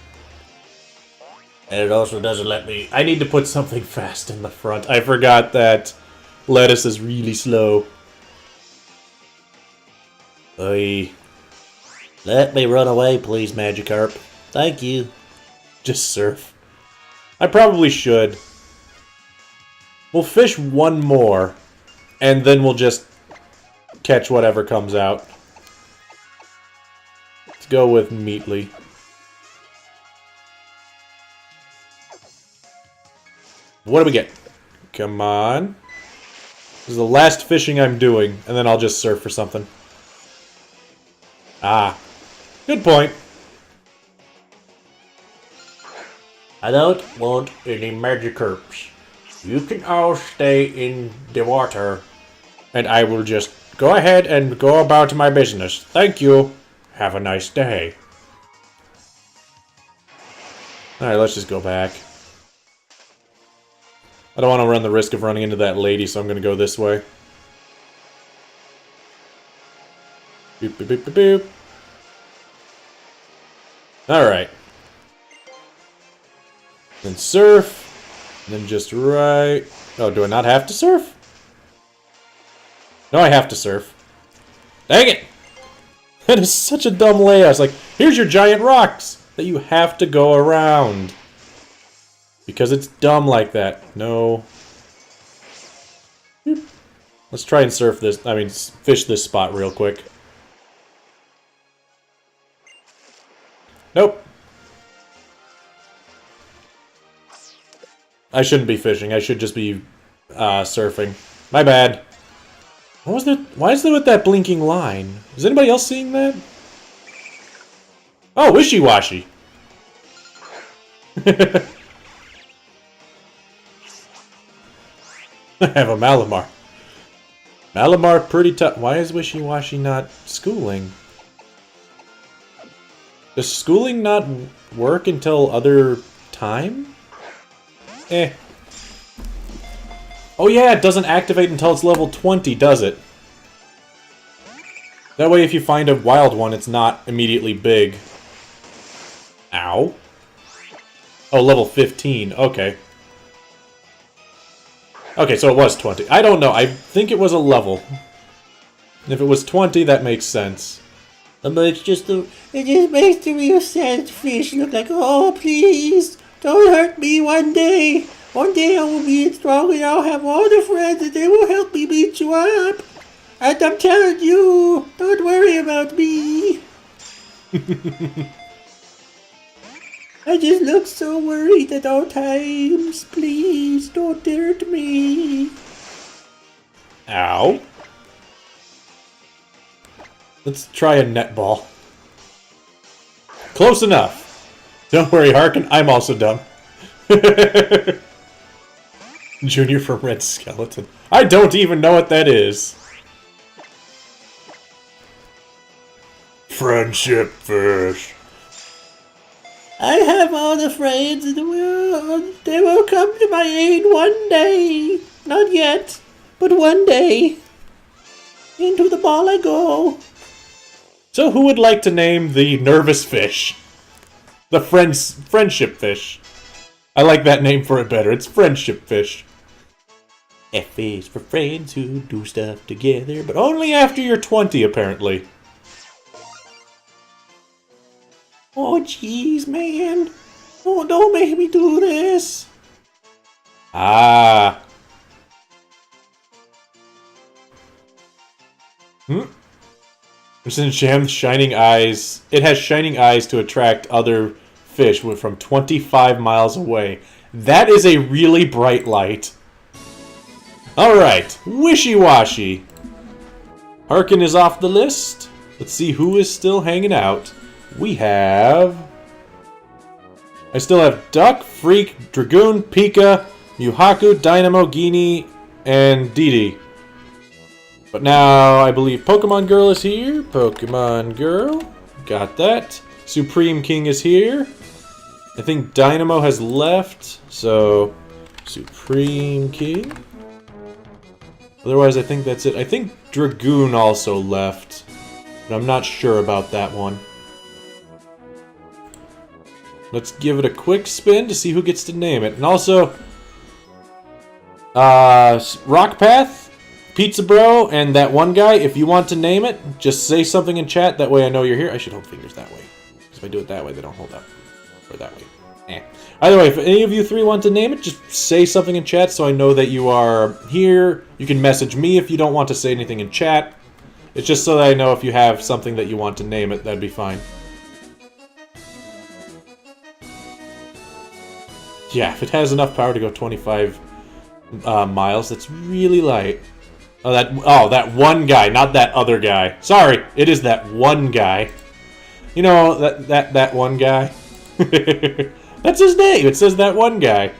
Speaker 2: And it also doesn't let me...
Speaker 1: I need to put something fast in the front. I forgot that Lettuce is really slow. Oy.
Speaker 2: Let me run away, please, Magikarp. Thank you.
Speaker 1: Just surf. I probably should. We'll fish one more, and then we'll just catch whatever comes out. Let's go with Meatly. What do we get? Come on. This is the last fishing I'm doing, and then I'll just surf for something. Ah. Good point.
Speaker 2: I don't want any Magikarps. You can all stay in the water.
Speaker 1: And I will just go ahead and go about my business. Thank you. Have a nice day. Alright, let's just go back. I don't want to run the risk of running into that lady, so I'm going to go this way. Boop, boop, boop, boop, boop. Alright. Then surf. Then just right... Oh, do I not have to surf? No, I have to surf. Dang it! That is such a dumb layout. It's like, here's your giant rocks that you have to go around. Because it's dumb like that. No. Let's try and surf this. I mean, fish this spot real quick. Nope. I shouldn't be fishing. I should just be surfing. My bad. What was there? Why is there with that blinking line? Is anybody else seeing that? Oh, wishy-washy. I have a Malamar. Malamar pretty tough. Why is Wishy-Washy not schooling? Does schooling not work until other time? Eh. Oh yeah, it doesn't activate until it's level 20, does it? That way if you find a wild one, it's not immediately big. Ow. Oh, level 15. Okay. Okay, so it was 20. I don't know. I think it was a level. If it was 20, that makes sense.
Speaker 2: It just makes the real sad fish look like, oh, please, don't hurt me one day. One day I will be strong and I'll have all the friends and they will help me beat you up. And I'm telling you, don't worry about me. I just look so worried at all times. Please, don't hurt me.
Speaker 1: Ow. Let's try a netball. Close enough. Don't worry, Harkin, I'm also dumb. Junior from Red Skeleton. I don't even know what that is. Friendship fish.
Speaker 2: I have all the friends in the world. They will come to my aid one day. Not yet, but one day. Into the ball I go.
Speaker 1: So who would like to name the nervous fish? The friendship fish. I like that name for it better. It's friendship fish. F is for friends who do stuff together, but only after you're 20, apparently.
Speaker 2: Oh, jeez, man. Oh, don't make me do this.
Speaker 1: Ah. Since Sham's shining eyes, it has shining eyes to attract other fish from 25 miles away. That is a really bright light. Alright, Wishy-Washy. Harkin is off the list. Let's see who is still hanging out. We have... I still have Duck, Freak, Dragoon, Pika, Muhaku, Dynamo, Genie, and Didi. But now I believe Pokemon Girl is here. Pokemon Girl. Got that. Supreme King is here. I think Dynamo has left, so Supreme King. Otherwise, I think that's it. I think Dragoon also left, but I'm not sure about that one. Let's give it a quick spin to see who gets to name it. And also, Rockpath, Pizza Bro, and that one guy, if you want to name it, just say something in chat. That way I know you're here. I should hold fingers that way. Because if I do it that way, they don't hold up. Or that way. Eh. Either way, if any of you three want to name it, just say something in chat so I know that you are here. You can message me if you don't want to say anything in chat. It's just so that I know if you have something that you want to name it, that'd be fine. Yeah, if it has enough power to go 25 miles, that's really light. Oh, that one guy, not that other guy. Sorry, it is that one guy. You know, that one guy. That's his name. It says that one guy.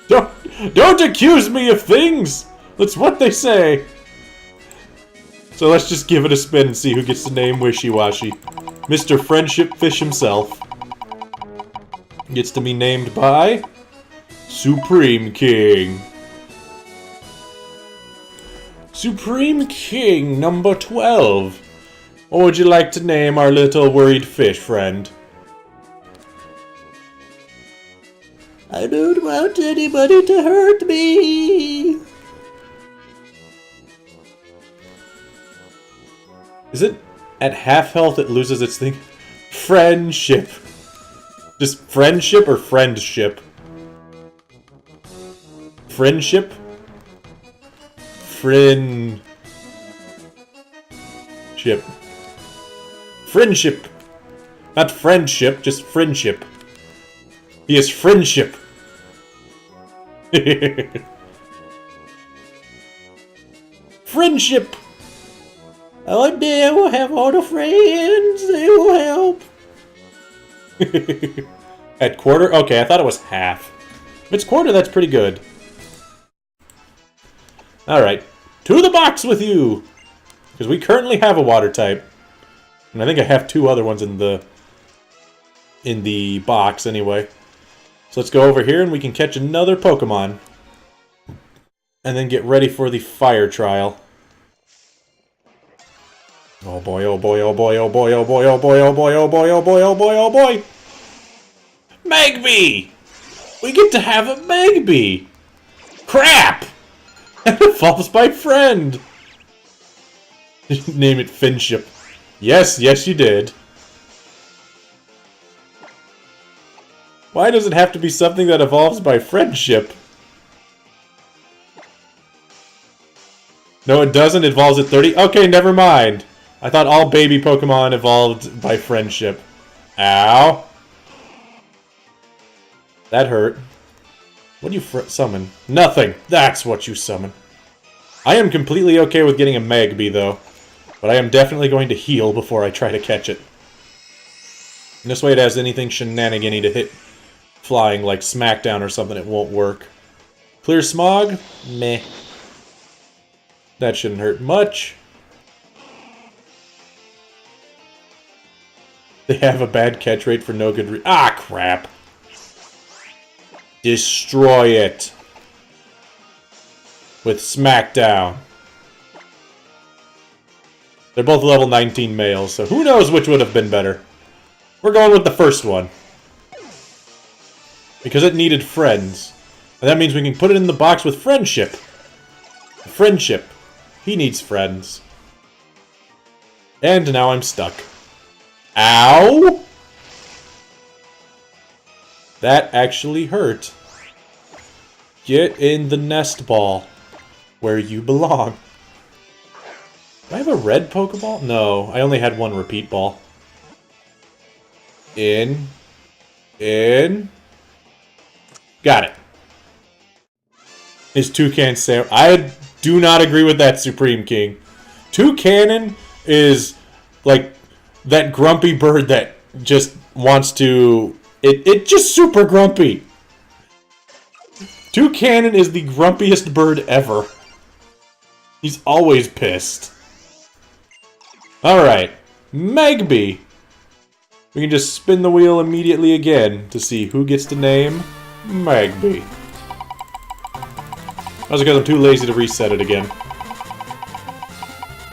Speaker 1: Don't accuse me of things. That's what they say. So let's just give it a spin and see who gets the name Wishy-Washy. Mr. Friendship Fish himself gets to be named by Supreme King. Supreme King number 12. What would you like to name our little worried fish friend?
Speaker 2: I don't want anybody to hurt me.
Speaker 1: Is it at half health it loses its thing? Friendship. Just friendship or friendship? Friendship? Friendship. Friendship. Not friendship, just friendship. He is friendship. Friendship.
Speaker 2: One day I will have all the friends. They will help.
Speaker 1: At quarter? Okay, I thought it was half. If it's quarter, that's pretty good. Alright. To the box with you! Because we currently have a water type. And I think I have 2 other ones in the box anyway. So let's go over here and we can catch another Pokemon. And then get ready for the fire trial. Oh boy, oh boy, oh boy, oh boy, oh boy, oh boy, oh boy, oh boy, oh boy, oh boy, oh boy! Magby! We get to have a Magby! Crap! And it falls by friend! Name it Finship. Yes, yes you did. Why does it have to be something that evolves by friendship? No, it doesn't. It evolves at 30. Okay, never mind. I thought all baby Pokemon evolved by friendship. Ow. That hurt. What do you summon? Nothing. That's what you summon. I am completely okay with getting a Magby, though. But I am definitely going to heal before I try to catch it. And this way it has anything shenanigan-y to hit flying, like Smackdown or something, it won't work. Clear Smog? Meh. That shouldn't hurt much. They have a bad catch rate for no good reason. Ah, crap. Destroy it. With Smackdown. They're both level 19 males, so who knows which would have been better. We're going with the first one. Because it needed friends. And that means we can put it in the box with friendship. Friendship. He needs friends. And now I'm stuck. Ow! That actually hurt. Get in the nest ball. Where you belong. Do I have a red Pokeball? No, I only had 1 repeat ball. In. Got it. Is Toucan Sam? I do not agree with that, Supreme King. Toucanon is like that grumpy bird that just wants to... It just super grumpy. Toucanon is the grumpiest bird ever. He's always pissed. Alright. Magby. We can just spin the wheel immediately again to see who gets to name Magby. That's because I'm too lazy to reset it again.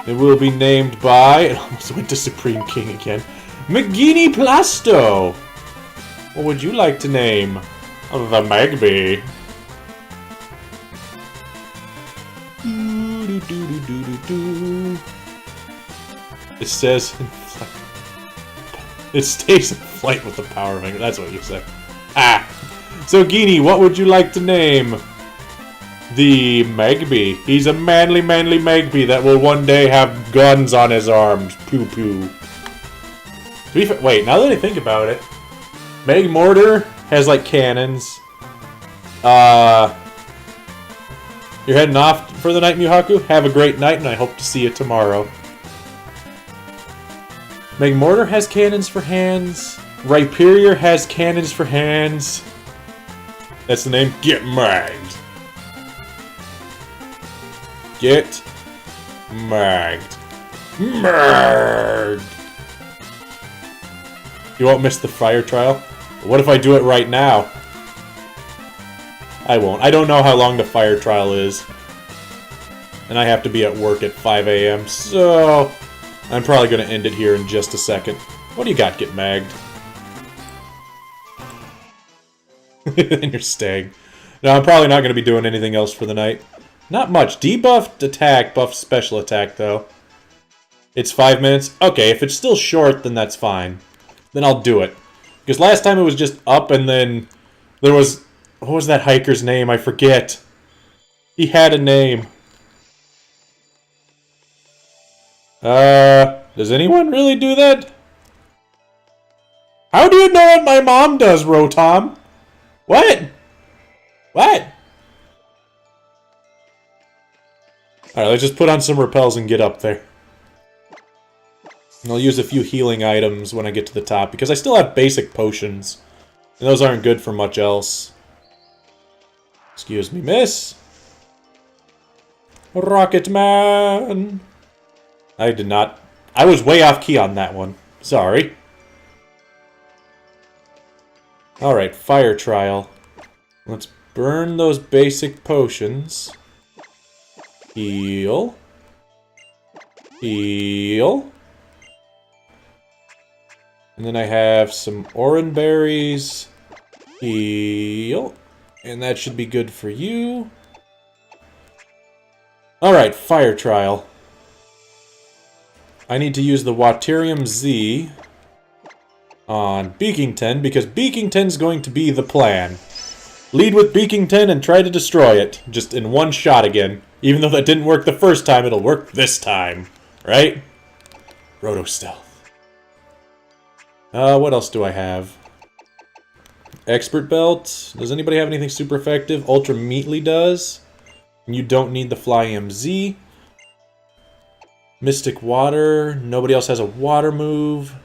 Speaker 1: It will be named by... It almost went to Supreme King again. Magini Plasto! What would you like to name the Magby? It says... It stays in flight with the power finger. That's what you say. Ah! So, Genie, what would you like to name the Magby? He's a manly Magby that will one day have guns on his arms. Pew pew. Wait, now that I think about it, Magmortar has, like, cannons. You're heading off for the night, Muhaku? Have a great night, and I hope to see you tomorrow. Magmortar has cannons for hands. Rhyperior has cannons for hands. That's the name. Get magged. Get magged. Magged. You won't miss the fire trial? What if I do it right now? I won't. I don't know how long the fire trial is. And I have to be at work at 5 a.m., so... I'm probably going to end it here in just a second. What do you got, Get Magged? And you're staying. No, I'm probably not going to be doing anything else for the night. Not much. Debuffed attack, buffed special attack, though. It's 5 minutes. Okay, if it's still short, then that's fine. Then I'll do it. Because last time it was just up and then there was... What was that hiker's name? I forget. He had a name. Does anyone really do that? How do you know what my mom does, Rotom? What? What? Alright, let's just put on some repels and get up there. And I'll use a few healing items when I get to the top, because I still have basic potions. And those aren't good for much else. Excuse me, miss. Rocket Man! I did not... I was way off key on that one. Sorry. Alright, fire trial. Let's burn those basic potions. Heal. Heal. And then I have some oran berries. Heal. And that should be good for you. Alright, fire trial. I need to use the Waterium Z on Beakington, because Beakington's going to be the plan. Lead with Beakington and try to destroy it, just in one shot again. Even though that didn't work the first time, it'll work this time. Right? Roto Stealth. What else do I have? Expert Belt. Does anybody have anything super effective? Ultra Meatly does. You don't need the Fly MZ. Mystic Water. Nobody else has a water move.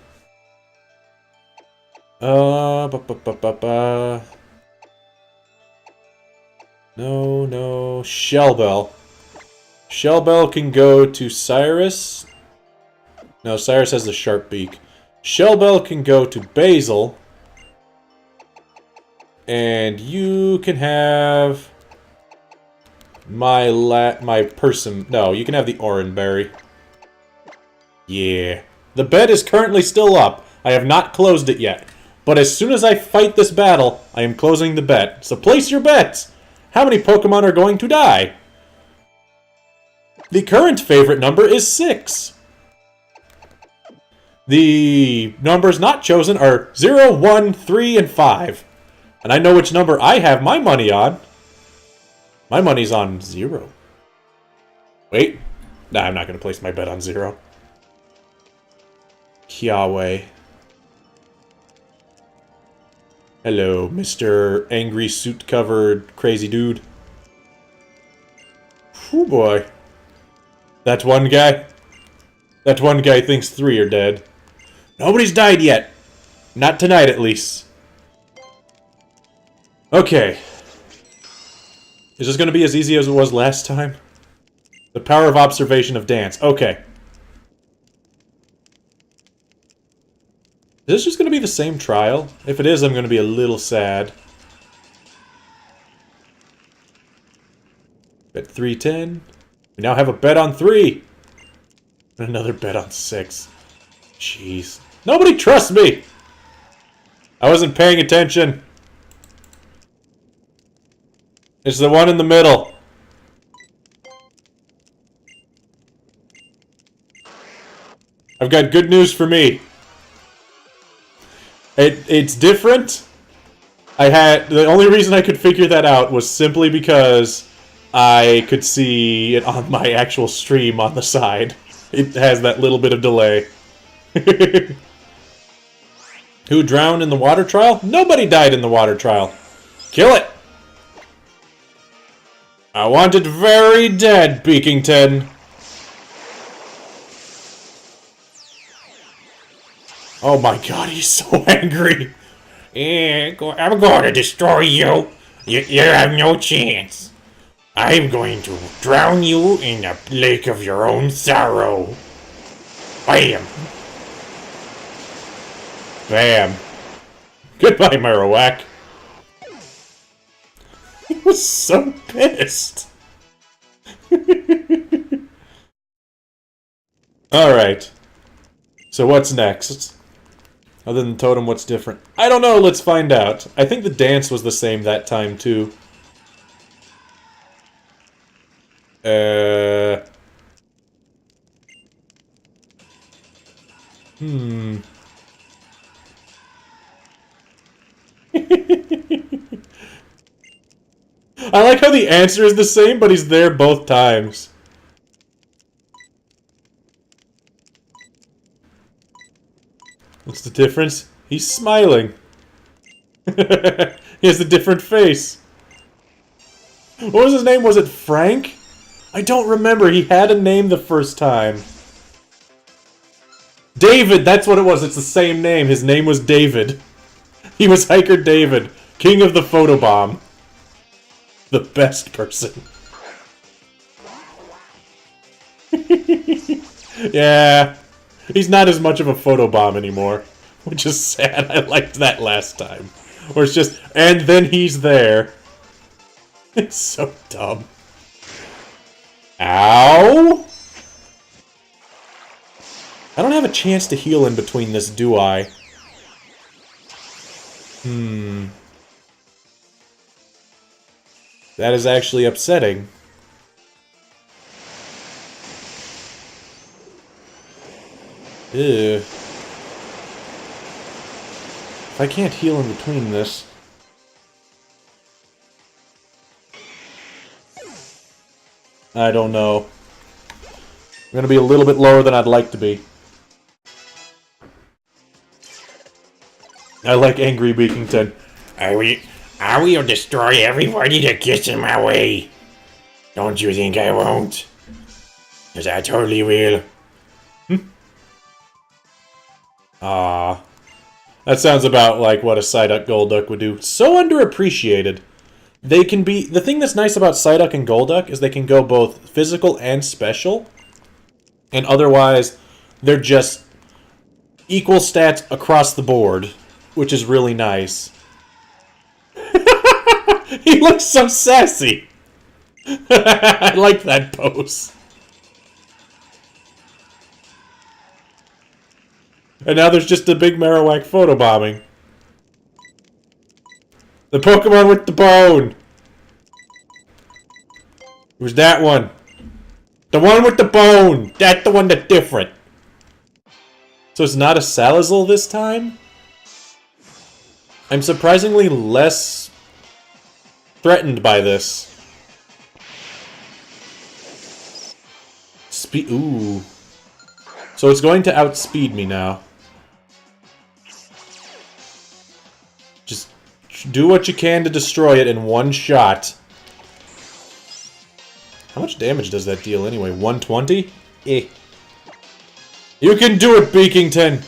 Speaker 1: No, no. Shell Bell. Shell Bell can go to Cyrus. No, Cyrus has the sharp beak. Shell Bell can go to Basil. And you can have my person. No, you can have the Oranberry. Yeah. The bet is currently still up. I have not closed it yet. But as soon as I fight this battle, I am closing the bet. So place your bets! How many Pokemon are going to die? The current favorite number is 6. The numbers not chosen are 0, 1, 3, and 5. And I know which number I have my money on. My money's on 0. Wait. Nah, I'm not going to place my bet on 0. Yahweh. Hello, Mr. Angry Suit-Covered Crazy Dude. Oh boy. That one guy? That one guy thinks 3 are dead. Nobody's died yet. Not tonight, at least. Okay. Is this going to be as easy as it was last time? The power of observation of dance. Okay. Is this just going to be the same trial? If it is, I'm going to be a little sad. Bet 310. We now have a bet on 3. And another bet on 6. Jeez. Nobody trusts me! I wasn't paying attention. It's the one in the middle. I've got good news for me. It's different. The only reason I could figure that out was simply because I could see it on my actual stream on the side. It has that little bit of delay. Who drowned in the water trial? Nobody died in the water trial. Kill it! I want it very dead, Beakington. Oh my god, he's so angry.
Speaker 3: I'm going to destroy you. You have no chance. I'm going to drown you in a lake of your own sorrow. Bam.
Speaker 1: Bam. Goodbye, Marowak. He was so pissed. Alright. So what's next? Other than Totem, what's different? I don't know, let's find out. I think the dance was the same that time, too. I like how the answer is the same, but he's there both times. What's the difference? He's smiling. He has a different face. What was his name? Was it Frank? I don't remember. He had a name the first time. David! That's what it was. It's the same name. His name was David. He was Hiker David, king of the photobomb. The best person. Yeah. He's not as much of a photobomb anymore. Which is sad. I liked that last time. Where it's just, and then he's there. It's so dumb. Ow! I don't have a chance to heal in between this, do I? That is actually upsetting. Ew. If I can't heal in between this... I don't know. I'm gonna be a little bit lower than I'd like to be. I like Angry Beakington.
Speaker 3: I will destroy everybody that gets in my way. Don't you think I won't? Because I totally will.
Speaker 1: Ah. That sounds about like what a Psyduck Golduck would do. So underappreciated. They can be... The thing that's nice about Psyduck and Golduck is they can go both physical and special. And otherwise, they're just equal stats across the board. Which is really nice. He looks so sassy! I like that pose. And now there's just a big Marowak photobombing. The Pokemon with the bone! Who's that one? The one with the bone! That's the one that's different! So it's not a Salazzle this time? I'm surprisingly less threatened by this. Ooh. So it's going to outspeed me now. Just do what you can to destroy it in one shot. How much damage does that deal anyway? 120? Eh. You can do it, Beakington!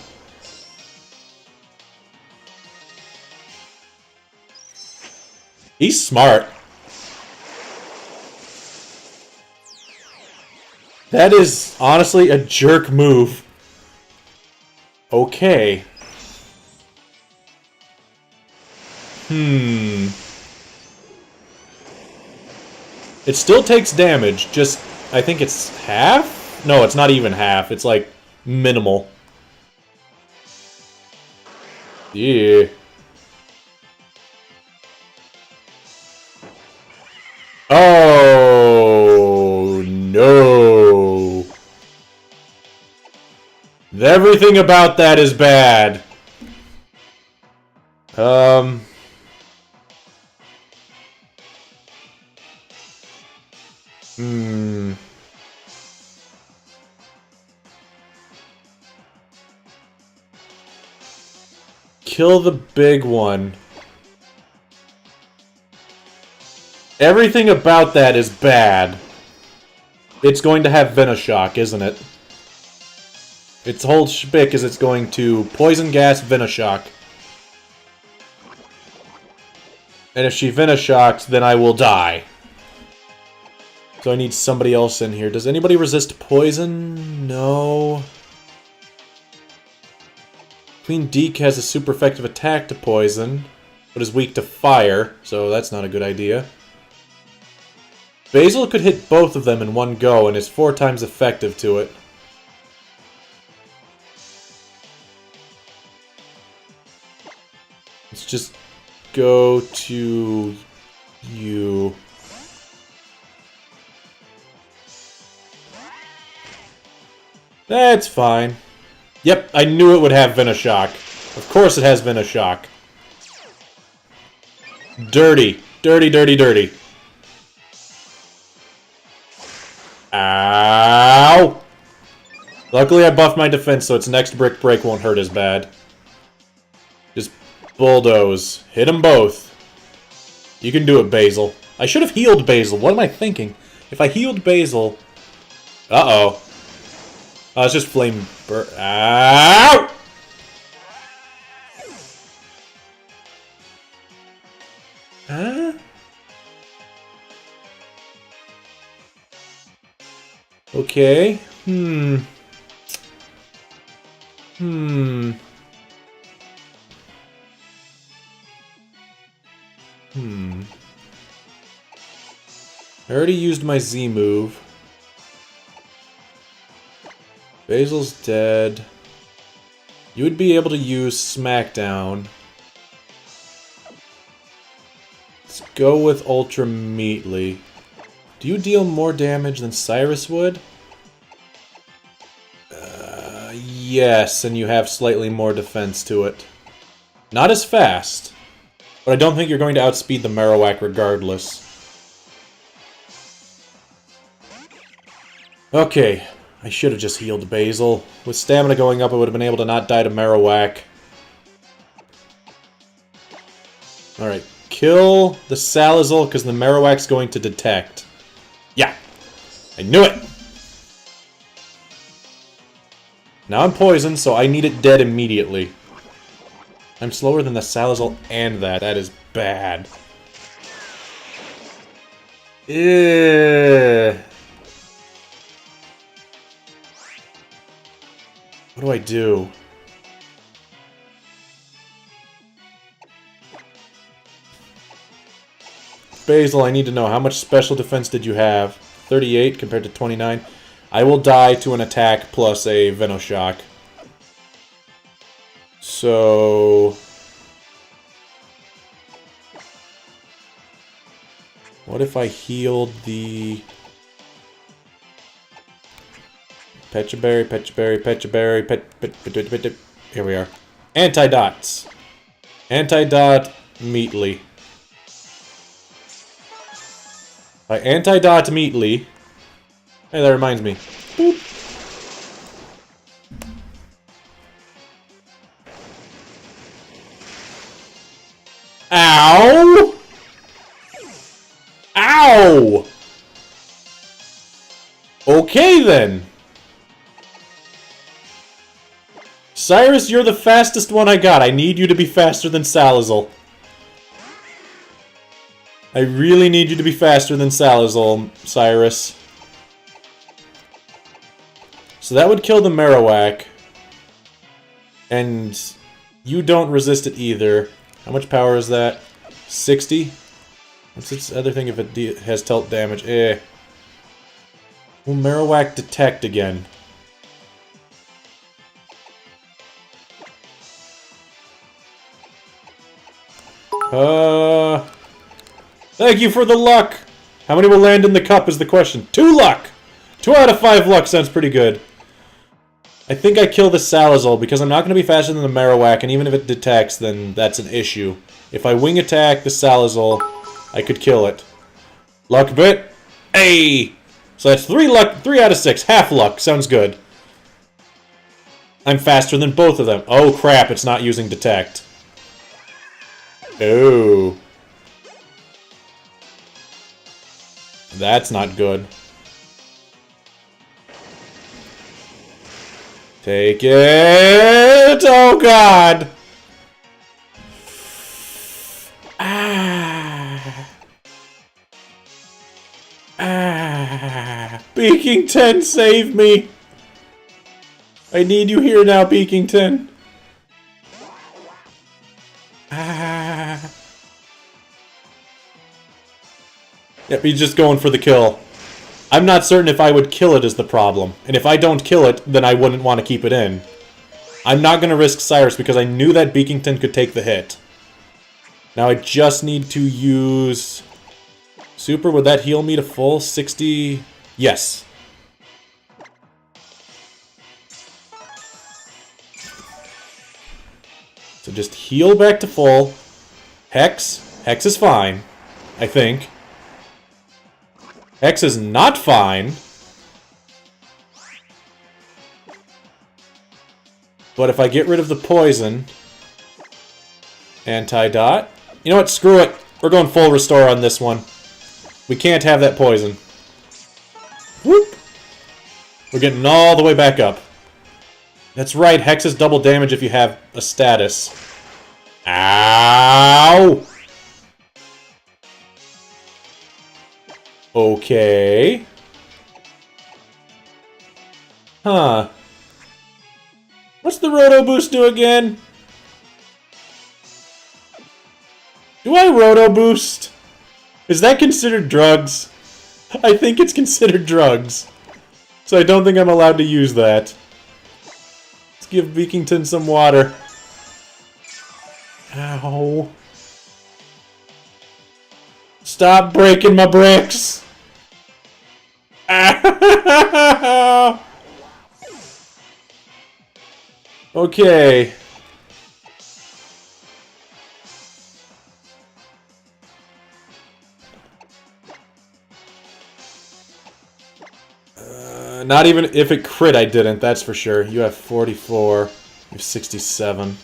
Speaker 1: He's smart. That is honestly a jerk move. Okay. It still takes damage, just... I think it's half? No, it's not even half. It's like minimal. Yeah. Oh, no. Everything about that is bad. Kill the big one. Everything about that is bad. It's going to have Venoshock, isn't it? Its whole shtick is it's going to Poison Gas Venoshock. And if she Venoshocks, then I will die. So I need somebody else in here. Does anybody resist poison? No. Queen Deke has a super effective attack to poison, but is weak to fire, so that's not a good idea. Basil could hit both of them in one go and is 4 times effective to it. Let's just go to you. That's fine. Yep, I knew it would have Venoshock. Of course it has Venoshock. Dirty. Dirty, dirty, dirty. Ow! Luckily I buffed my defense, so its next Brick Break won't hurt as bad. Just bulldoze. Hit them both. You can do it, Basil. I should have healed Basil. What am I thinking? If I healed Basil... Uh-oh. Oh, it's just Flame Burst. Ow! Huh? Okay. I already used my Z move. Basil's dead. You would be able to use Smackdown. Let's go with Ultra Meatly. Do you deal more damage than Cyrus would? Yes, and you have slightly more defense to it. Not as fast, but I don't think you're going to outspeed the Marowak regardless. Okay, I should have just healed Basil. With stamina going up, I would have been able to not die to Marowak. Alright, kill the Salazzle, because the Marowak's going to detect. Yeah, I knew it! Now I'm poisoned, so I need it dead immediately. I'm slower than the Salazzle and that. That is bad. Ugh. What do I do? Basil, I need to know, how much special defense did you have? 38 compared to 29. I will die to an attack plus a Venoshock. So... what if I healed the... Pechaberry, Pechaberry, Pechaberry, here we are. Anti-dots. Anti-dot Meatly. By anti-dot Meatly... hey, that reminds me. Boop. Ow! Ow! Okay, then. Cyrus, you're the fastest one I got. I need you to be faster than Salazzle. I really need you to be faster than Salazzle, Cyrus. So that would kill the Marowak. And you don't resist it either. How much power is that? 60? What's its other thing if it has tilt damage? Eh. Will Marowak detect again? Thank you for the luck! How many will land in the cup is the question. 2 luck! 2 out of 5 luck sounds pretty good. I think I kill the Salazzle because I'm not going to be faster than the Marowak, and even if it detects, then that's an issue. If I wing attack the Salazzle, I could kill it. Luck bit. Hey! So that's 3 luck, 3 out of 6. Half luck. Sounds good. I'm faster than both of them. Oh crap, it's not using detect. Oh. That's not good. Take it! Oh god! Ah. Ah. Beakington, save me! I need you here now, Beakington. Ah. Yep, he's just going for the kill. I'm not certain if I would kill it is the problem. And if I don't kill it, then I wouldn't want to keep it in. I'm not going to risk Cyrus because I knew that Beakington could take the hit. Now I just need to use... Super, would that heal me to full? 60... Yes. So just heal back to full. Hex. Hex is fine. I think. Hex is not fine. But if I get rid of the poison... Anti-dot. You know what? Screw it. We're going full restore on this one. We can't have that poison. Whoop! We're getting all the way back up. That's right. Hex is double damage if you have a status. Ow! Okay. Huh. What's the Roto Boost do again? Do I Roto Boost? Is that considered drugs? I think it's considered drugs. So I don't think I'm allowed to use that. Let's give Beakington some water. Ow. Stop breaking my bricks! Ow. Okay. Not even if it crit, I didn't, that's for sure. You have 44. You have 67.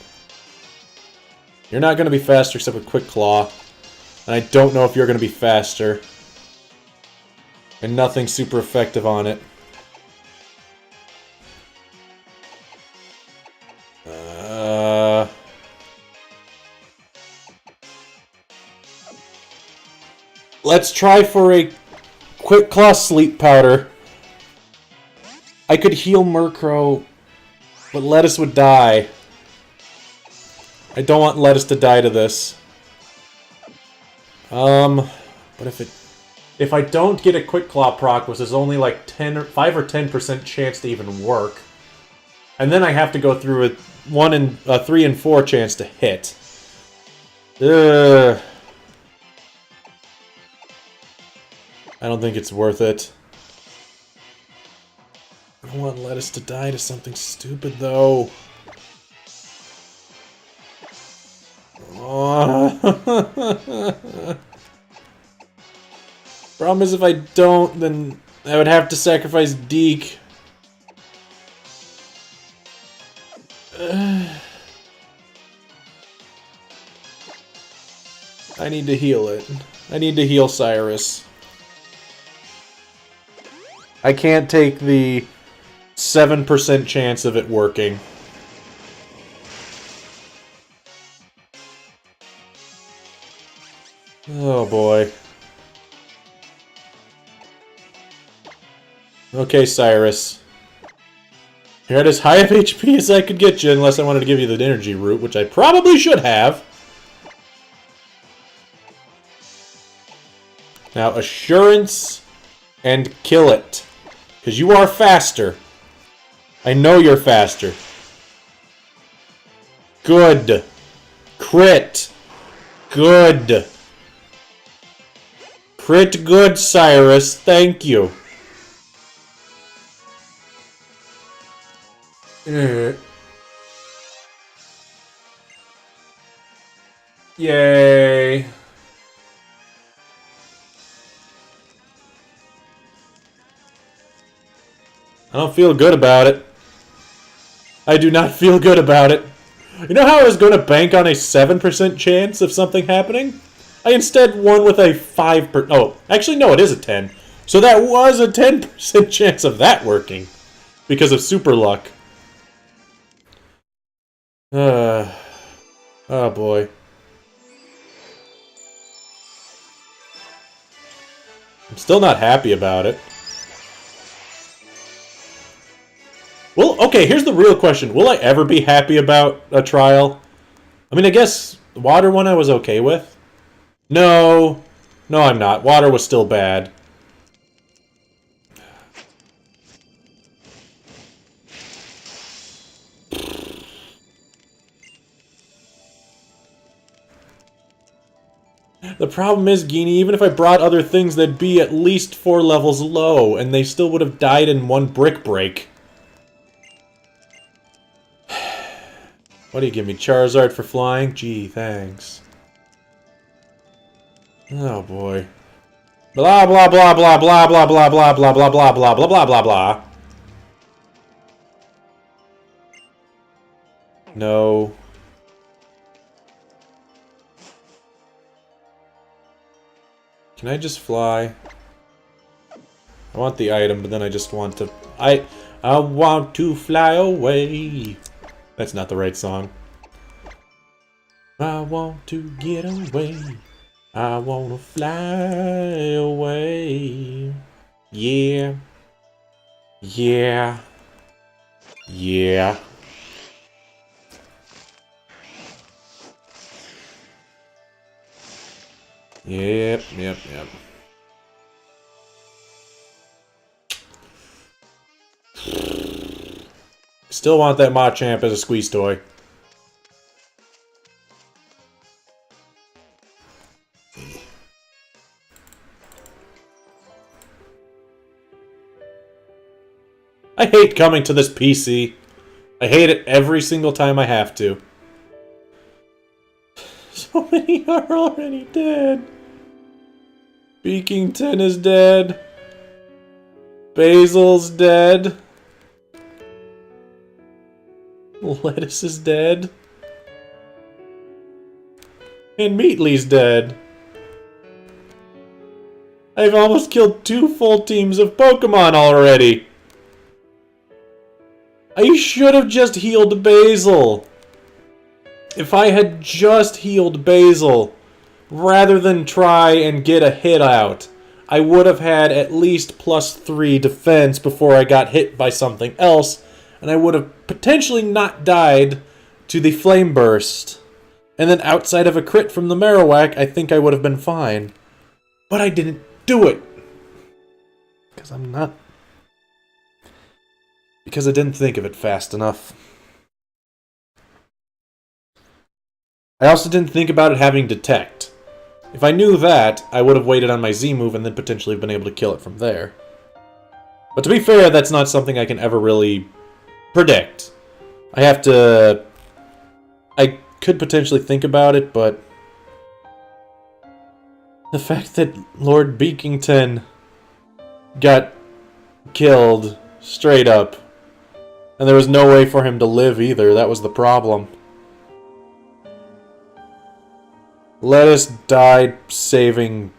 Speaker 1: You're not going to be faster except with Quick Claw. And I don't know if you're going to be faster. And nothing super effective on it. Let's try for a Quick Claw Sleep Powder. I could heal Murkrow, but Lettuce would die. I don't want Lettuce to die to this. But if I don't get a Quick Claw proc, which is only like 5 or 10% chance to even work, and then I have to go through a 3 and 4 chance to hit. Ugh. I don't think it's worth it. I don't want Lettuce to die to something stupid, though. Oh. Problem is, if I don't, then I would have to sacrifice Deke. I need to heal it. I need to heal Cyrus. I can't take the 7% chance of it working. Oh boy. Okay, Cyrus. You're at as high of HP as I could get you, unless I wanted to give you the energy root, which I probably should have. Now, Assurance and kill it. Because you are faster. I know you're faster. Good. Crit. Good. Crit good, Cyrus. Thank you. Yay. I don't feel good about it. I do not feel good about it. You know how I was going to bank on a 7% chance of something happening? I instead won with a 5%. Oh, actually, no, it is a 10. So that was a 10% chance of that working. Because of super luck. Oh boy. I'm still not happy about it. Well, okay, here's the real question. Will I ever be happy about a trial? I mean, I guess the water one I was okay with. No. No, I'm not. Water was still bad. The problem is, Geenie, even if I brought other things, they'd be at least 4 levels low, and they still would have died in one brick break. What do you give me? Charizard for flying? Gee, thanks. Oh boy. Blah blah blah blah blah blah blah blah blah blah blah blah blah blah blah blah. No. Can I just fly? I want the item, but then I just want to... I want to fly away. That's not the right song. I want to get away. I want to fly away. Yeah. Yeah. Yeah. Yep. Still want that Machamp as a squeeze toy. I hate coming to this PC. I hate it every single time I have to. So many are already dead. Beakington is dead. Basil's dead. Lettuce is dead. And Meatly's dead. I've almost killed 2 full teams of Pokemon already. I should have just healed Basil. If I had just healed Basil, rather than try and get a hit out, I would have had at least +3 defense before I got hit by something else, and I would have potentially not died to the Flame Burst. And then outside of a crit from the Marowak, I think I would have been fine. But I didn't do it. Because I'm not... Because I didn't think of it fast enough. I also didn't think about it having Detect. If I knew that, I would have waited on my Z move and then potentially been able to kill it from there. But to be fair, that's not something I can ever really predict. I have to... I could potentially think about it, but... The fact that Lord Beakington got killed straight up, and there was no way for him to live either, that was the problem. Lettuce died saving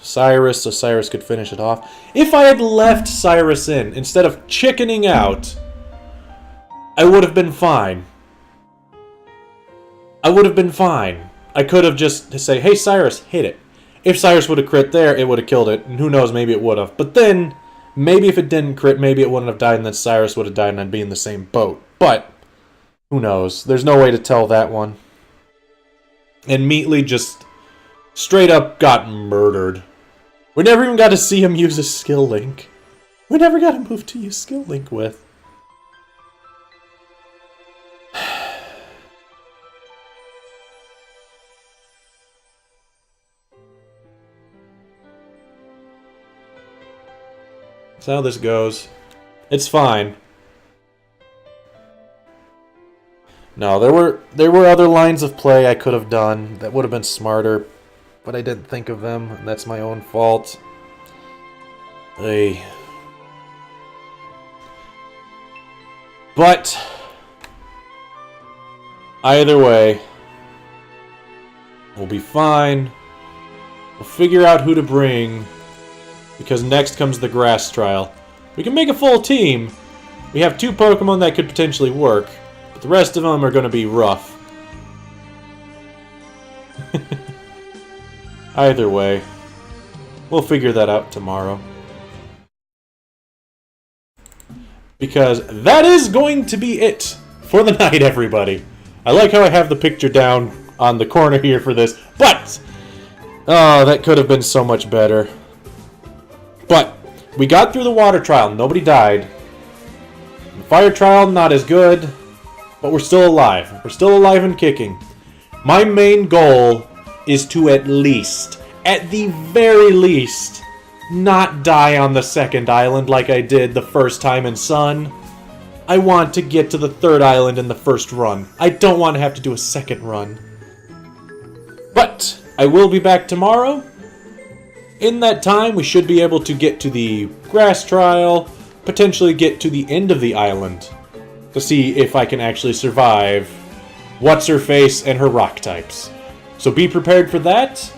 Speaker 1: Cyrus so Cyrus could finish it off. If I had left Cyrus in, instead of chickening out, I would have been fine. I would have been fine. I could have just say, hey Cyrus, hit it. If Cyrus would have crit there, it would have killed it. And who knows, maybe it would have. But then, maybe if it didn't crit, maybe it wouldn't have died and then Cyrus would have died and I'd be in the same boat. But, who knows? There's no way to tell that one. And Meatly just straight up got murdered. We never even got to see him use a skill link. We never got a move to use skill link with. That's how this goes. It's fine. No, there were other lines of play I could have done that would have been smarter, but I didn't think of them, and that's my own fault. But either way, we'll be fine. We'll figure out who to bring, because next comes the grass trial. We can make a full team. We have 2 Pokemon that could potentially work. The rest of them are going to be rough. Either way, we'll figure that out tomorrow. Because that is going to be it for the night, everybody. I like how I have the picture down on the corner here for this, but... Oh, that could have been so much better. But, we got through the water trial. Nobody died. The fire trial, not as good. But we're still alive. We're still alive and kicking. My main goal is to at the very least, not die on the 2nd island like I did the first time in Sun. I want to get to the 3rd island in the first run. I don't want to have to do a 2nd run. But, I will be back tomorrow. In that time, we should be able to get to the grass trial, potentially get to the end of the island, to see if I can actually survive What's-Her-Face and her rock types. So be prepared for that.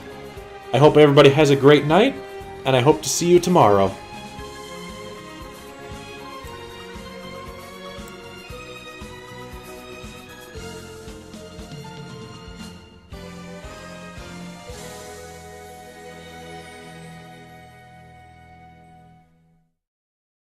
Speaker 1: I hope everybody has a great night, and I hope to see you tomorrow.